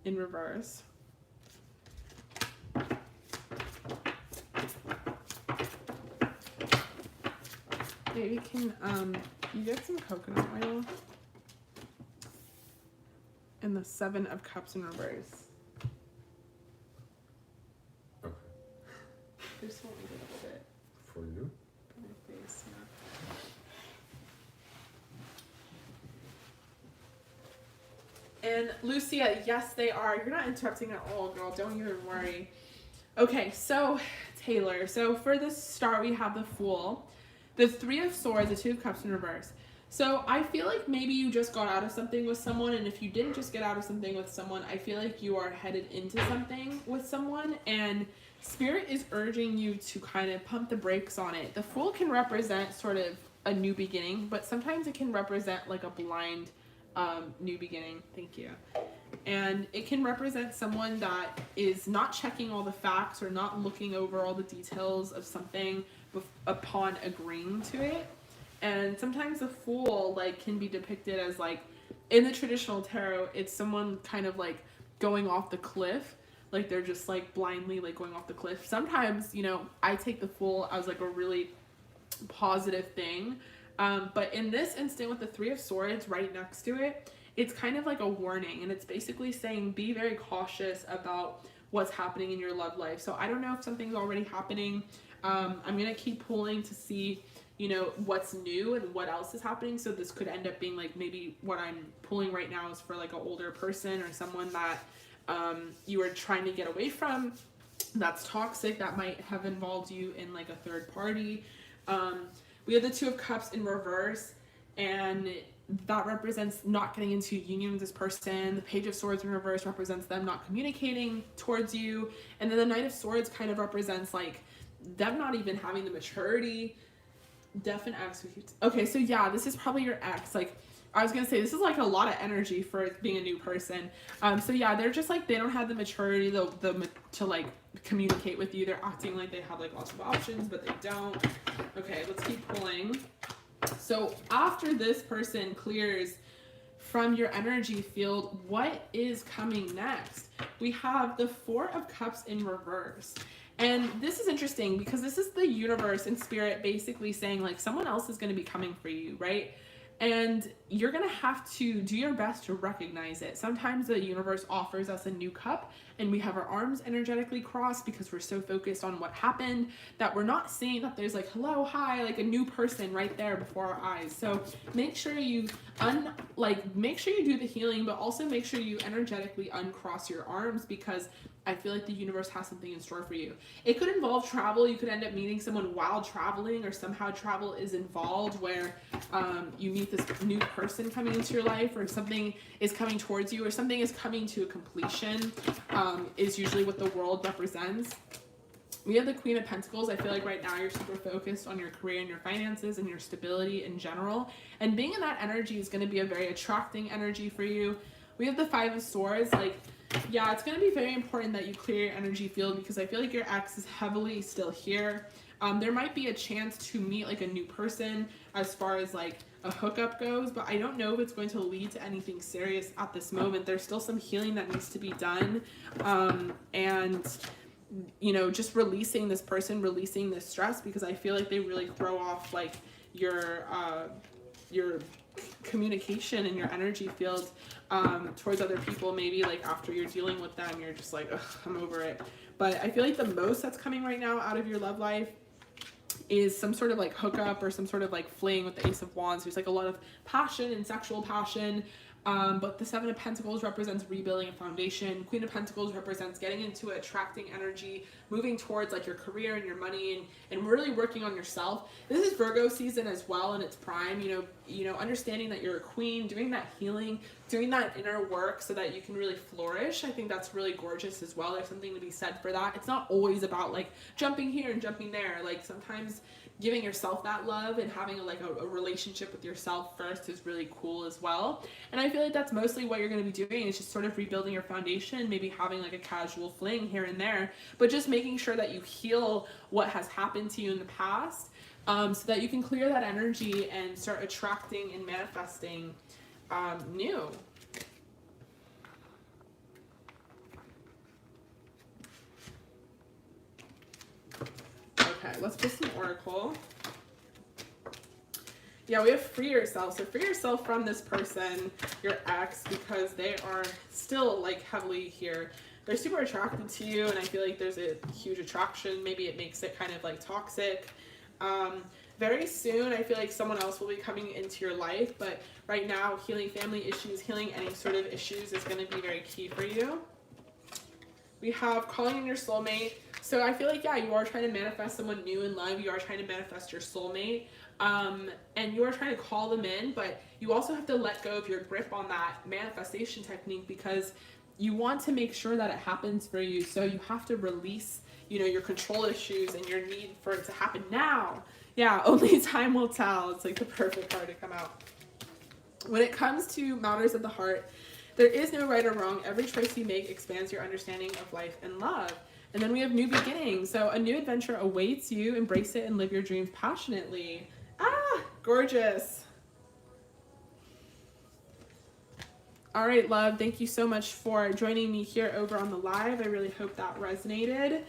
Speaker 1: in reverse. Maybe can you get some coconut oil? And the Seven of Cups in reverse.
Speaker 2: Okay.
Speaker 1: Just want to get a little bit
Speaker 2: For you?
Speaker 1: for my face. Yeah. And Lucia, yes, they are. You're not interrupting at all, girl. Don't even worry. Okay, so Taylor. So for the start, we have the Fool, the Three of Swords, the Two of Cups in reverse. So I feel like maybe you just got out of something with someone, and if you didn't just get out of something with someone, I feel like you are headed into something with someone, and Spirit is urging you to kind of pump the brakes on it. The Fool can represent sort of a new beginning, but sometimes it can represent like a blind new beginning. Thank you. And it can represent someone that is not checking all the facts or not looking over all the details of something upon agreeing to it. And sometimes the Fool like can be depicted as like, in the traditional tarot, it's someone kind of like going off the cliff, like they're just like blindly like going off the cliff. Sometimes, you know, I take the Fool as like a really positive thing, but in this instant with the Three of Swords right next to it, it's kind of like a warning, and it's basically saying be very cautious about what's happening in your love life. So I don't know if something's already happening. I'm gonna keep pulling to see, you know, what's new and what else is happening. So this could end up being like, maybe what I'm pulling right now is for like an older person or someone that you are trying to get away from, that's toxic, that might have involved you in like a third party. We have the Two of Cups in reverse, and that represents not getting into union with this person. The Page of Swords in reverse represents them not communicating towards you, and then the Knight of Swords kind of represents like them not even having the maturity. Definite ex with you. Okay, so yeah, this is probably your ex. Like, I was gonna say, this is like a lot of energy for being a new person. So yeah, they're just like, they don't have the maturity to like communicate with you. They're acting like they have like lots of options, but they don't. Okay, let's keep pulling. So after this person clears from your energy field, what is coming next? We have the Four of Cups in reverse. And this is interesting because this is the universe and Spirit basically saying like someone else is going to be coming for you, right? And you're going to have to do your best to recognize it. Sometimes the universe offers us a new cup and we have our arms energetically crossed because we're so focused on what happened that we're not seeing that there's like, hello, hi, like a new person right there before our eyes. So make sure you make sure you do the healing, but also make sure you energetically uncross your arms, because I feel like the universe has something in store for you. It could involve travel. You could end up meeting someone while traveling, or somehow travel is involved where you meet this new person coming into your life, or something is coming towards you, or something is coming to a completion, is usually what the world represents. We have the Queen of Pentacles. I feel like right now you're super focused on your career and your finances and your stability in general. And being in that energy is going to be a very attracting energy for you. We have the Five of Swords. Like, Yeah, it's going to be very important that you clear your energy field because I feel like your ex is heavily still here. There might be a chance to meet like a new person as far as like a hookup goes, but I don't know if it's going to lead to anything serious at this moment. There's still some healing that needs to be done. And you know, just releasing this person, releasing this stress, because I feel like they really throw off like your communication and your energy field towards other people. Maybe like after you're dealing with them, you're just like, ugh, I'm over it. But I feel like the most that's coming right now out of your love life is some sort of like hookup or some sort of like fling with the Ace of Wands. There's like a lot of passion and sexual passion. But the Seven of Pentacles represents rebuilding a foundation. Queen of Pentacles represents getting into it, attracting energy, moving towards like your career and your money, and really working on yourself. This is Virgo season as well in its prime. You know, understanding that you're a queen, doing that healing, doing that inner work so that you can really flourish. I think that's really gorgeous as well. There's something to be said for that. It's not always about like jumping here and jumping there. Like sometimes giving yourself that love and having a relationship with yourself first is really cool as well. And I feel like that's mostly what you're going to be doing, is just sort of rebuilding your foundation, maybe having like a casual fling here and there, but just making sure that you heal what has happened to you in the past, so that you can clear that energy and start attracting and manifesting new. Okay, let's put some oracle. Yeah, we have free yourself. So free yourself from this person, your ex, because they are still like heavily here. They're super attracted to you, and I feel like there's a huge attraction. Maybe it makes it kind of like toxic. Very soon, I feel like someone else will be coming into your life, but right now, healing family issues, healing any sort of issues is going to be very key for you. We have calling in your soulmate. So I feel like, yeah, you are trying to manifest someone new in love. You are trying to manifest your soulmate. And you are trying to call them in, but you also have to let go of your grip on that manifestation technique, because you want to make sure that it happens for you. So you have to release, you know, your control issues and your need for it to happen now. Yeah, only time will tell. It's like the perfect card to come out. When it comes to matters of the heart, there is no right or wrong. Every choice you make expands your understanding of life and love. And then we have new beginnings. So a new adventure awaits you. Embrace it and live your dreams passionately. Ah, gorgeous. All right, love. Thank you so much for joining me here over on the live. I really hope that resonated.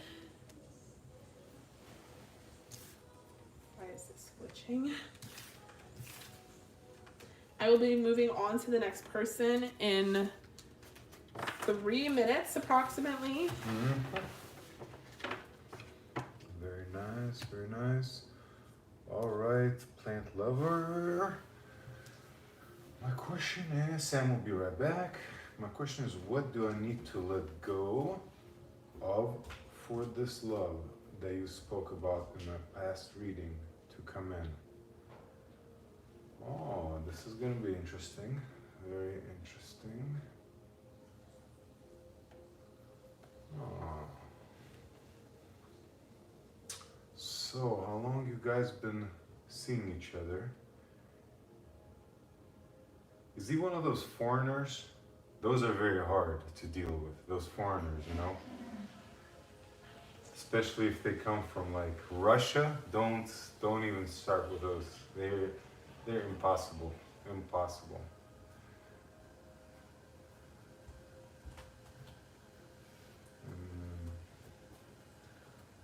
Speaker 1: Why is this glitching? I will be moving on to the next person in 3 minutes approximately.
Speaker 2: Very nice, very nice. All right, plant lover. My question is, Sam will be right back. My question is, what do I need to let go of for this love that you spoke about in my past reading to come in? Oh, this is going to be interesting. Very interesting. Oh. So, how long you guys been seeing each other? Is he one of those foreigners? Those are very hard to deal with, those foreigners, you know? Especially if they come from like Russia. Don't even start with those. They're impossible. Impossible.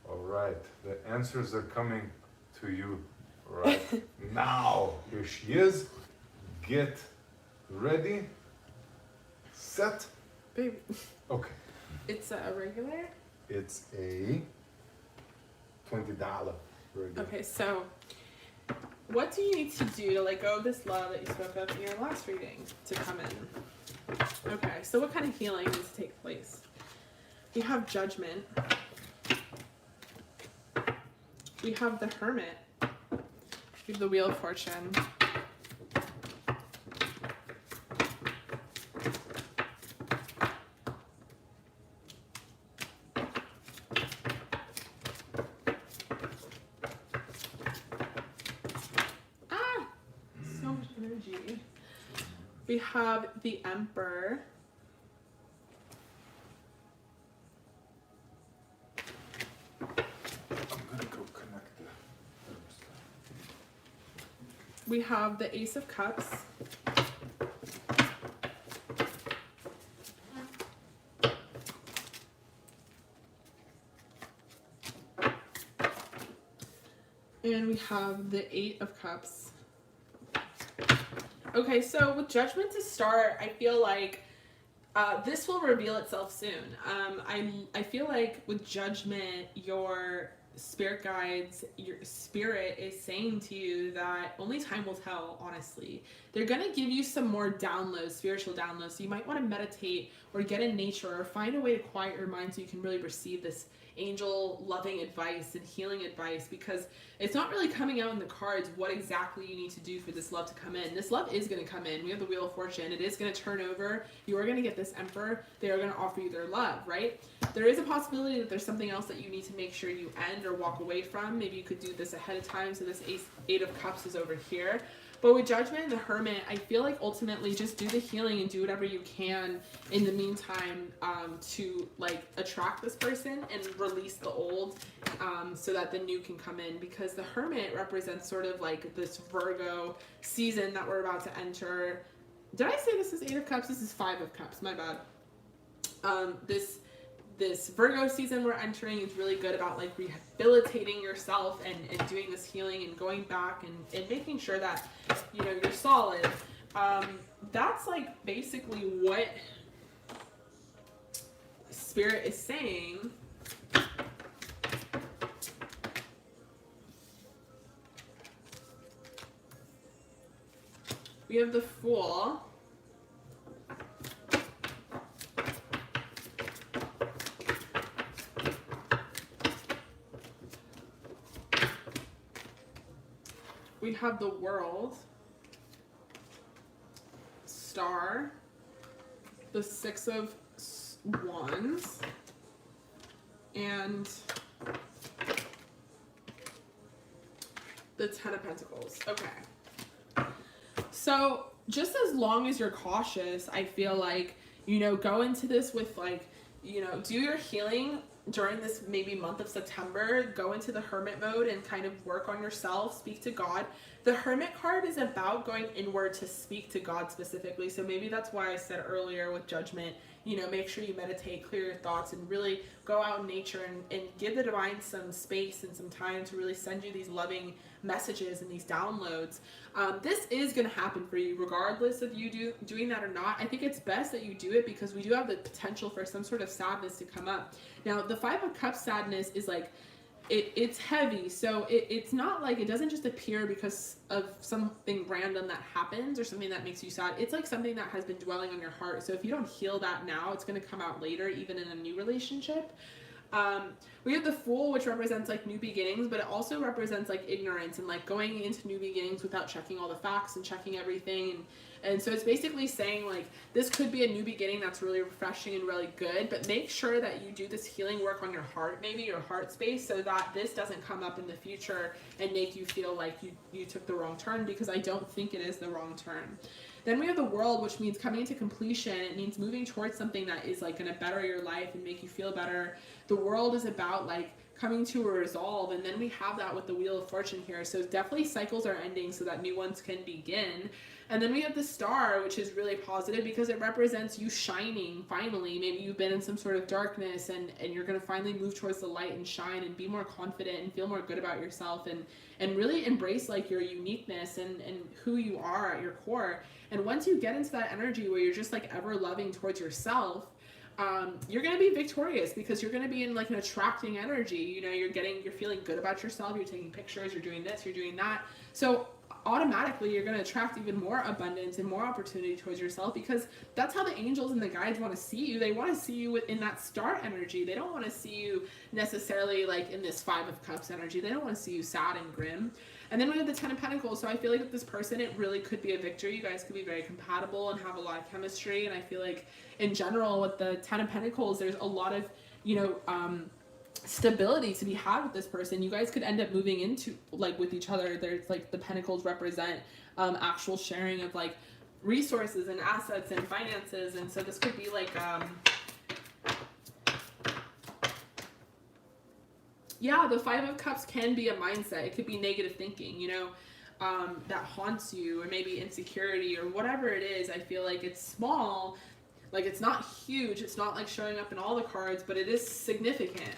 Speaker 2: All right, the answers are coming to you right now. Here she is. Get ready. Set.
Speaker 1: Baby.
Speaker 2: Okay.
Speaker 1: It's a regular?
Speaker 2: It's a $20 regular.
Speaker 1: Okay, so what do you need to do to let go of this love that you spoke of in your last reading to come in? Okay, so what kind of healing needs to take place? We have Judgment. We have the Hermit. We have the Wheel of Fortune. So much energy. We have the Emperor. we have the Ace of Cups. And we have the Eight of Cups. Okay, so with Judgment to start, I feel like this will reveal itself soon. I feel like with Judgment, your spirit guides, your spirit is saying to you that only time will tell, honestly. They're going to give you some more downloads, spiritual downloads. So you might want to meditate or get in nature or find a way to quiet your mind so you can really receive this angel loving advice and healing advice, because it's not really coming out in the cards what exactly you need to do for this love to come in. This love is going to come in. We have the Wheel of Fortune. It is going to turn over. You are going to get this Emperor. They are going to offer you their love, right? There is a possibility that there's something else that you need to make sure you end or walk away from. Maybe you could do this ahead of time. So this Eight of Cups is over here. But with Judgment and the Hermit, I feel like ultimately just do the healing and do whatever you can in the meantime to like attract this person and release the old so that the new can come in, because the Hermit represents sort of like this Virgo season that we're about to enter. Did I say this is Eight of Cups? This is Five of Cups, my bad. This Virgo season we're entering is really good about like rehabilitating yourself and doing this healing and going back and making sure that, you know, you're solid. That's like basically what Spirit is saying. We have the Fool. We have the World, Star, the Six of Wands, and the Ten of Pentacles. Okay. So just as long as you're cautious, I feel like, you know, go into this with like, you know, do your healing during this maybe month of September. Go into the Hermit mode and kind of work on yourself, speak to God. The Hermit card is about going inward to speak to God specifically. So maybe that's why I said earlier with Judgment, you know, make sure you meditate, clear your thoughts, and really go out in nature and give the divine some space and some time to really send you these loving messages and these downloads. This is going to happen for you regardless of you doing that or not. I think it's best that you do it because we do have the potential for some sort of sadness to come up. Now, the Five of Cups sadness is like, it's heavy, so it's not like it doesn't just appear because of something random that happens or something that makes you sad. It's like something that has been dwelling on your heart. So if you don't heal that now, it's going to come out later, even in a new relationship. We have the Fool, which represents like new beginnings, but it also represents like ignorance and like going into new beginnings without checking all the facts and checking everything. And so it's basically saying like this could be a new beginning that's really refreshing and really good, but make sure that you do this healing work on your heart, maybe your heart space, so that this doesn't come up in the future and make you feel like you took the wrong turn, because I don't think it is the wrong turn. Then we have the World, which means coming to completion. It means moving towards something that is like going to better your life and make you feel better. The World is about like coming to a resolve, and then we have that with the Wheel of Fortune here. So definitely cycles are ending so that new ones can begin. And then we have the Star, which is really positive because it represents you shining finally. Maybe you've been in some sort of darkness and you're going to finally move towards the light and shine and be more confident and feel more good about yourself and really embrace like your uniqueness and who you are at your core. And once you get into that energy where you're just like ever loving towards yourself, you're going to be victorious because you're going to be in like an attracting energy. You know, you're feeling good about yourself. You're taking pictures, you're doing this, you're doing that. So automatically you're going to attract even more abundance and more opportunity towards yourself, because that's how the angels and the guides want to see you. They want to see you within that Star energy. They don't want to see you necessarily like in this Five of Cups energy. They don't want to see you sad and grim. And then we have the Ten of Pentacles. So I feel like with this person, it really could be a victory. You guys could be very compatible and have a lot of chemistry. And I feel like in general with the Ten of Pentacles, there's a lot of, you know, stability to be had with this person. You guys could end up moving into like with each other. There's like the Pentacles represent actual sharing of like resources and assets and finances. And so this could be like, yeah, the Five of Cups can be a mindset. It could be negative thinking, you know. that haunts you, or maybe insecurity or whatever it is. I feel like it's small, like it's not huge, it's not like showing up in all the cards, but it is significant.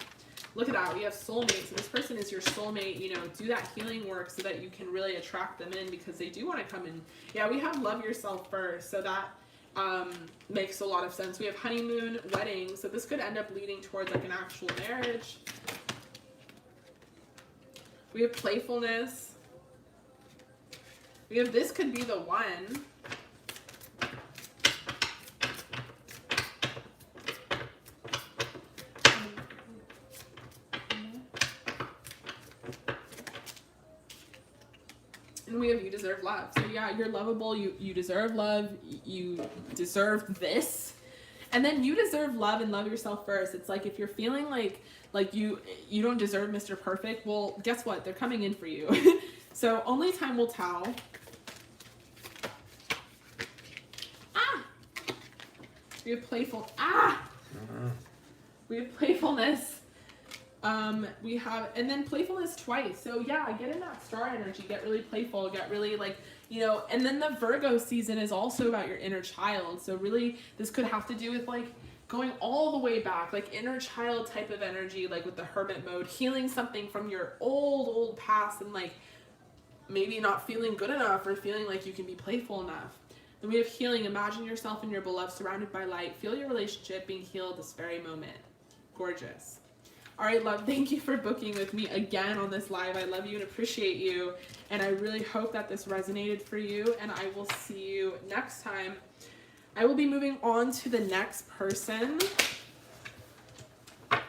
Speaker 1: Look at that, we have soulmates. So this person is your soulmate. You know, do that healing work so that you can really attract them in, because they do want to come in. Yeah, we have love yourself first, so that makes a lot of sense. We have honeymoon, wedding, so this could end up leading towards like an actual marriage. We have playfulness. We have this could be the one. And we have you deserve love. So yeah, you're lovable, you deserve love, you deserve this. And then you deserve love and love yourself first. It's like if you're feeling like you don't deserve Mr. Perfect, well, guess what? They're coming in for you. So only time will tell. Ah! We have playful. Ah! We have playfulness. We have, and then playfulness twice. So yeah, get in that star energy, get really playful, get really like, you know, and then the Virgo season is also about your inner child. So really this could have to do with like going all the way back, like inner child type of energy, like with the hermit mode, healing something from your old past, and like maybe not feeling good enough or feeling like you can be playful enough. Then we have healing. Imagine yourself and your beloved surrounded by light. Feel your relationship being healed this very moment. Gorgeous. All right, love, thank you for booking with me again on this live. I love you and appreciate you. And I really hope that this resonated for you. And I will see you next time. I will be moving on to the next person.
Speaker 2: All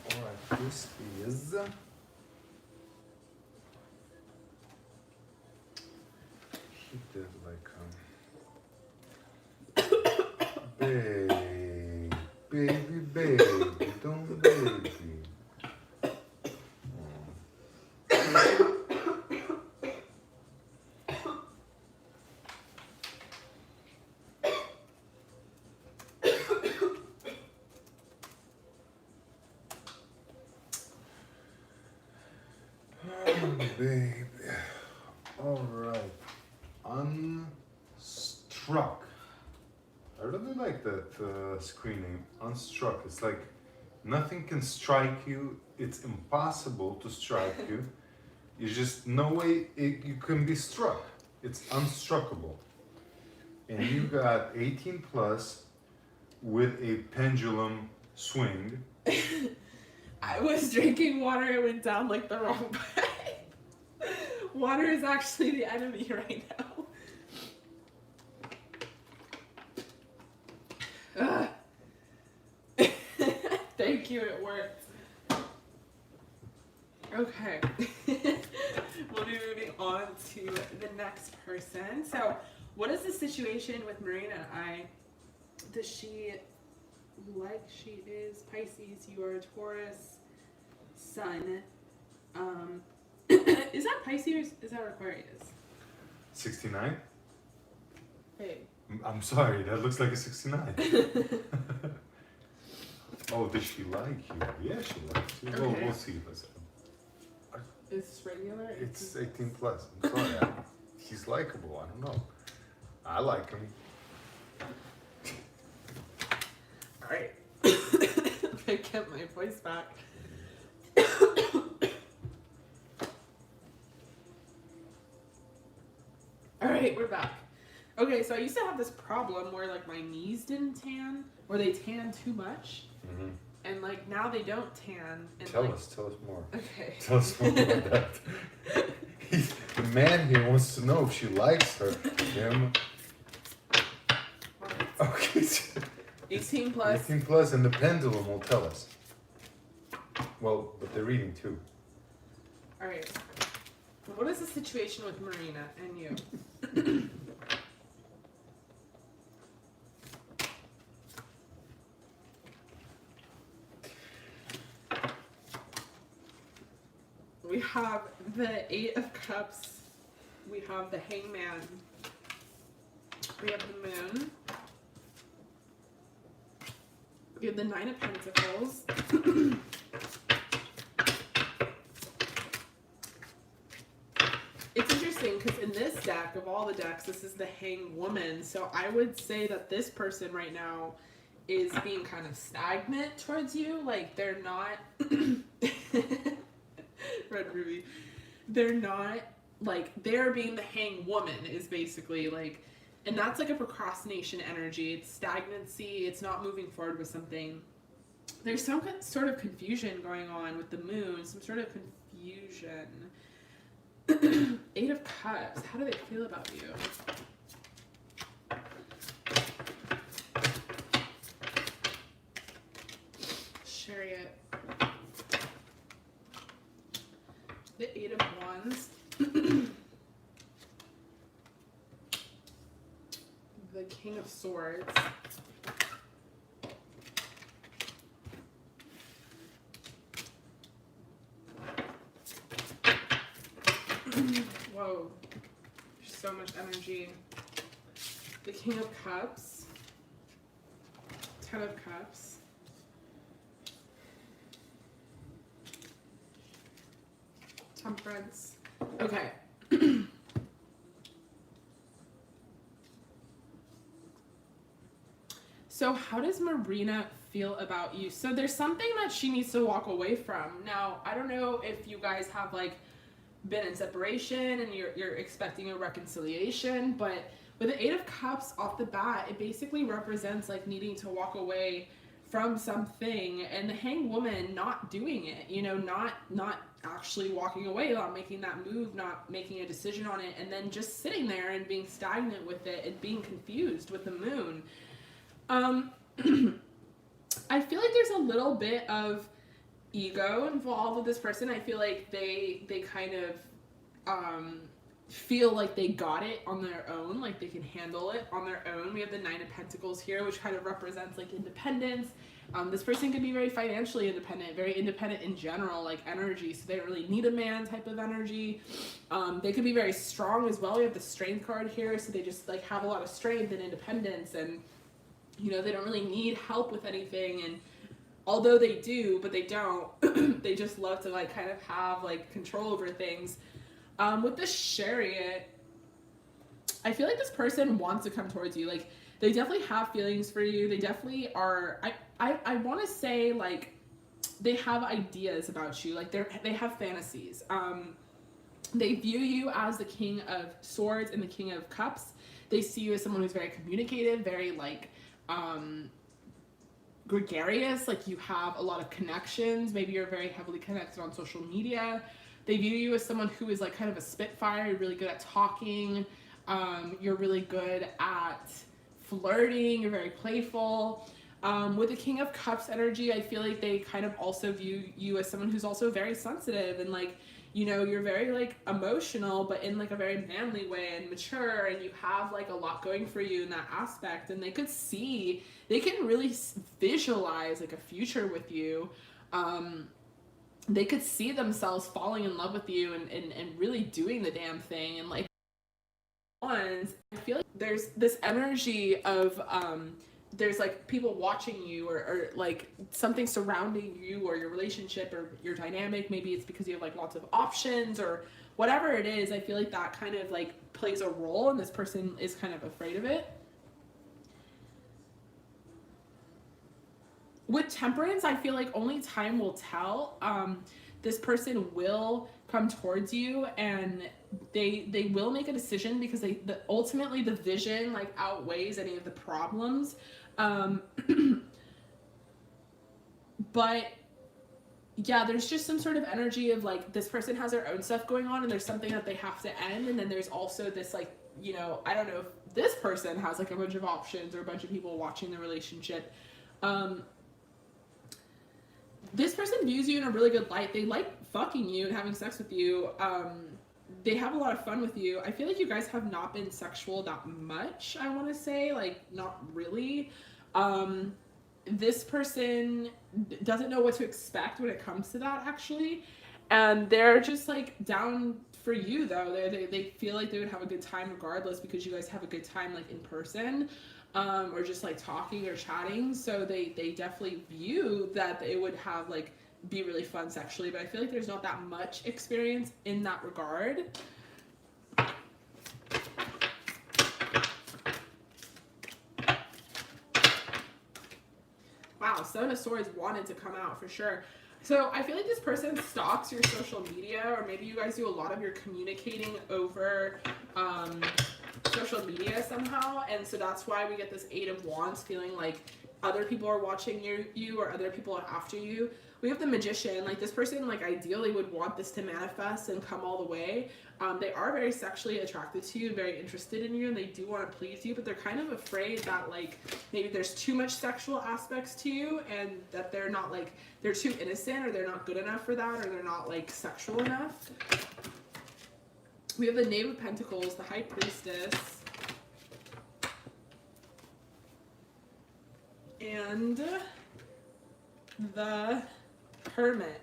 Speaker 2: right, this is... Did like baby, don't baby. Oh, baby. All right. Unstruck. I really like that screen name, Unstruck. It's like nothing can strike you. It's impossible to strike you. There's just no way you can be struck. It's unstruckable. And you got 18 plus with a pendulum swing.
Speaker 1: I was drinking water, it went down like the wrong way. Water is actually the enemy right now. Thank you, it worked. Okay. We'll be moving on to the next person. So, what is the situation with Marina? Does she, like she is Pisces, you are a Taurus, Sun. Is that Pisces or is that Aquarius?
Speaker 2: 69?
Speaker 1: Hey.
Speaker 2: I'm sorry, that looks like a 69. Oh, does she like you? Yeah, she likes you.
Speaker 1: Okay.
Speaker 2: We'll see.
Speaker 1: Is this regular?
Speaker 2: It's 18 plus. I'm sorry. He's likable. I don't know. I like him.
Speaker 1: All right. If I get my voice back. All right, we're back. Okay, so I used to have this problem where like my knees didn't tan, or they tan too much, and like now they don't tan. And
Speaker 2: tell us more.
Speaker 1: Okay.
Speaker 2: Tell us more about that. The man here wants to know if she likes her. Him. Okay.
Speaker 1: 18 plus.
Speaker 2: 18 plus, and the pendulum will tell us. Well, but they're reading too.
Speaker 1: All right. What is the situation with Marina and you? We have the 8 of Cups. We have the Hangman. We have the Moon. We have the Nine of Pentacles. It's interesting because in this deck, of all the decks, this is the Hanged Woman. So I would say that this person right now is being kind of stagnant towards you. Like, they're not... Red Ruby. They're not, like, they're being the Hanged Woman is basically, like... And that's like a procrastination energy. It's stagnancy. It's not moving forward with something. There's some sort of confusion going on with the moon. Some sort of confusion. Eight of Cups. How do they feel about you? Chariot. The Eight of Wands. The King of Swords. Whoa, there's so much energy. The King of Cups. Ten of Cups. Temperance. Okay. So how does Marina feel about you? So there's something that she needs to walk away from. Now, I don't know if you guys have like been in separation and you're expecting a reconciliation, but with the Eight of Cups off the bat, it basically represents like needing to walk away from something, and the Hanged Woman not doing it, you know, not actually walking away, not making that move, not making a decision on it, and then just sitting there and being stagnant with it and being confused with the moon. I feel like there's a little bit of ego involved with this person. I feel like they kind of feel like they got it on their own, like they can handle it on their own. We have the Nine of Pentacles here, which kind of represents like independence. This person could be very financially independent, very independent in general, like energy, so they don't really need a man type of energy. They could be very strong as well. We have the Strength card here, so they just like have a lot of strength and independence, and you know, they don't really need help with anything, and although they do, but they don't, they just love to like kind of have like control over things. With the Chariot, I feel like this person wants to come towards you. Like, they definitely have feelings for you. They definitely are, I want to say like they have ideas about you. Like they have fantasies. They view you as the King of Swords and the King of Cups. They see you as someone who's very communicative, very like gregarious, like you have a lot of connections. Maybe you're very heavily connected on social media. They view you as someone who is like kind of a spitfire. You're really good at talking. You're really good at flirting. You're very playful. With the King of Cups energy, I feel like they kind of also view you as someone who's also very sensitive, and like, you know, you're very like emotional, but in like a very manly way, and mature, and you have like a lot going for you in that aspect. And they can really visualize like a future with you. They could see themselves falling in love with you and really doing the damn thing. And like, I feel like there's this energy of there's like people watching you, or like something surrounding you or your relationship or your dynamic. Maybe it's because you have like lots of options or whatever it is. I feel like that kind of like plays a role, and this person is kind of afraid of it. With Temperance, I feel like only time will tell. This person will come towards you, and they will make a decision, because ultimately the vision like outweighs any of the problems. But yeah, there's just some sort of energy of like this person has their own stuff going on, and there's something that they have to end, and then there's also this like, you know, I don't know if this person has like a bunch of options or a bunch of people watching the relationship. This person views you in a really good light. They like fucking you and having sex with you. They have a lot of fun with you. I feel like you guys have not been sexual that much, I want to say, like not really. This person doesn't know what to expect when it comes to that, actually. And they're just like down for you though. They feel like they would have a good time regardless, because you guys have a good time like in person. or just like talking or chatting. So they definitely view that it would have like be really fun sexually, but I feel like there's not that much experience in that regard. Wow, Seven of Swords wanted to come out for sure. So I feel like this person stalks your social media, or maybe you guys do a lot of your communicating over social media somehow, and so that's why we get this Eight of Wands, feeling like other people are watching you or other people are after you. We have the Magician. Like, this person, like, ideally would want this to manifest and come all the way. They are very sexually attracted to you and very interested in you, and they do want to please you, but they're kind of afraid that, like, maybe there's too much sexual aspects to you, and that they're not, like, they're too innocent, or they're not good enough for that, or they're not, like, sexual enough. We have the Knave of Pentacles, the High Priestess, and the Hermit.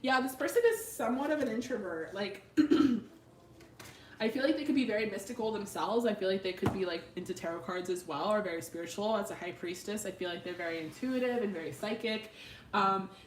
Speaker 1: Yeah, this person is somewhat of an introvert. Like, I feel like they could be very mystical themselves. I feel like they could be like into tarot cards as well, or very spiritual. As a High Priestess, I feel like they're very intuitive and very psychic.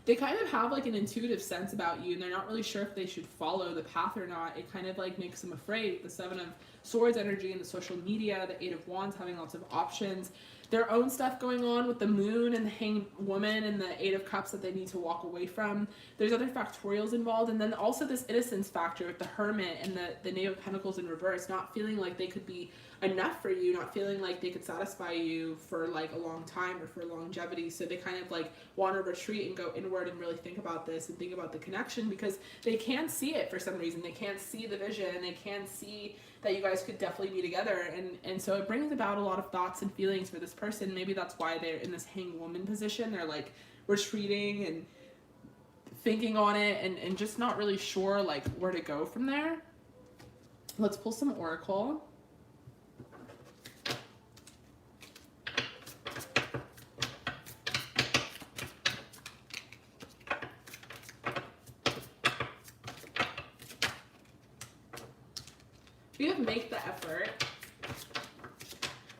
Speaker 1: They kind of have like an intuitive sense about you, and they're not really sure if they should follow the path or not. It kind of like makes them afraid. The Seven of Swords energy and the social media, the Eight of Wands having lots of options, their own stuff going on with the Moon and the Hanged Woman and the Eight of Cups that they need to walk away from. There's other factorials involved, and then also this innocence factor with the Hermit and the Knave of Pentacles in reverse, not feeling like they could be enough for you, not feeling like they could satisfy you for like a long time or for longevity. So they kind of like want to retreat and go inward and really think about this and think about the connection, because they can't see it for some reason. They can't see the vision, and they can't see that you guys could definitely be together, and so it brings about a lot of thoughts and feelings for this person. Maybe that's why they're in this Hanged Woman position. They're like retreating and thinking on it, and just not really sure like where to go from there. Let's pull some Oracle. We have Make the Effort.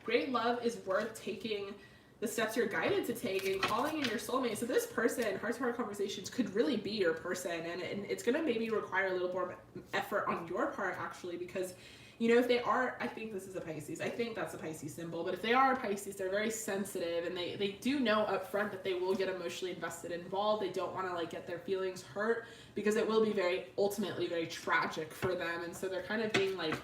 Speaker 1: Great love is worth taking the steps you're guided to take and calling in your soulmate. So this person, heart-to-heart conversations, could really be your person, and it's going to maybe require a little more effort on your part, actually, because, you know, if they are, I think this is a Pisces. I think that's a Pisces symbol, but if they are a Pisces, they're very sensitive, and they do know up front that they will get emotionally invested and involved. They don't want to like get their feelings hurt, because it will be ultimately very tragic for them, and so they're kind of being like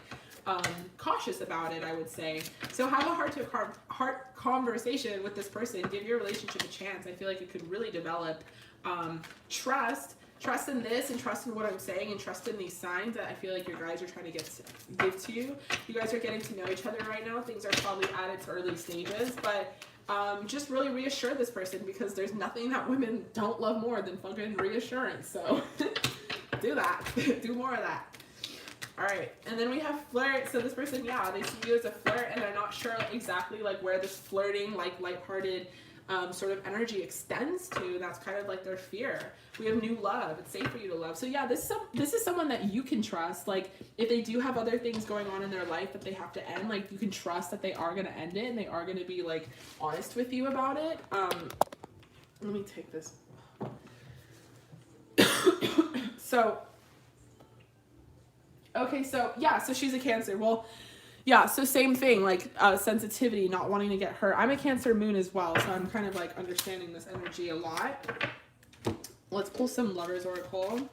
Speaker 1: cautious about it, I would say. So have a heart conversation with this person. Give your relationship a chance. I feel like it could really develop trust in this, and trust in what I'm saying, and trust in these signs that I feel like your guys are trying to give to you. You guys are getting to know each other right now. Things are probably at its early stages, but just really reassure this person, because there's nothing that women don't love more than fucking reassurance. So do that. Do more of that. All right, and then we have flirt. So this person, yeah, they see you as a flirt, and they're not sure exactly like where this flirting, like lighthearted sort of energy extends to. That's kind of like their fear. We have new love. It's safe for you to love. So yeah, this is someone that you can trust. Like, if they do have other things going on in their life that they have to end, like, you can trust that they are going to end it, and they are going to be like honest with you about it. Let me take this. Okay, so yeah, so she's a Cancer. Well, yeah, so same thing, like sensitivity, not wanting to get hurt. I'm a Cancer moon as well, so I'm kind of like understanding this energy a lot. Let's pull some Lovers Oracle.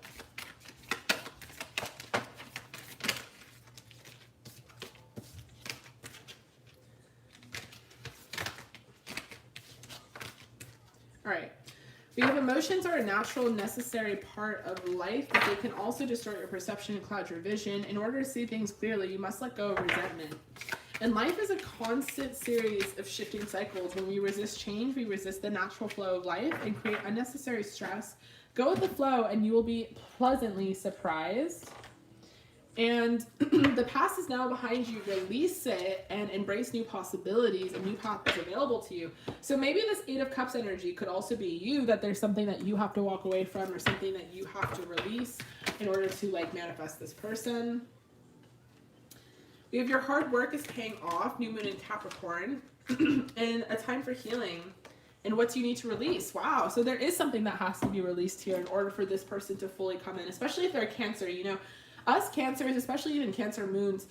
Speaker 1: All right. We have emotions are a natural, necessary part of life, but they can also distort your perception and cloud your vision. In order to see things clearly, you must let go of resentment. And life is a constant series of shifting cycles. When we resist change, we resist the natural flow of life and create unnecessary stress. Go with the flow, and you will be pleasantly surprised. And the past is now behind you. Release it and embrace new possibilities. A new path is available to you. So maybe this Eight of Cups energy could also be you, that there's something that you have to walk away from, or something that you have to release in order to like manifest this person. We have your hard work is paying off. New moon in Capricorn. and a time for healing. And what do you need to release? Wow. So there is something that has to be released here in order for this person to fully come in, especially if they're a Cancer. You know, us Cancers, especially even Cancer moons,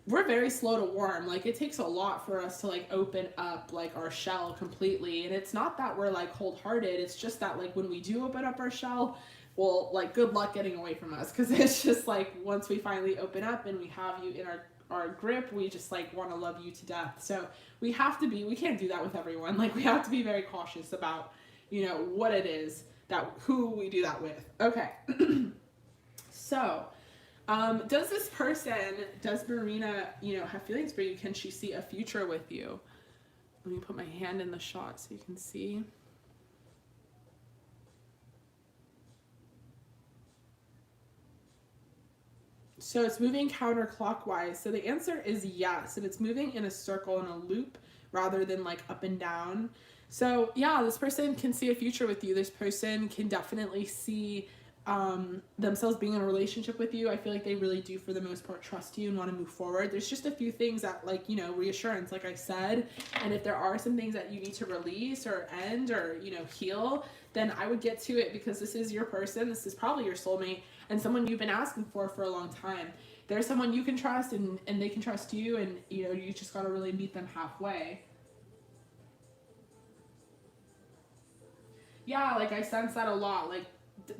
Speaker 1: we're very slow to warm. Like, it takes a lot for us to like open up like our shell completely. And it's not that we're like cold-hearted. It's just that like when we do open up our shell, well, like, good luck getting away from us, because it's just like once we finally open up and we have you in our grip, we just like want to love you to death. So we can't do that with everyone. Like, we have to be very cautious about, you know, what it is that, who we do that with. Okay. So, does Marina, you know, have feelings for you? Can she see a future with you? Let me put my hand in the shot so you can see. So it's moving counterclockwise. So the answer is yes. And it's moving in a circle, in a loop, rather than like up and down. So yeah, this person can see a future with you. This person can definitely see themselves being in a relationship with you. I feel like they really do, for the most part, trust you and want to move forward. There's just a few things that, like, you know, reassurance, like I said. And if there are some things that you need to release or end or, you know, heal, then I would get to it, because this is your person. This is probably your soulmate and someone you've been asking for a long time. There's someone you can trust, and they can trust you, and, you know, you just got to really meet them halfway. Yeah, like, I sense that a lot. Like,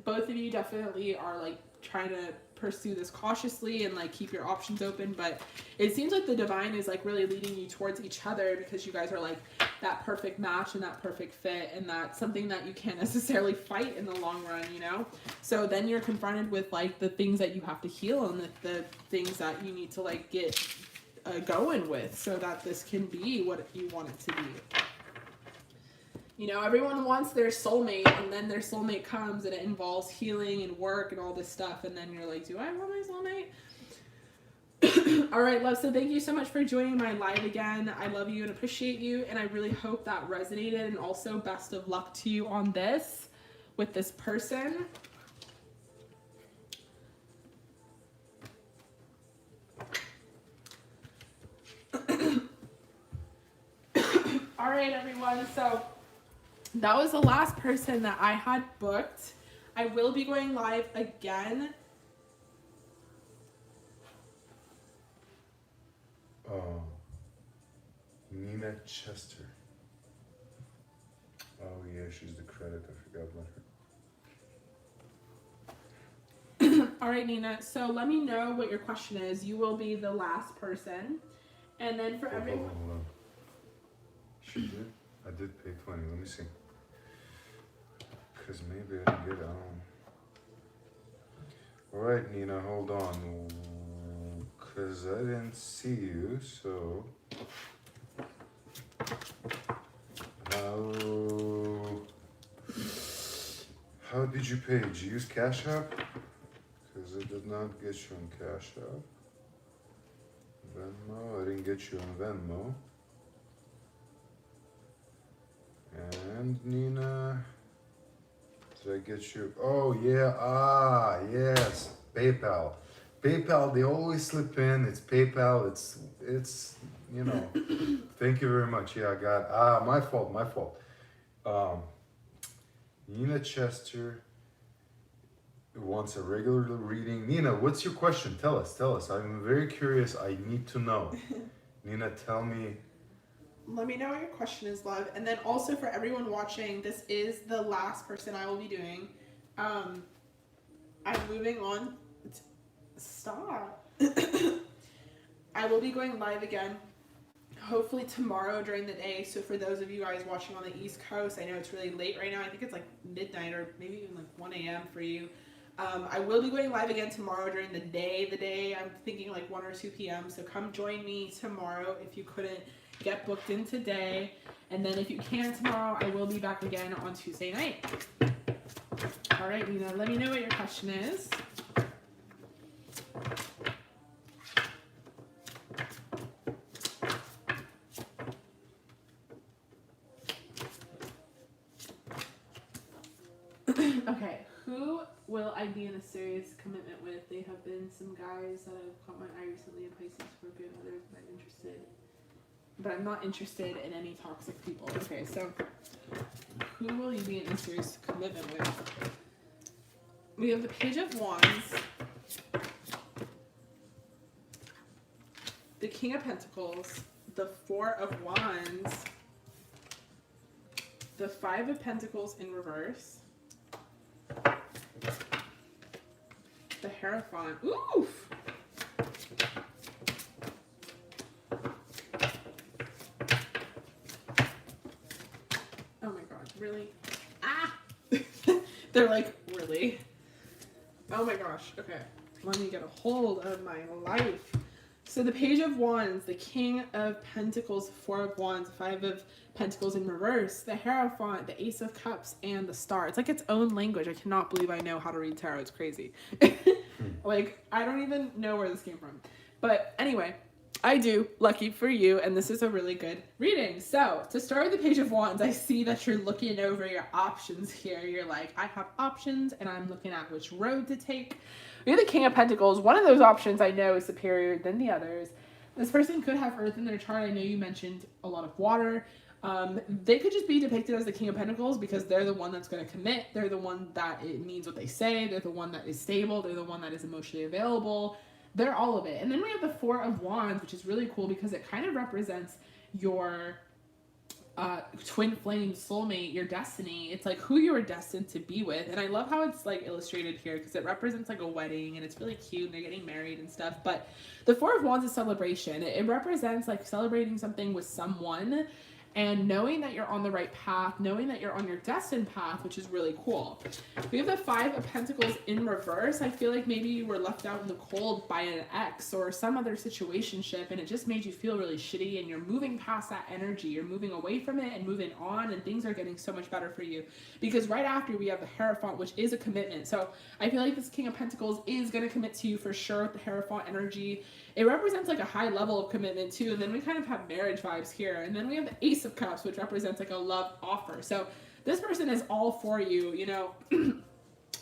Speaker 1: both of you definitely are like trying to pursue this cautiously and like keep your options open, but it seems like the divine is like really leading you towards each other, because you guys are like that perfect match and that perfect fit, and that's something that you can't necessarily fight in the long run, you know. So then you're confronted with like the things that you have to heal, and the things that you need to like get going with, so that this can be what you want it to be. You know, everyone wants their soulmate, and then their soulmate comes, and it involves healing and work and all this stuff, and then you're like, do I want my soulmate? All right, love, so thank you so much for joining my live again. I love you and appreciate you, and I really hope that resonated, and also best of luck to you on this with this person. All right, everyone, so that was the last person that I had booked. I will be going live again.
Speaker 2: Oh, Nina Chester. Oh yeah, she's the credit. I forgot about her.
Speaker 1: All right, Nina. So let me know what your question is. You will be the last person, and then for everyone.
Speaker 2: Hold on. She did. I did pay 20. Let me see. Because maybe I didn't get it. Alright, Nina, hold on. Because I didn't see you, so. How did you pay? Did you use Cashapp? Because I did not get you on Cashapp. Venmo, I didn't get you on Venmo. And Nina. Did I get you? Oh yeah, yes, PayPal. PayPal, they always slip in. It's PayPal. It's you know. Thank you very much. Yeah, I got. My fault. Nina Chester wants a regular reading. Nina, what's your question? Tell us. I'm very curious. I need to know. Nina, tell me.
Speaker 1: Let me know what your question is, love. And then also for everyone watching, this is the last person I will be doing. I'm moving on. Stop. I will be going live again, hopefully tomorrow during the day. So for those of you guys watching on the East Coast, I know it's really late right now. I think it's like midnight or maybe even like 1 a.m. for you. I will be going live again tomorrow during the day. I'm thinking like 1 or 2 p.m. So come join me tomorrow if you couldn't get booked in today. And then if you can tomorrow, I will be back again on Tuesday night. All right, Nina, let me know what your question is. Okay, who will I be in a serious commitment with? They have been some guys that have caught my eye recently in Pisces, Scorpio, and others that I'm interested but I'm not interested in any toxic people. Okay, so who will you be in a serious commitment with? We have the Page of Wands, the King of Pentacles, the Four of Wands, the Five of Pentacles in reverse, the Hierophant. Oof! Oh my god, really? Ah! They're like, really? Oh my gosh, okay. Let me get a hold of my life. So the Page of Wands, the King of Pentacles, Four of Wands, Five of Pentacles in reverse, the Hierophant, the Ace of Cups, and the Star. It's like its own language. I cannot believe I know how to read tarot. It's crazy. Like, I don't even know where this came from. But anyway, I do. Lucky for you. And this is a really good reading. So to start with the Page of Wands, I see that you're looking over your options here. You're like, I have options and I'm looking at which road to take. You're the King of Pentacles. One of those options I know is superior than the others. This person could have earth in their chart. I know you mentioned a lot of water. They could just be depicted as the King of Pentacles because they're the one that's going to commit. They're the one that it means what they say. They're the one that is stable. They're the one that is emotionally available. They're all of it. And then we have the Four of Wands, which is really cool because it kind of represents your twin flame soulmate, your destiny. It's like who you were destined to be with. And I love how it's like illustrated here because it represents like a wedding and it's really cute and they're getting married and stuff. But the Four of Wands is celebration. It represents like celebrating something with someone and knowing that you're on the right path, knowing that you're on your destined path, which is really cool. We have the Five of Pentacles in reverse. I feel like maybe you were left out in the cold by an ex or some other situationship and it just made you feel really shitty and you're moving past that energy. You're moving away from it and moving on and things are getting so much better for you. Because right after we have the Hierophant, which is a commitment. So I feel like this King of Pentacles is going to commit to you for sure with the Hierophant energy. It represents like a high level of commitment too. And then we kind of have marriage vibes here. And then we have the Ace of Cups, which represents like a love offer. So this person is all for you, you know.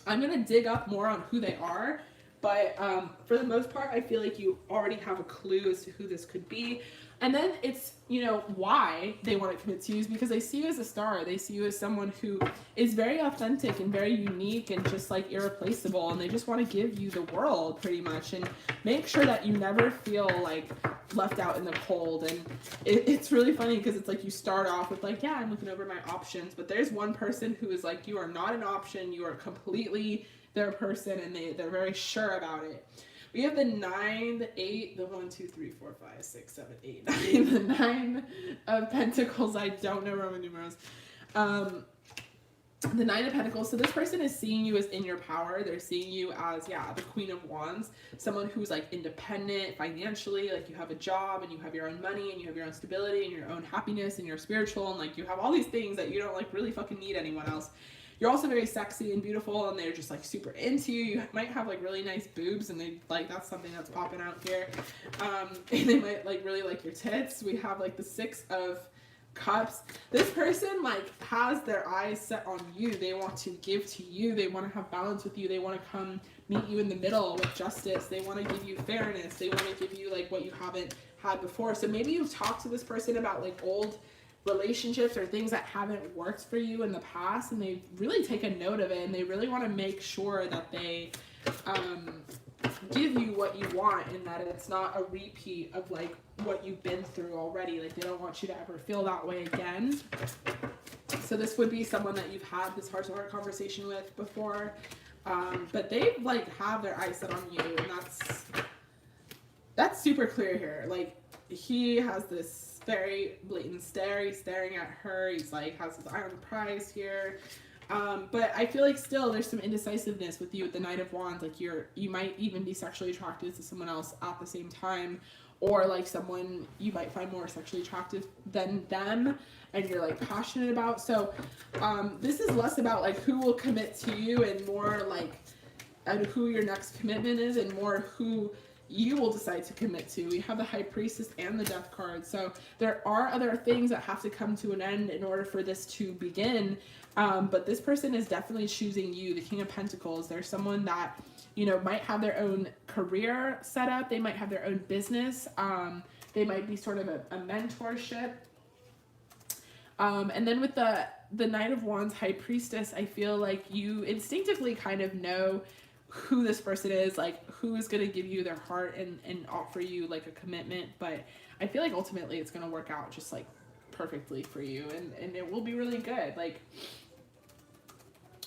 Speaker 1: I'm going to dig up more on who they are. But for the most part, I feel like you already have a clue as to who this could be. And then it's, you know, why they want to commit to you is because they see you as a star. They see you as someone who is very authentic and very unique and just like irreplaceable. And they just want to give you the world pretty much and make sure that you never feel like left out in the cold. And it's really funny because it's like you start off with like, yeah, I'm looking over my options. But there's one person who is like, you are not an option. You are completely their person and they're very sure about it. We have the 9, the 8, the 1, 2, 3, 4, 5, 6, 7, 8, 9, the 9 of Pentacles. I don't know Roman numerals. The 9 of Pentacles. So this person is seeing you as in your power. They're seeing you as, yeah, the Queen of Wands. Someone who's like independent financially, like you have a job and you have your own money and you have your own stability and your own happiness and you're spiritual and like you have all these things that you don't like really fucking need anyone else. You're also very sexy and beautiful and they're just like super into you. You might have like really nice boobs and they like, that's something that's popping out here. And they might like really like your tits. We have like the 6 of Cups. This person like has their eyes set on you. They want to give to you. They want to have balance with you. They want to come meet you in the middle with justice. They want to give you fairness. They want to give you like what you haven't had before. So maybe you've talked to this person about like old relationships or things that haven't worked for you in the past and they really take a note of it and they really want to make sure that they give you what you want and that it's not a repeat of like what you've been through already. Like they don't want you to ever feel that way again. So this would be someone that you've had this heart-to-heart conversation with before, but they like have their eyes set on you and that's super clear here. Like he has this very blatant staring at her. He's like has his eye on the prize here. But I feel like still there's some indecisiveness with you with the Knight of Wands. Like you might even be sexually attracted to someone else at the same time, or like someone you might find more sexually attractive than them and you're like passionate about. So this is less about like who will commit to you and more like and who your next commitment is and more who you will decide to commit to. We have the High Priestess and the Death card. So there are other things that have to come to an end in order for this to begin. But this person is definitely choosing you, the King of Pentacles. They're someone that, you know, might have their own career set up. They might have their own business. They might be sort of a mentorship. And then with the Knight of Wands, High Priestess, I feel like you instinctively kind of know who this person is, like who is going to give you their heart and offer you like a commitment. But I feel like ultimately it's going to work out just like perfectly for you, and it will be really good. Like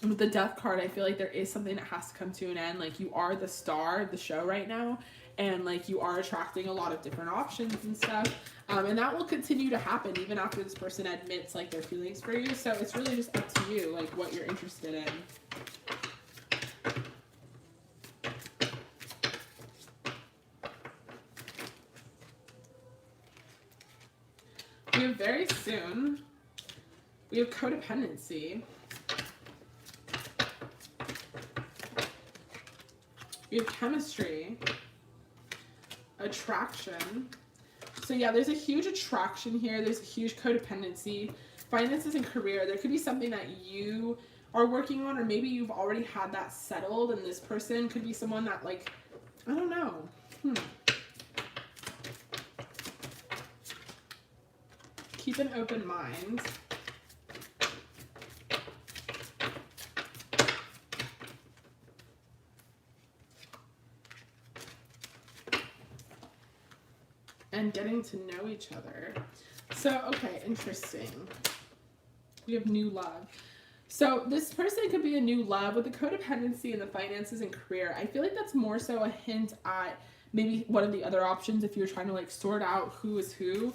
Speaker 1: with the Death card, I feel like there is something that has to come to an end. Like you are the star of the show right now, and like you are attracting a lot of different options and stuff. And that will continue to happen even after this person admits like their feelings for you. So it's really just up to you, like what you're interested in. We have very soon, we have codependency. We have chemistry, attraction. So yeah, there's a huge attraction here. There's a huge codependency, finances and career. There could be something that you are working on, or maybe you've already had that settled, and this person could be someone that like, I don't know. Keep an open mind. And getting to know each other. So, okay, interesting. We have new love. So this person could be a new love with the codependency and the finances and career. I feel like that's more so a hint at maybe one of the other options if you're trying to like sort out who is who.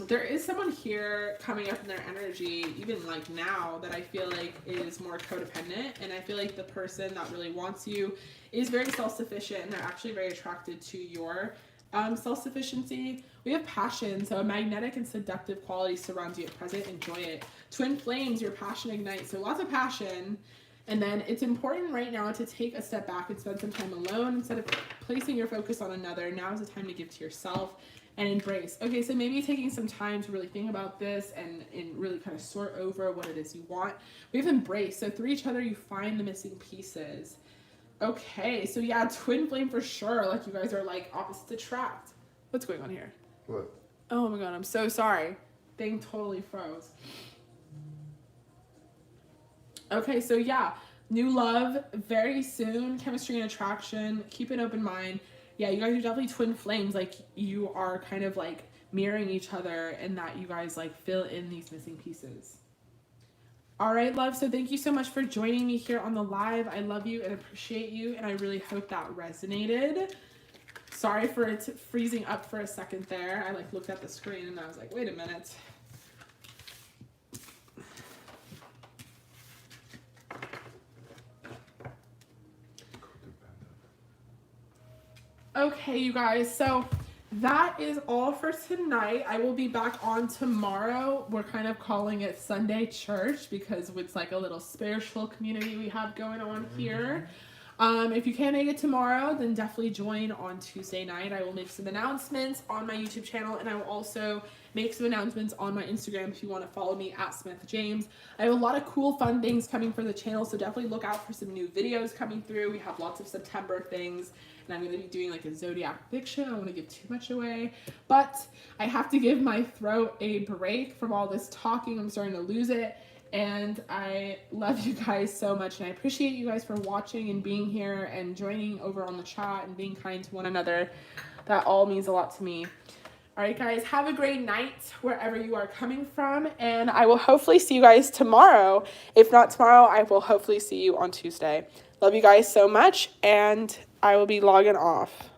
Speaker 1: There is someone here coming up in their energy, even like now, that I feel like is more codependent. And I feel like the person that really wants you is very self-sufficient, and they're actually very attracted to your self-sufficiency. We have passion, so a magnetic and seductive quality surrounds you at present. Enjoy it. Twin flames, your passion ignites. So lots of passion. And then it's important right now to take a step back and spend some time alone instead of placing your focus on another. Now is the time to give to yourself and embrace. Okay, so maybe taking some time to really think about this and really kind of sort over what it is you want. We have embrace. So through each other, you find the missing pieces. Okay, so yeah, twin flame for sure. Like you guys are like opposites attract. What's going on here?
Speaker 2: What?
Speaker 1: Oh my god, I'm so sorry. Thing totally froze. Okay, so yeah, new love very soon. Chemistry and attraction. Keep an open mind. Yeah, you guys are definitely twin flames. Like you are kind of like mirroring each other, and that you guys like fill in these missing pieces. All right, love. So thank you so much for joining me here on the live. I love you and appreciate you, and I really hope that resonated. Sorry for it freezing up for a second there. I like looked at the screen and I was like, wait a minute. Okay, you guys, so that is all for tonight. I will be back on tomorrow. We're kind of calling it Sunday Church because it's like a little spiritual community we have going on here. If you can't make it tomorrow, then definitely join on Tuesday night. I will make some announcements on my YouTube channel, and I will also make some announcements on my Instagram if you want to follow me at Samanthajamezz. I have a lot of cool, fun things coming for the channel, so definitely look out for some new videos coming through. We have lots of September things, and I'm going to be doing like a zodiac prediction. I don't want to give too much away, but I have to give my throat a break from all this talking. I'm starting to lose it. And I love you guys so much, and I appreciate you guys for watching and being here and joining over on the chat and being kind to one another. That all means a lot to me. All right, guys, have a great night wherever you are coming from, and I will hopefully see you guys tomorrow. If not tomorrow, I will hopefully see you on Tuesday. Love you guys so much, and I will be logging off.